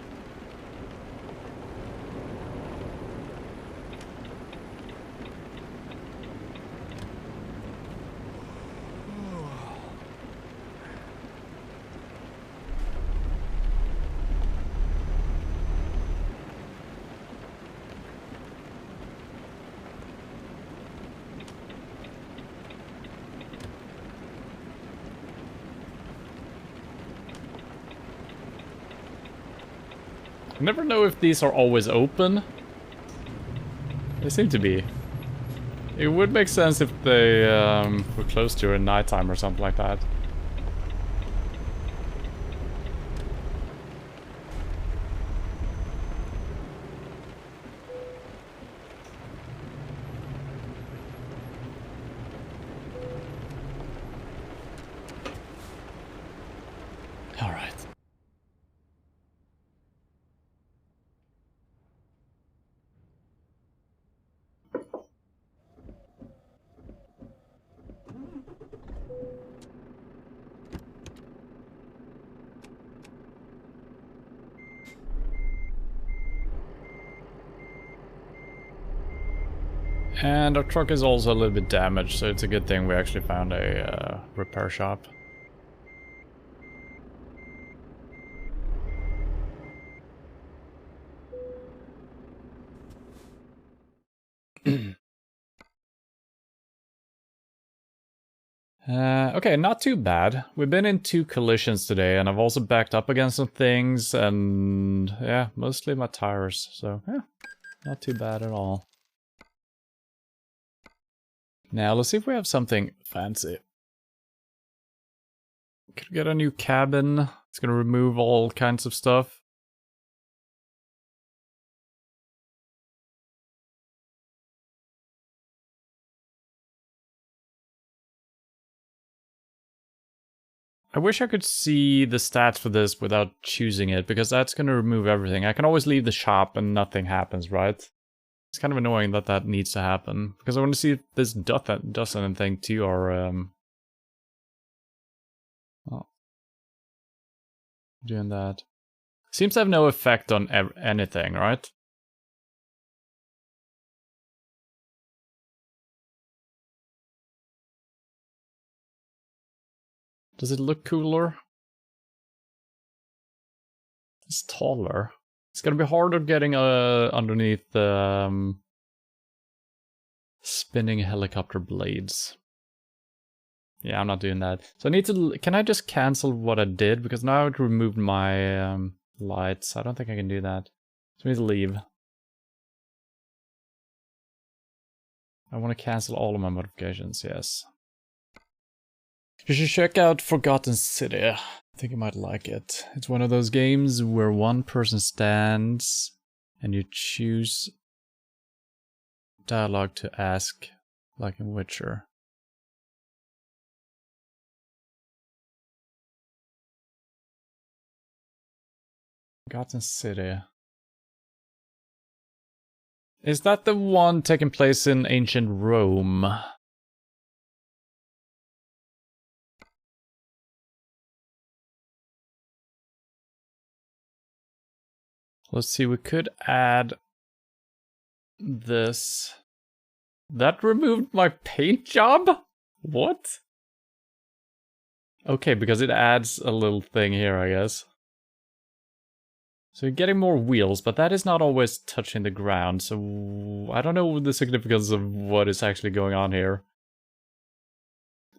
I never know if these are always open. They seem to be. It would make sense if they were closed during nighttime or something like that. All right. And our truck is also a little bit damaged, so it's a good thing we actually found a repair shop. Okay, not too bad. We've been in 2 collisions today, and I've also backed up against some things, and yeah, mostly my tires, so yeah, not too bad at all. Now, let's see if we have something fancy. Could get a new cabin. It's gonna remove all kinds of stuff. I wish I could see the stats for this without choosing it, because that's gonna remove everything. I can always leave the shop and nothing happens, right? It's kind of annoying that that needs to happen, because I want to see if this does anything to your, oh, doing that. Seems to have no effect on anything, right? Does it look cooler? It's taller. It's gonna be harder getting underneath the spinning helicopter blades. Yeah, I'm not doing that. So I need to... Can I just cancel what I did? Because now it removed my lights. I don't think I can do that. So I need to leave. I want to cancel all of my modifications, yes. You should check out Forgotten City. I think you might like it. It's one of those games where one person stands and you choose dialogue to ask, like in Witcher. Forgotten City. Is that the one taking place in ancient Rome? Let's see, we could add this. That removed my paint job? What? Okay, because it adds a little thing here, I guess. So you're getting more wheels, but that is not always touching the ground, so I don't know the significance of what is actually going on here.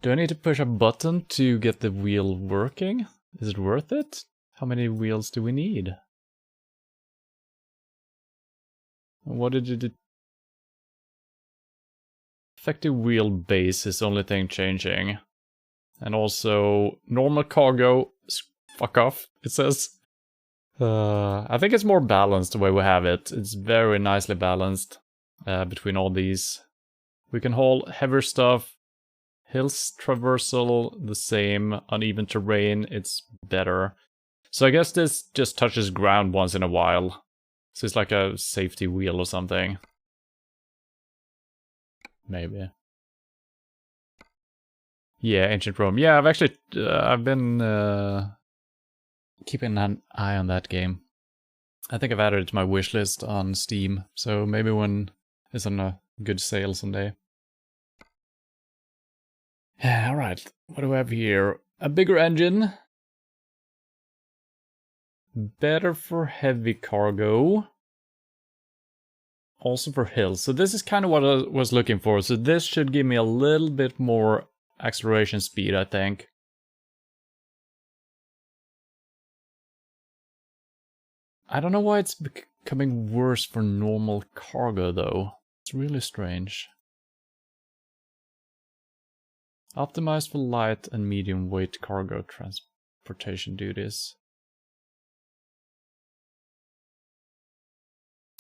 Do I need to push a button to get the wheel working? Is it worth it? How many wheels do we need? What did it do? Effective wheelbase is the only thing changing. And also, normal cargo, fuck off, it says. I think it's more balanced the way we have it. It's very nicely balanced between all these. We can haul heavier stuff. Hills traversal, the same. Uneven terrain, it's better. So I guess this just touches ground once in a while. So it's like a safety wheel or something. Maybe. Yeah, Ancient Rome. Yeah, I've been keeping an eye on that game. I think I've added it to my wish list on Steam, so maybe when it's on a good sale someday. Alright, what do we have here? A bigger engine. Better for heavy cargo. Also for hills. So this is kind of what I was looking for. So this should give me a little bit more acceleration speed, I think. I don't know why it's becoming worse for normal cargo, though. It's really strange. Optimized for light and medium weight cargo transportation duties.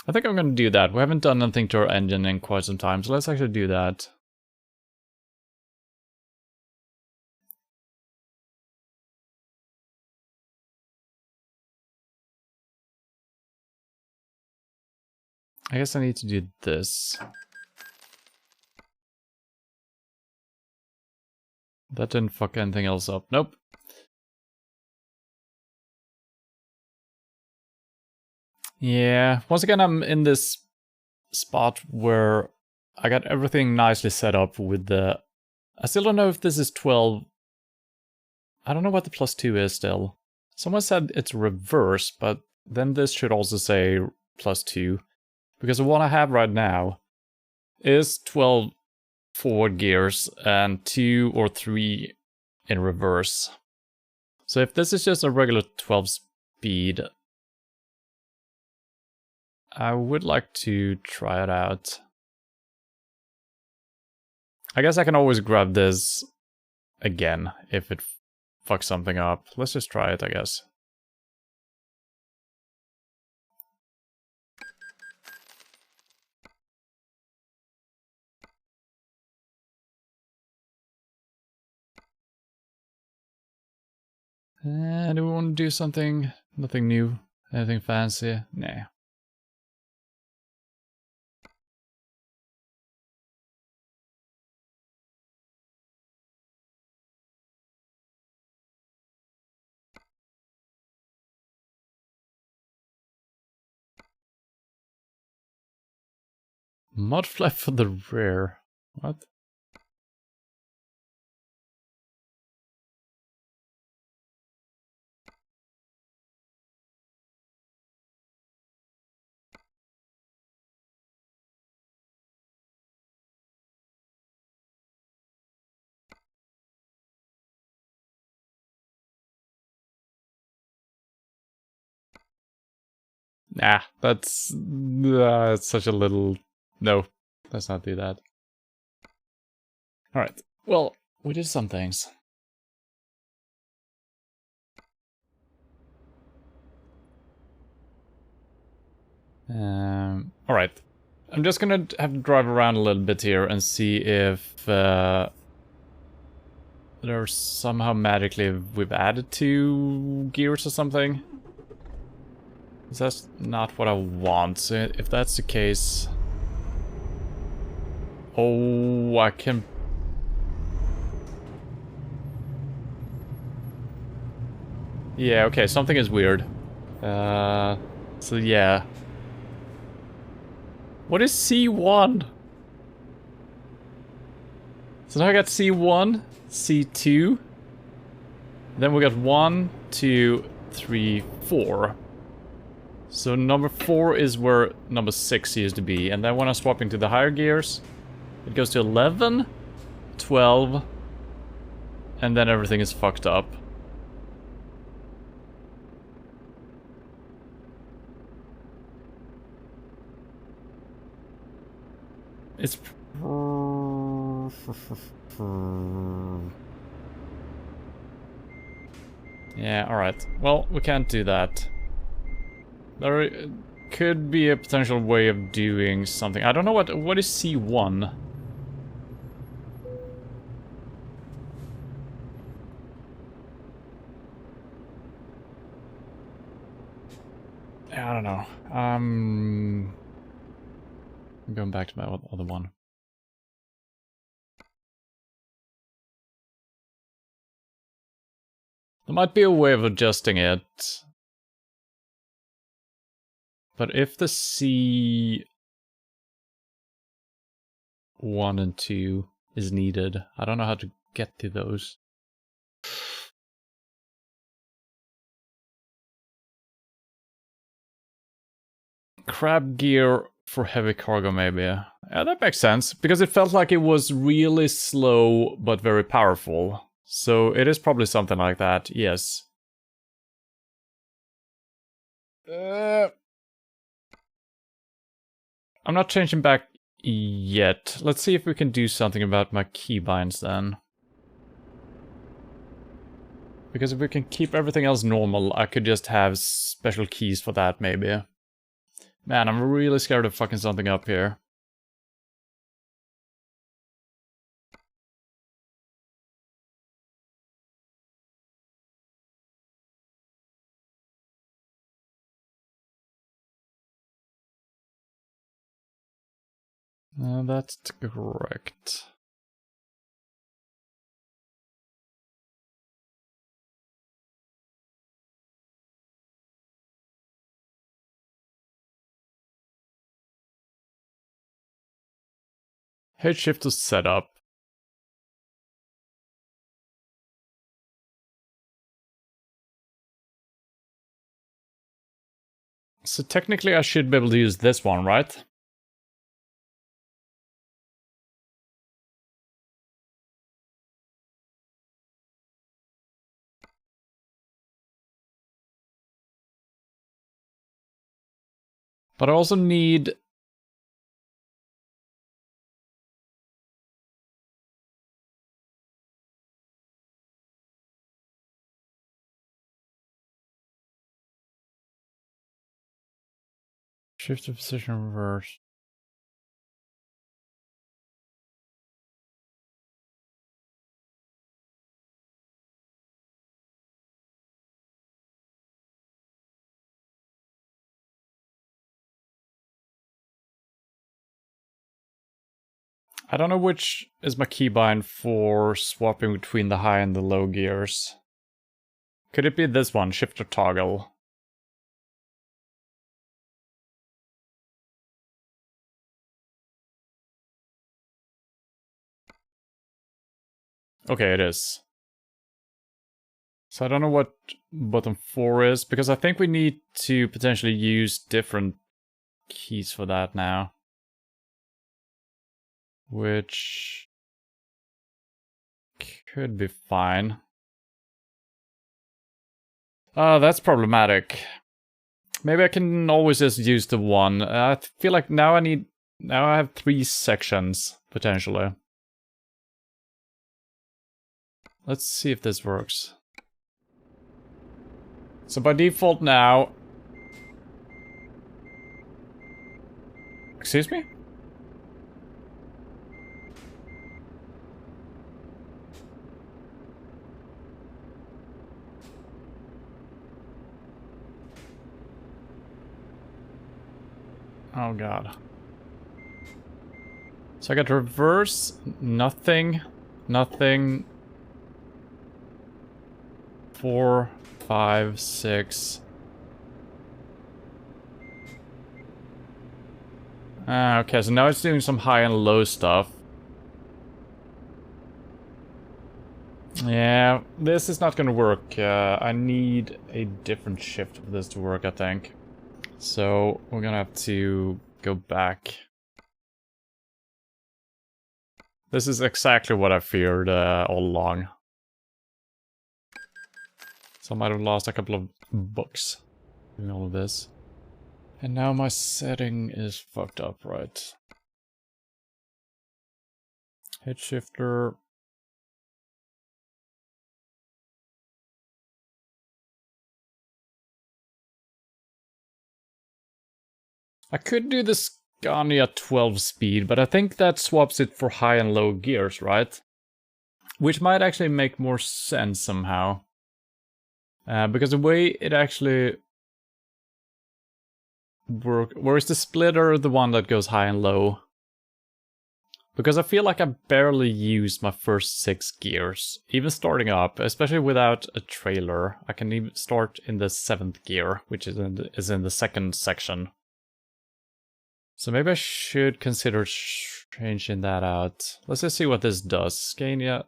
I think I'm going to do that. We haven't done anything to our engine in quite some time, so let's actually do that. I guess I need to do this. That didn't fuck anything else up. Nope. Yeah, once again I'm in this spot where I got everything nicely set up with the... I still don't know if this is 12. I don't know what the +2 is still. Someone said it's reverse, but then this should also say +2. Because the one I have right now is 12 forward gears and 2 or 3 in reverse. So if this is just a regular 12 speed, I would like to try it out. I guess I can always grab this again if it fucks something up. Let's just try it, I guess. Do we want to do something? Nothing new? Anything fancy? Nah. Mod flap for the rear. What? Nah, that's such a little... No, let's not do that. Alright, well, we did some things. Alright, I'm just gonna have to drive around a little bit here and see if there's somehow magically we've added 2 gears or something. That's not what I want, so if that's the case... Oh, I can... Yeah, okay, something is weird. So yeah. What is C1? So now I got C1, C2. Then we got 1, 2, 3, 4. So number 4 is where number 6 used to be. And then when I swap into the higher gears, it goes to 11, 12, and then everything is fucked up. It's... Yeah, alright. Well, we can't do that. There could be a potential way of doing something. I don't know what is C1? I don't know. I'm going back to my other one. There might be a way of adjusting it. But if the C1 and 2 is needed, I don't know how to get to those. Crab gear for heavy cargo, maybe. Yeah, that makes sense, because it felt like it was really slow but very powerful. So it is probably something like that, yes. I'm not changing back yet. Let's see if we can do something about my keybinds then. Because if we can keep everything else normal, I could just have special keys for that, maybe. Man, I'm really scared of fucking something up here. That's correct. Head shift to setup. So technically I should be able to use this one, right? But I also need... Shift to position reverse. I don't know which is my keybind for swapping between the high and the low gears. Could it be this one, shift or toggle? Okay, it is. So I don't know what button 4 is, because I think we need to potentially use different keys for that now. Which could be fine. That's problematic. Maybe I can always just use the one. I feel like now I have 3 sections, potentially. Let's see if this works. So by default now... Excuse me? Oh god. So I got reverse, nothing, nothing. 4, 5, 6. Okay, so now it's doing some high and low stuff. Yeah, this is not gonna work. I need a different shift for this to work, I think. So we're gonna have to go back. This is exactly what I feared all along. So I might have lost a couple of books doing all of this. And now my setting is fucked up, right? Head shifter. I could do the Scania 12 speed, but I think that swaps it for high and low gears, right? Which might actually make more sense somehow. Because the way it actually works... Where is the splitter the one that goes high and low? Because I feel like I barely used my first 6 gears. Even starting up, especially without a trailer. I can even start in the 7th gear, which is in the second section. So maybe I should consider changing that out. Let's just see what this does. Scania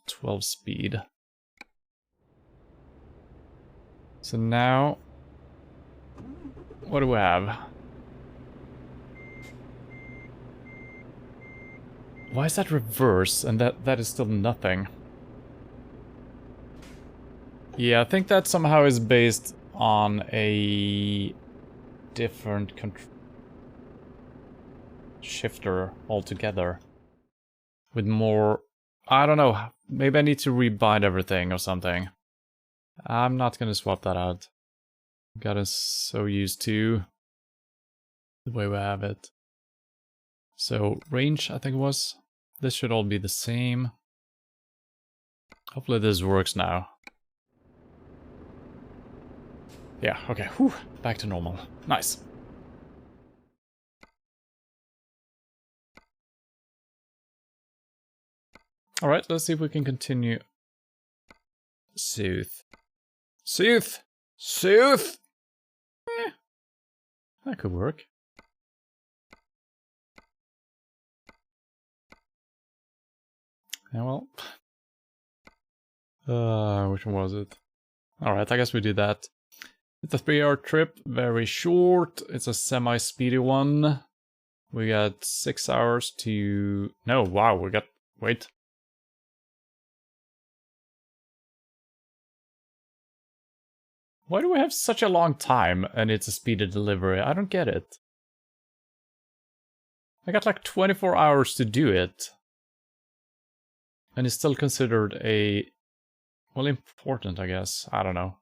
12 speed. So now, what do we have? Why is that reverse and that is still nothing? Yeah, I think that somehow is based on a different shifter altogether. With more... I don't know, maybe I need to rebind everything or something. I'm not gonna swap that out. Gotten so used to the way we have it. So, range, I think it was. This should all be the same. Hopefully this works now. Yeah, okay, whew, back to normal. Nice. Alright, let's see if we can continue. Soothe. Soothe! Soothe! Eh, that could work. Yeah, well. Which one was it? Alright, I guess we do that. It's a 3-hour trip, very short. It's a semi-speedy one. We got 6 hours to... No, wow, we got... Wait. Why do we have such a long time and it's a speedy delivery? I don't get it. I got like 24 hours to do it. And it's still considered a... Well, important, I guess. I don't know.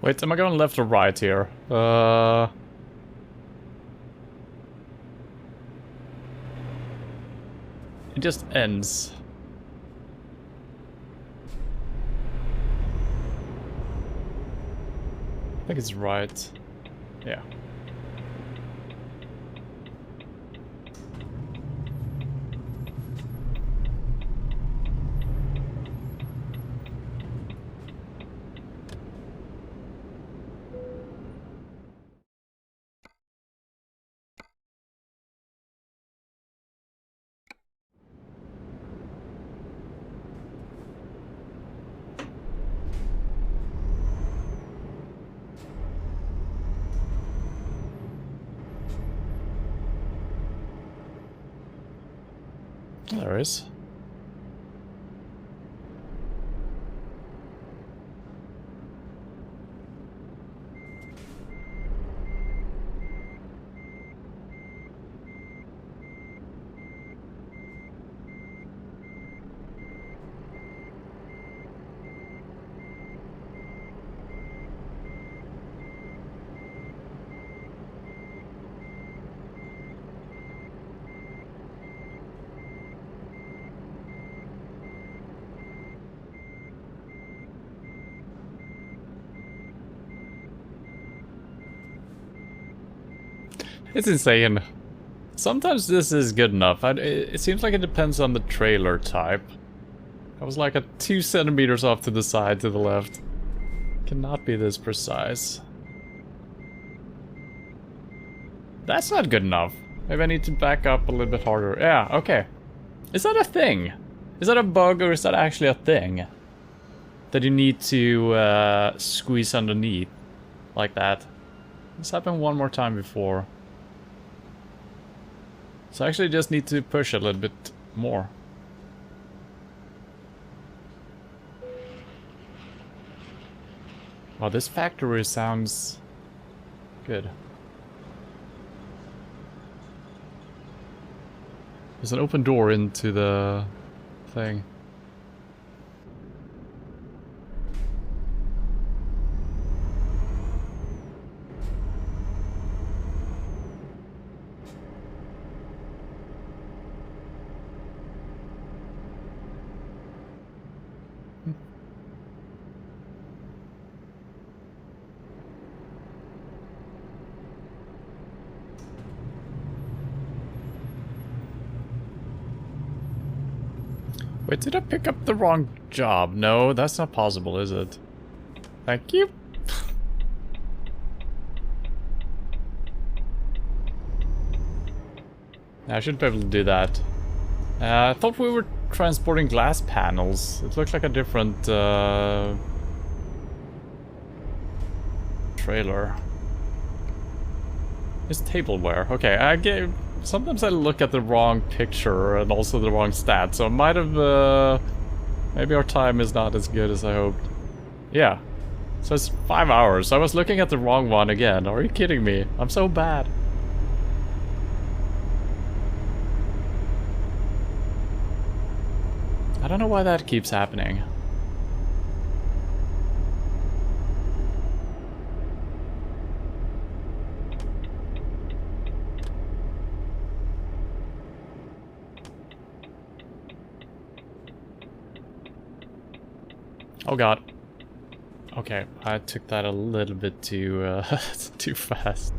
Wait, am I going left or right here? It just ends. I think it's right. Yeah. There is. It's insane. Sometimes this is good enough. It seems like it depends on the trailer type. I was like at 2 centimeters off to the side, to the left. Cannot be this precise. That's not good enough. Maybe I need to back up a little bit harder. Yeah, okay. Is that a thing? Is that a bug or is that actually a thing? That you need to squeeze underneath like that. This happened one more time before. So I actually just need to push a little bit more. Wow, this factory sounds good. There's an open door into the thing. Wait, did I pick up the wrong job? No, that's not possible, is it? Thank you. I should be able to do that. I thought we were transporting glass panels. It looked like a different trailer. It's tableware. Okay, I gave... Sometimes I look at the wrong picture and also the wrong stats, so I might have, maybe our time is not as good as I hoped. Yeah. So it's 5 hours. I was looking at the wrong one again. Are you kidding me? I'm so bad. I don't know why that keeps happening. Oh god. Okay, I took that a little bit too, too fast.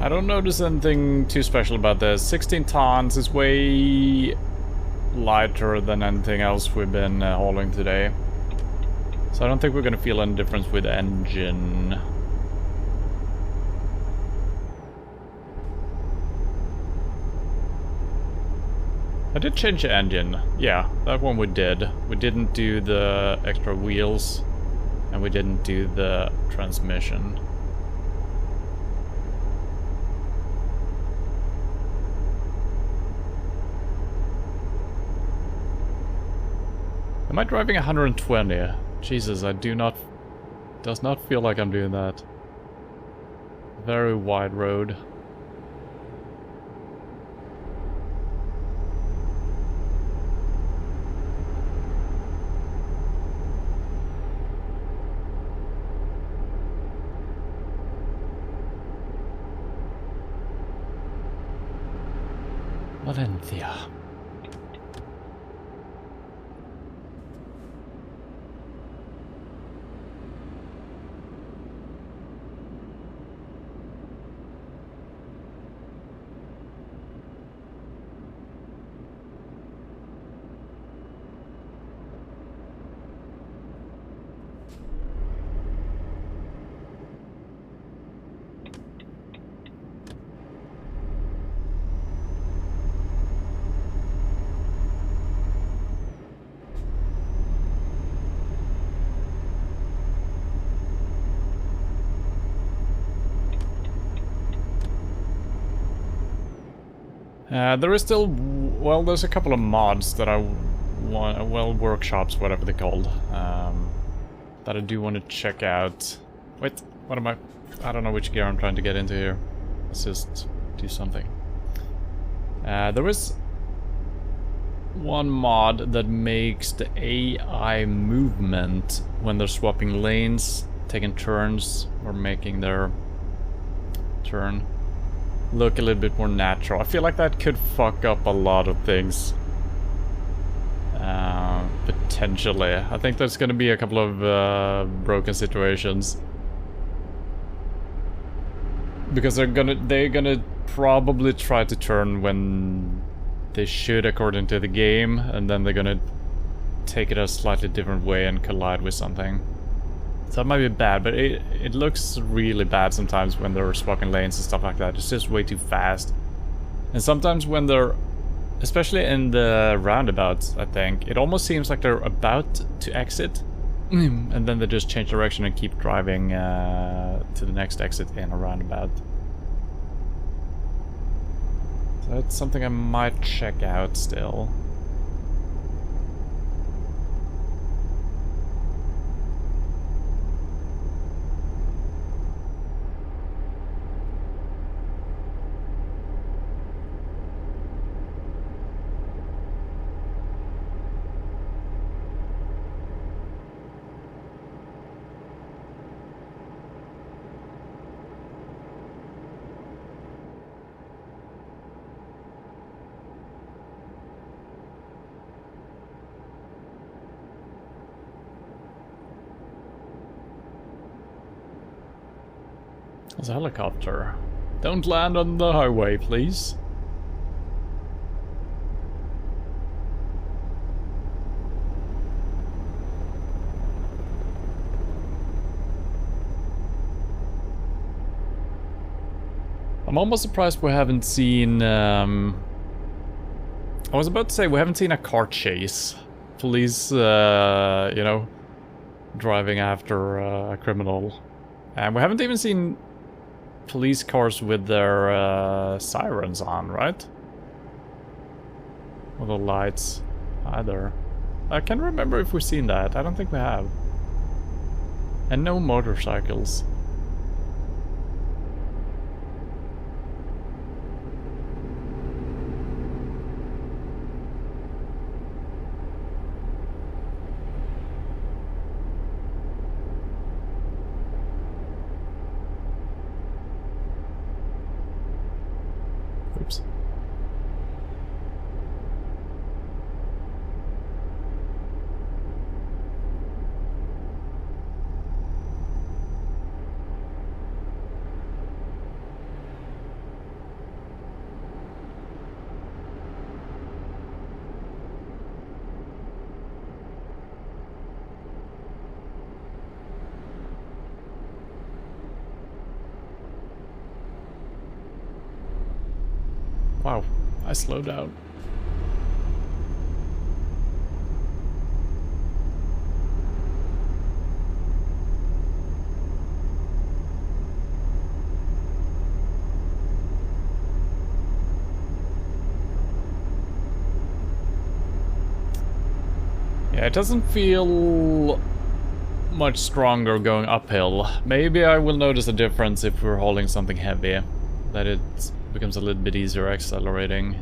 I don't notice anything too special about this. 16 tons is way lighter than anything else we've been hauling today. So I don't think we're gonna feel any difference with the engine. I did change the engine. Yeah, that one we did. We didn't do the extra wheels, and we didn't do the transmission. Am I driving 120? Jesus, does not feel like I'm doing that. Very wide road. Valencia. There is still, well, there's a couple of mods that I want, well, workshops, whatever they're called, that I do want to check out. Wait, what am I? I don't know which gear I'm trying to get into here. Let's just do something. There is one mod that makes the AI movement when they're swapping lanes, taking turns, or making their turn look a little bit more natural. I feel like that could fuck up a lot of things. Potentially. I think there's gonna be a couple of broken situations. Because they're gonna probably try to turn when they should according to the game, and then they're gonna take it a slightly different way and collide with something. So that might be bad, but it looks really bad sometimes when they're swapping lanes and stuff like that. It's just way too fast. And sometimes when they're, especially in the roundabouts, I think, it almost seems like they're about to exit. And then they just change direction and keep driving to the next exit in a roundabout. So that's something I might check out still. There's a helicopter. Don't land on the highway, please. I'm almost surprised we haven't seen... I was about to say we haven't seen a car chase. Police, you know, driving after a criminal. And we haven't even seen police cars with their sirens on, right? Or the lights either. I can't remember if we've seen that. I don't think we have. And no motorcycles. Oops. Wow, I slowed down. Yeah, it doesn't feel much stronger going uphill. Maybe I will notice a difference if we're holding something heavy. That it becomes a little bit easier accelerating.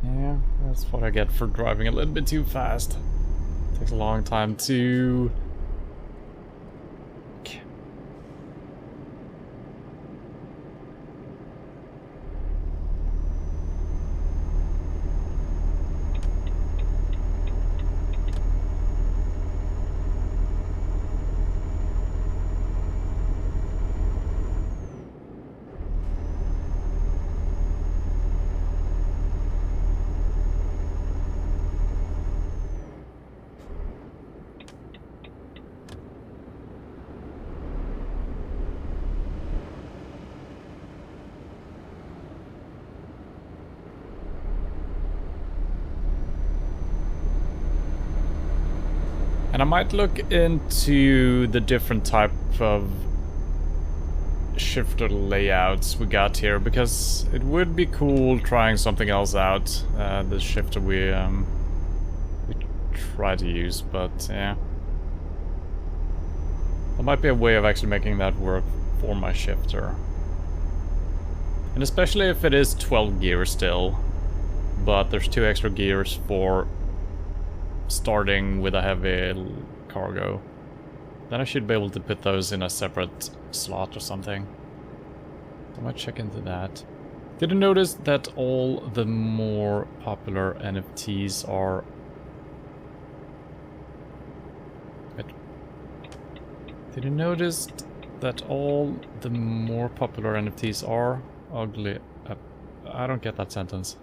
Yeah, that's what I get for driving a little bit too fast. Takes a long time to... I might look into the different type of shifter layouts we got here, because it would be cool trying something else out. The shifter we try to use, but yeah. There might be a way of actually making that work for my shifter. And especially if it is 12 gears still, but there's 2 extra gears for starting with a heavy cargo. Then I should be able to put those in a separate slot or something. I might check into that. Did you notice that all the more popular NFTs are... Did you notice that all the more popular NFTs are ugly? I don't get that sentence.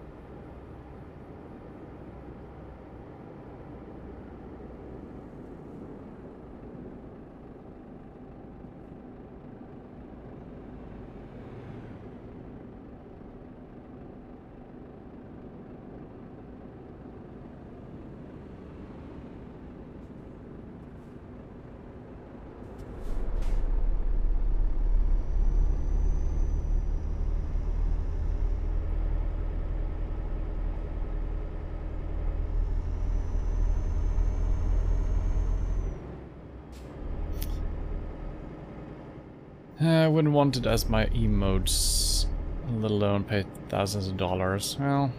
I wouldn't want it as my emotes, let alone pay thousands of dollars. Well,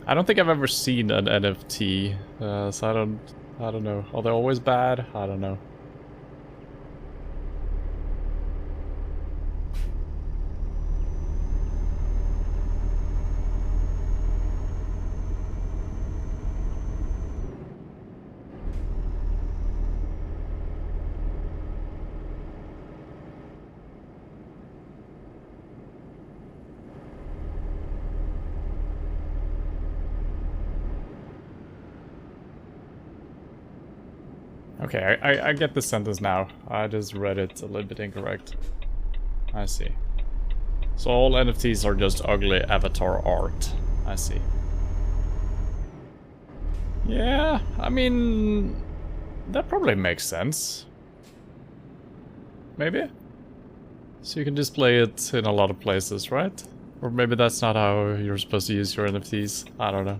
I don't think I've ever seen an NFT, so I don't know. Are they always bad? I don't know. Okay, I get the sentence now. I just read it a little bit incorrect. I see. So all NFTs are just ugly avatar art. I see. Yeah, I mean... that probably makes sense. Maybe? So you can display it in a lot of places, right? Or maybe that's not how you're supposed to use your NFTs. I don't know.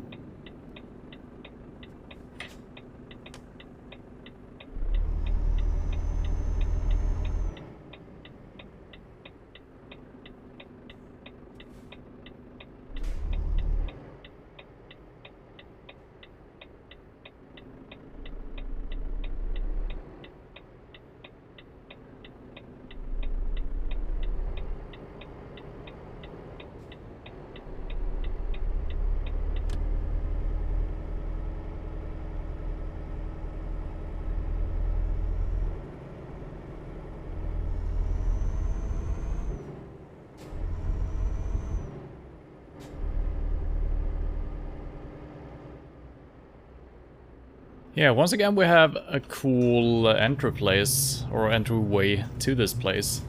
Yeah, once again we have a cool entry place, or entryway to this place.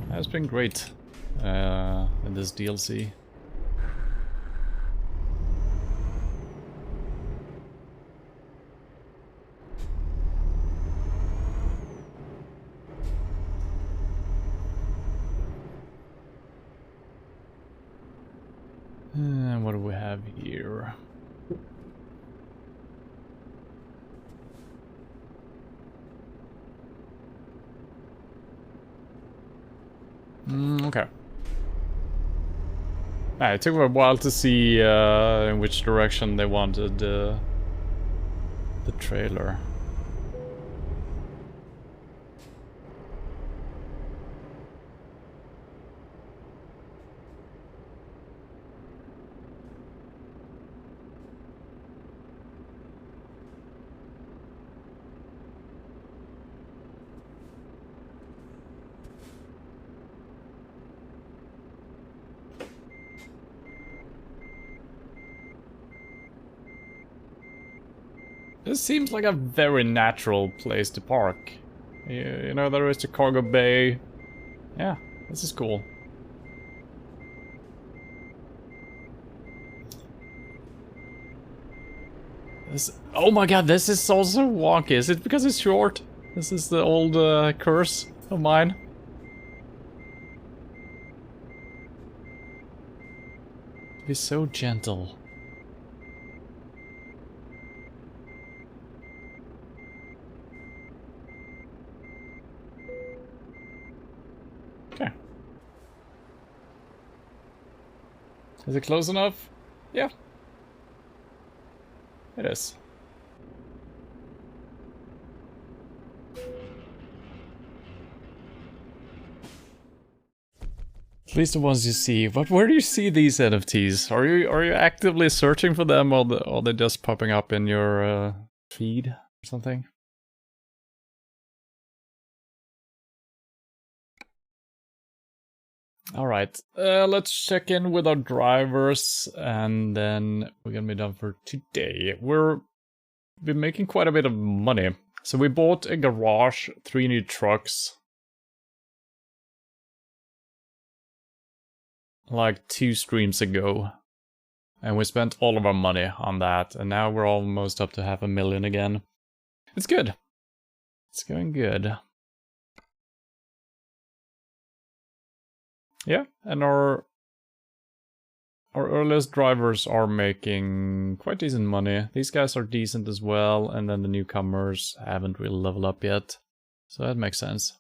That's been great in this DLC. What do we have here? Okay. It took a while to see in which direction they wanted the trailer. This seems like a very natural place to park. You know, there is the cargo bay. Yeah, this is cool. Oh my god, this is also wonky. Is it because it's short? This is the old curse of mine. Be so gentle. Okay. Is it close enough? Yeah. It is. At least the ones you see. But where do you see these NFTs? Are you actively searching for them, or are they just popping up in your feed or something? Alright, let's check in with our drivers, and then we're gonna be done for today. We've been making quite a bit of money. So we bought a garage, 3 new trucks, like 2 streams ago. And we spent all of our money on that, and now we're almost up to 500,000 again. It's good. It's going good. Yeah, and our earliest drivers are making quite decent money. These guys are decent as well, and then the newcomers haven't really leveled up yet. So that makes sense.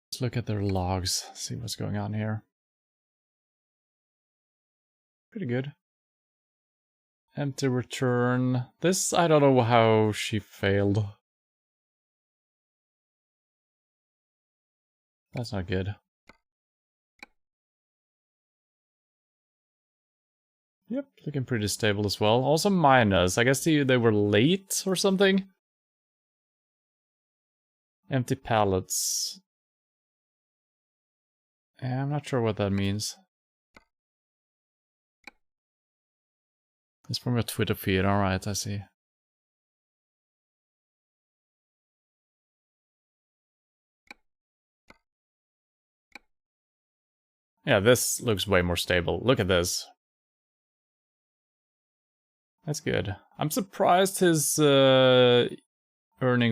Let's look at their logs, see what's going on here. Pretty good. Empty return. This, I don't know how she failed. That's not good. Yep, looking pretty stable as well. Also minus. I guess they were late or something. Empty pallets. Yeah, I'm not sure what that means. It's from your Twitter feed. Alright, I see. Yeah, this looks way more stable. Look at this. That's good. I'm surprised his earnings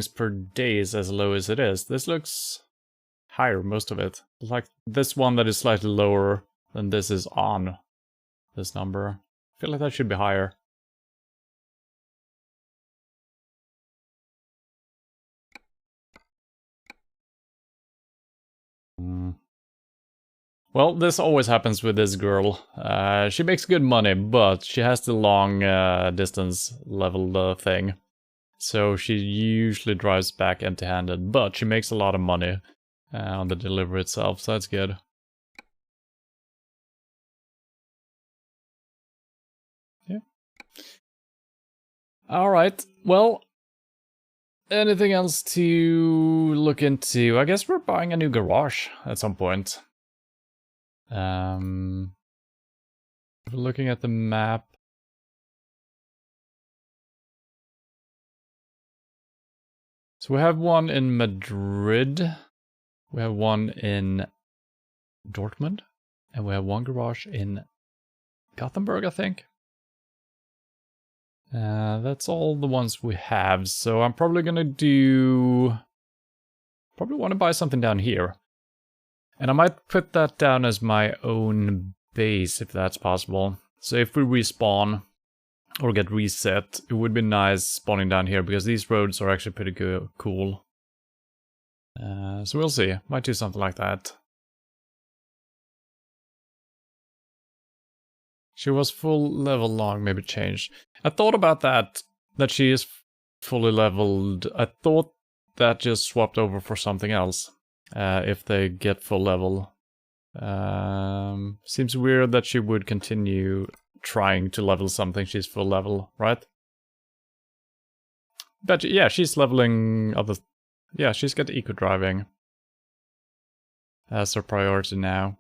per day is as low as it is. This looks higher, most of it. Like this one that is slightly lower than this is on this number. I feel like that should be higher. Well, this always happens with this girl. She makes good money, but she has the long distance level thing. So she usually drives back empty-handed, but she makes a lot of money on the delivery itself, so that's good. Yeah. Alright, well, anything else to look into? I guess we're buying a new garage at some point. We're looking at the map. So we have one in Madrid, we have one in Dortmund, and we have one garage in Gothenburg, I think. That's all the ones we have, so I'm probably gonna probably want to buy something down here. And I might put that down as my own base, if that's possible. So if we respawn or get reset, it would be nice spawning down here, because these roads are actually pretty cool. So we'll see. Might do something like that. She was full level long, maybe change. I thought about that she is fully leveled. I thought that just swapped over for something else. If they get full level. Seems weird that she would continue trying to level something she's full level, right? But yeah, she's leveling other... Yeah, she's got eco driving as her priority now.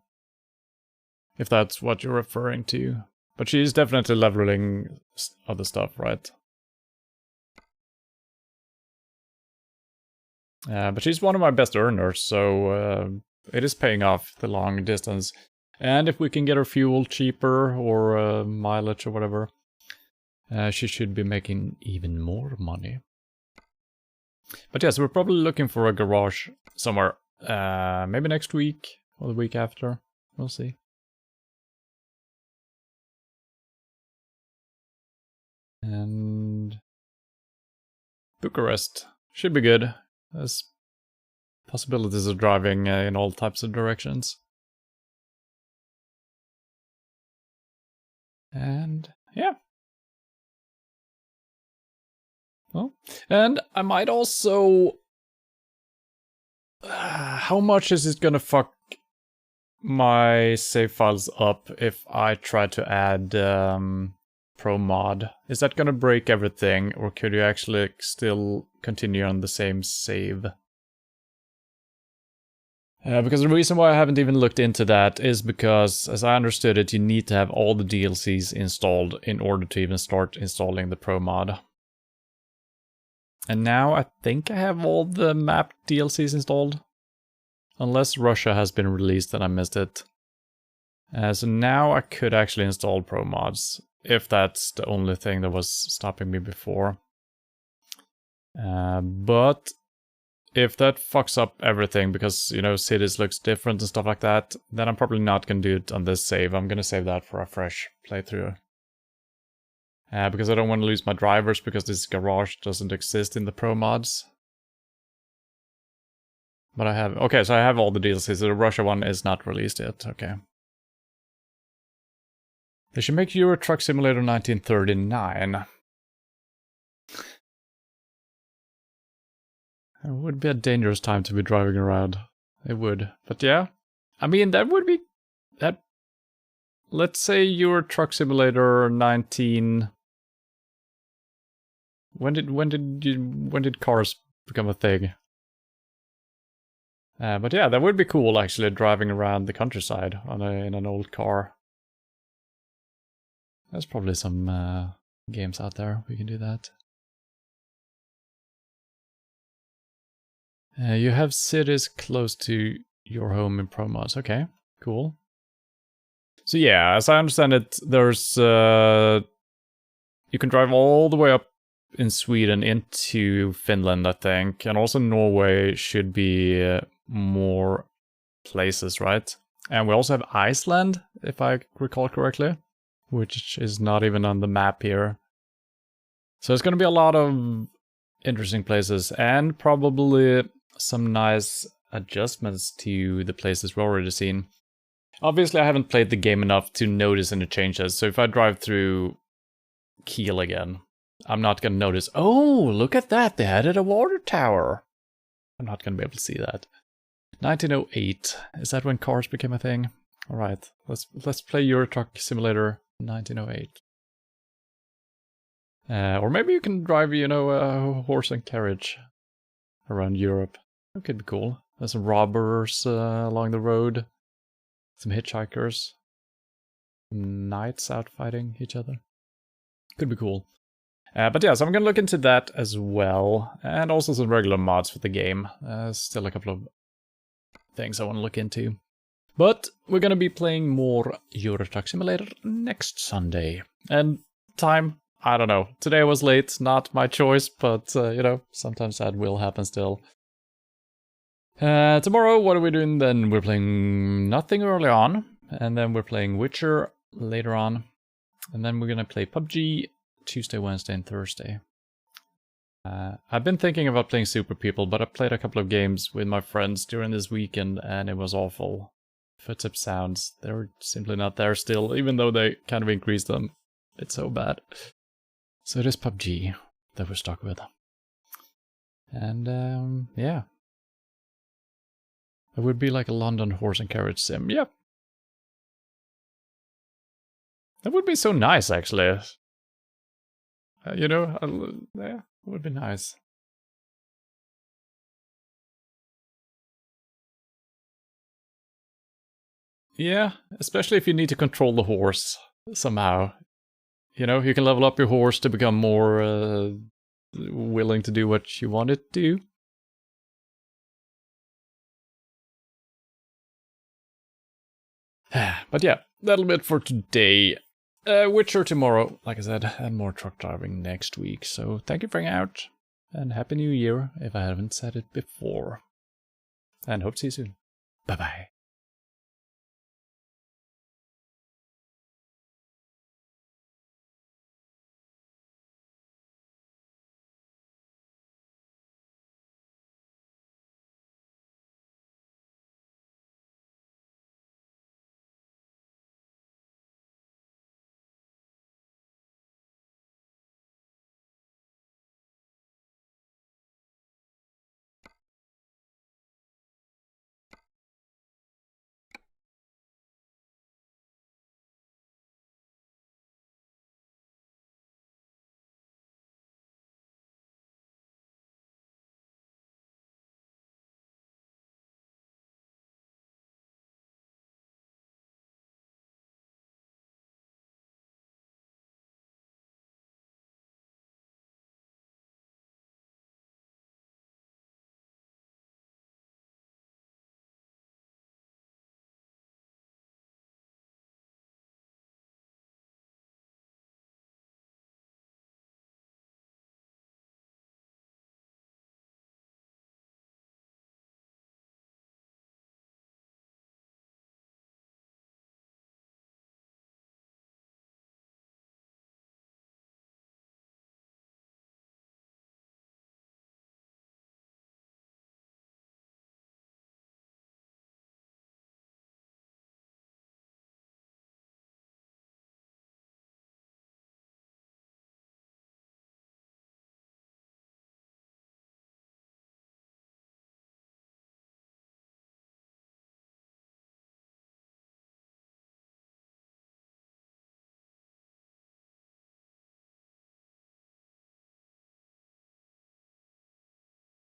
If that's what you're referring to. But she's definitely leveling other stuff, right? But she's one of my best earners, so it is paying off the long distance. And if we can get her fuel cheaper, or mileage or whatever, She should be making even more money. But yes, we're probably looking for a garage somewhere. Maybe next week or the week after. We'll see. And Bucharest should be good. There's possibilities of driving in all types of directions. And yeah. Well, and I might also... how much is it gonna fuck my save files up if I try to add Pro Mod? Is that gonna break everything, or could you actually still continue on the same save? Because the reason why I haven't even looked into that is because, as I understood it, you need to have all the DLCs installed in order to even start installing the Pro Mod. And now I think I have all the map DLCs installed. Unless Russia has been released and I missed it. So now I could actually install Pro Mods, if that's the only thing that was stopping me before. But if that fucks up everything because, you know, cities looks different and stuff like that, then I'm probably not going to do it on this save. I'm going to save that for a fresh playthrough. Because I don't want to lose my drivers because this garage doesn't exist in the Pro Mods. But I have... okay, so I have all the DLCs. So the Russia one is not released yet. Okay. They should make Euro Truck Simulator 1939. It would be a dangerous time to be driving around. It would. But yeah. I mean, that would be... that... let's say Euro Truck Simulator 19... When did cars become a thing? But yeah, that would be cool actually, driving around the countryside on in an old car. There's probably some games out there we can do that. You have cities close to your home in Pro Mods. Okay, cool. So yeah, as I understand it, there's you can drive all the way up in Sweden into Finland, I think, and also Norway should be more places, right? And we also have Iceland, if I recall correctly, which is not even on the map here. So it's going to be a lot of interesting places and probably some nice adjustments to the places we've already seen. Obviously, I haven't played the game enough to notice any changes, so if I drive through Kiel again, I'm not going to notice, oh, look at that, they added a water tower. I'm not going to be able to see that. 1908, is that when cars became a thing? Alright, let's play Euro Truck Simulator 1908. Or maybe you can drive, you know, a horse and carriage around Europe. That could be cool. There's some robbers along the road. Some hitchhikers. Knights out fighting each other. Could be cool. But yeah, so I'm gonna look into that as well. And also some regular mods for the game. Still a couple of things I want to look into. But we're gonna be playing more Euro Truck Simulator next Sunday. And time, I don't know. Today was late, not my choice, but you know, sometimes that will happen still. Tomorrow, what are we doing then? We're playing nothing early on, and then we're playing Witcher later on. And then we're gonna play PUBG Tuesday, Wednesday, and Thursday. I've been thinking about playing Super People, but I played a couple of games with my friends during this weekend, and it was awful. Footstep sounds, they're simply not there still, even though they kind of increased them. It's so bad. So it is PUBG that we're stuck with. And yeah. It would be like a London horse and carriage sim, yeah. That would be so nice, actually. You know, yeah, it would be nice. Yeah, especially if you need to control the horse somehow. You know, you can level up your horse to become more willing to do what you want it to do. But yeah, that'll be it for today. Witcher tomorrow, like I said, and more truck driving next week. So thank you for hanging out, and Happy New Year if I haven't said it before. And hope to see you soon. Bye bye.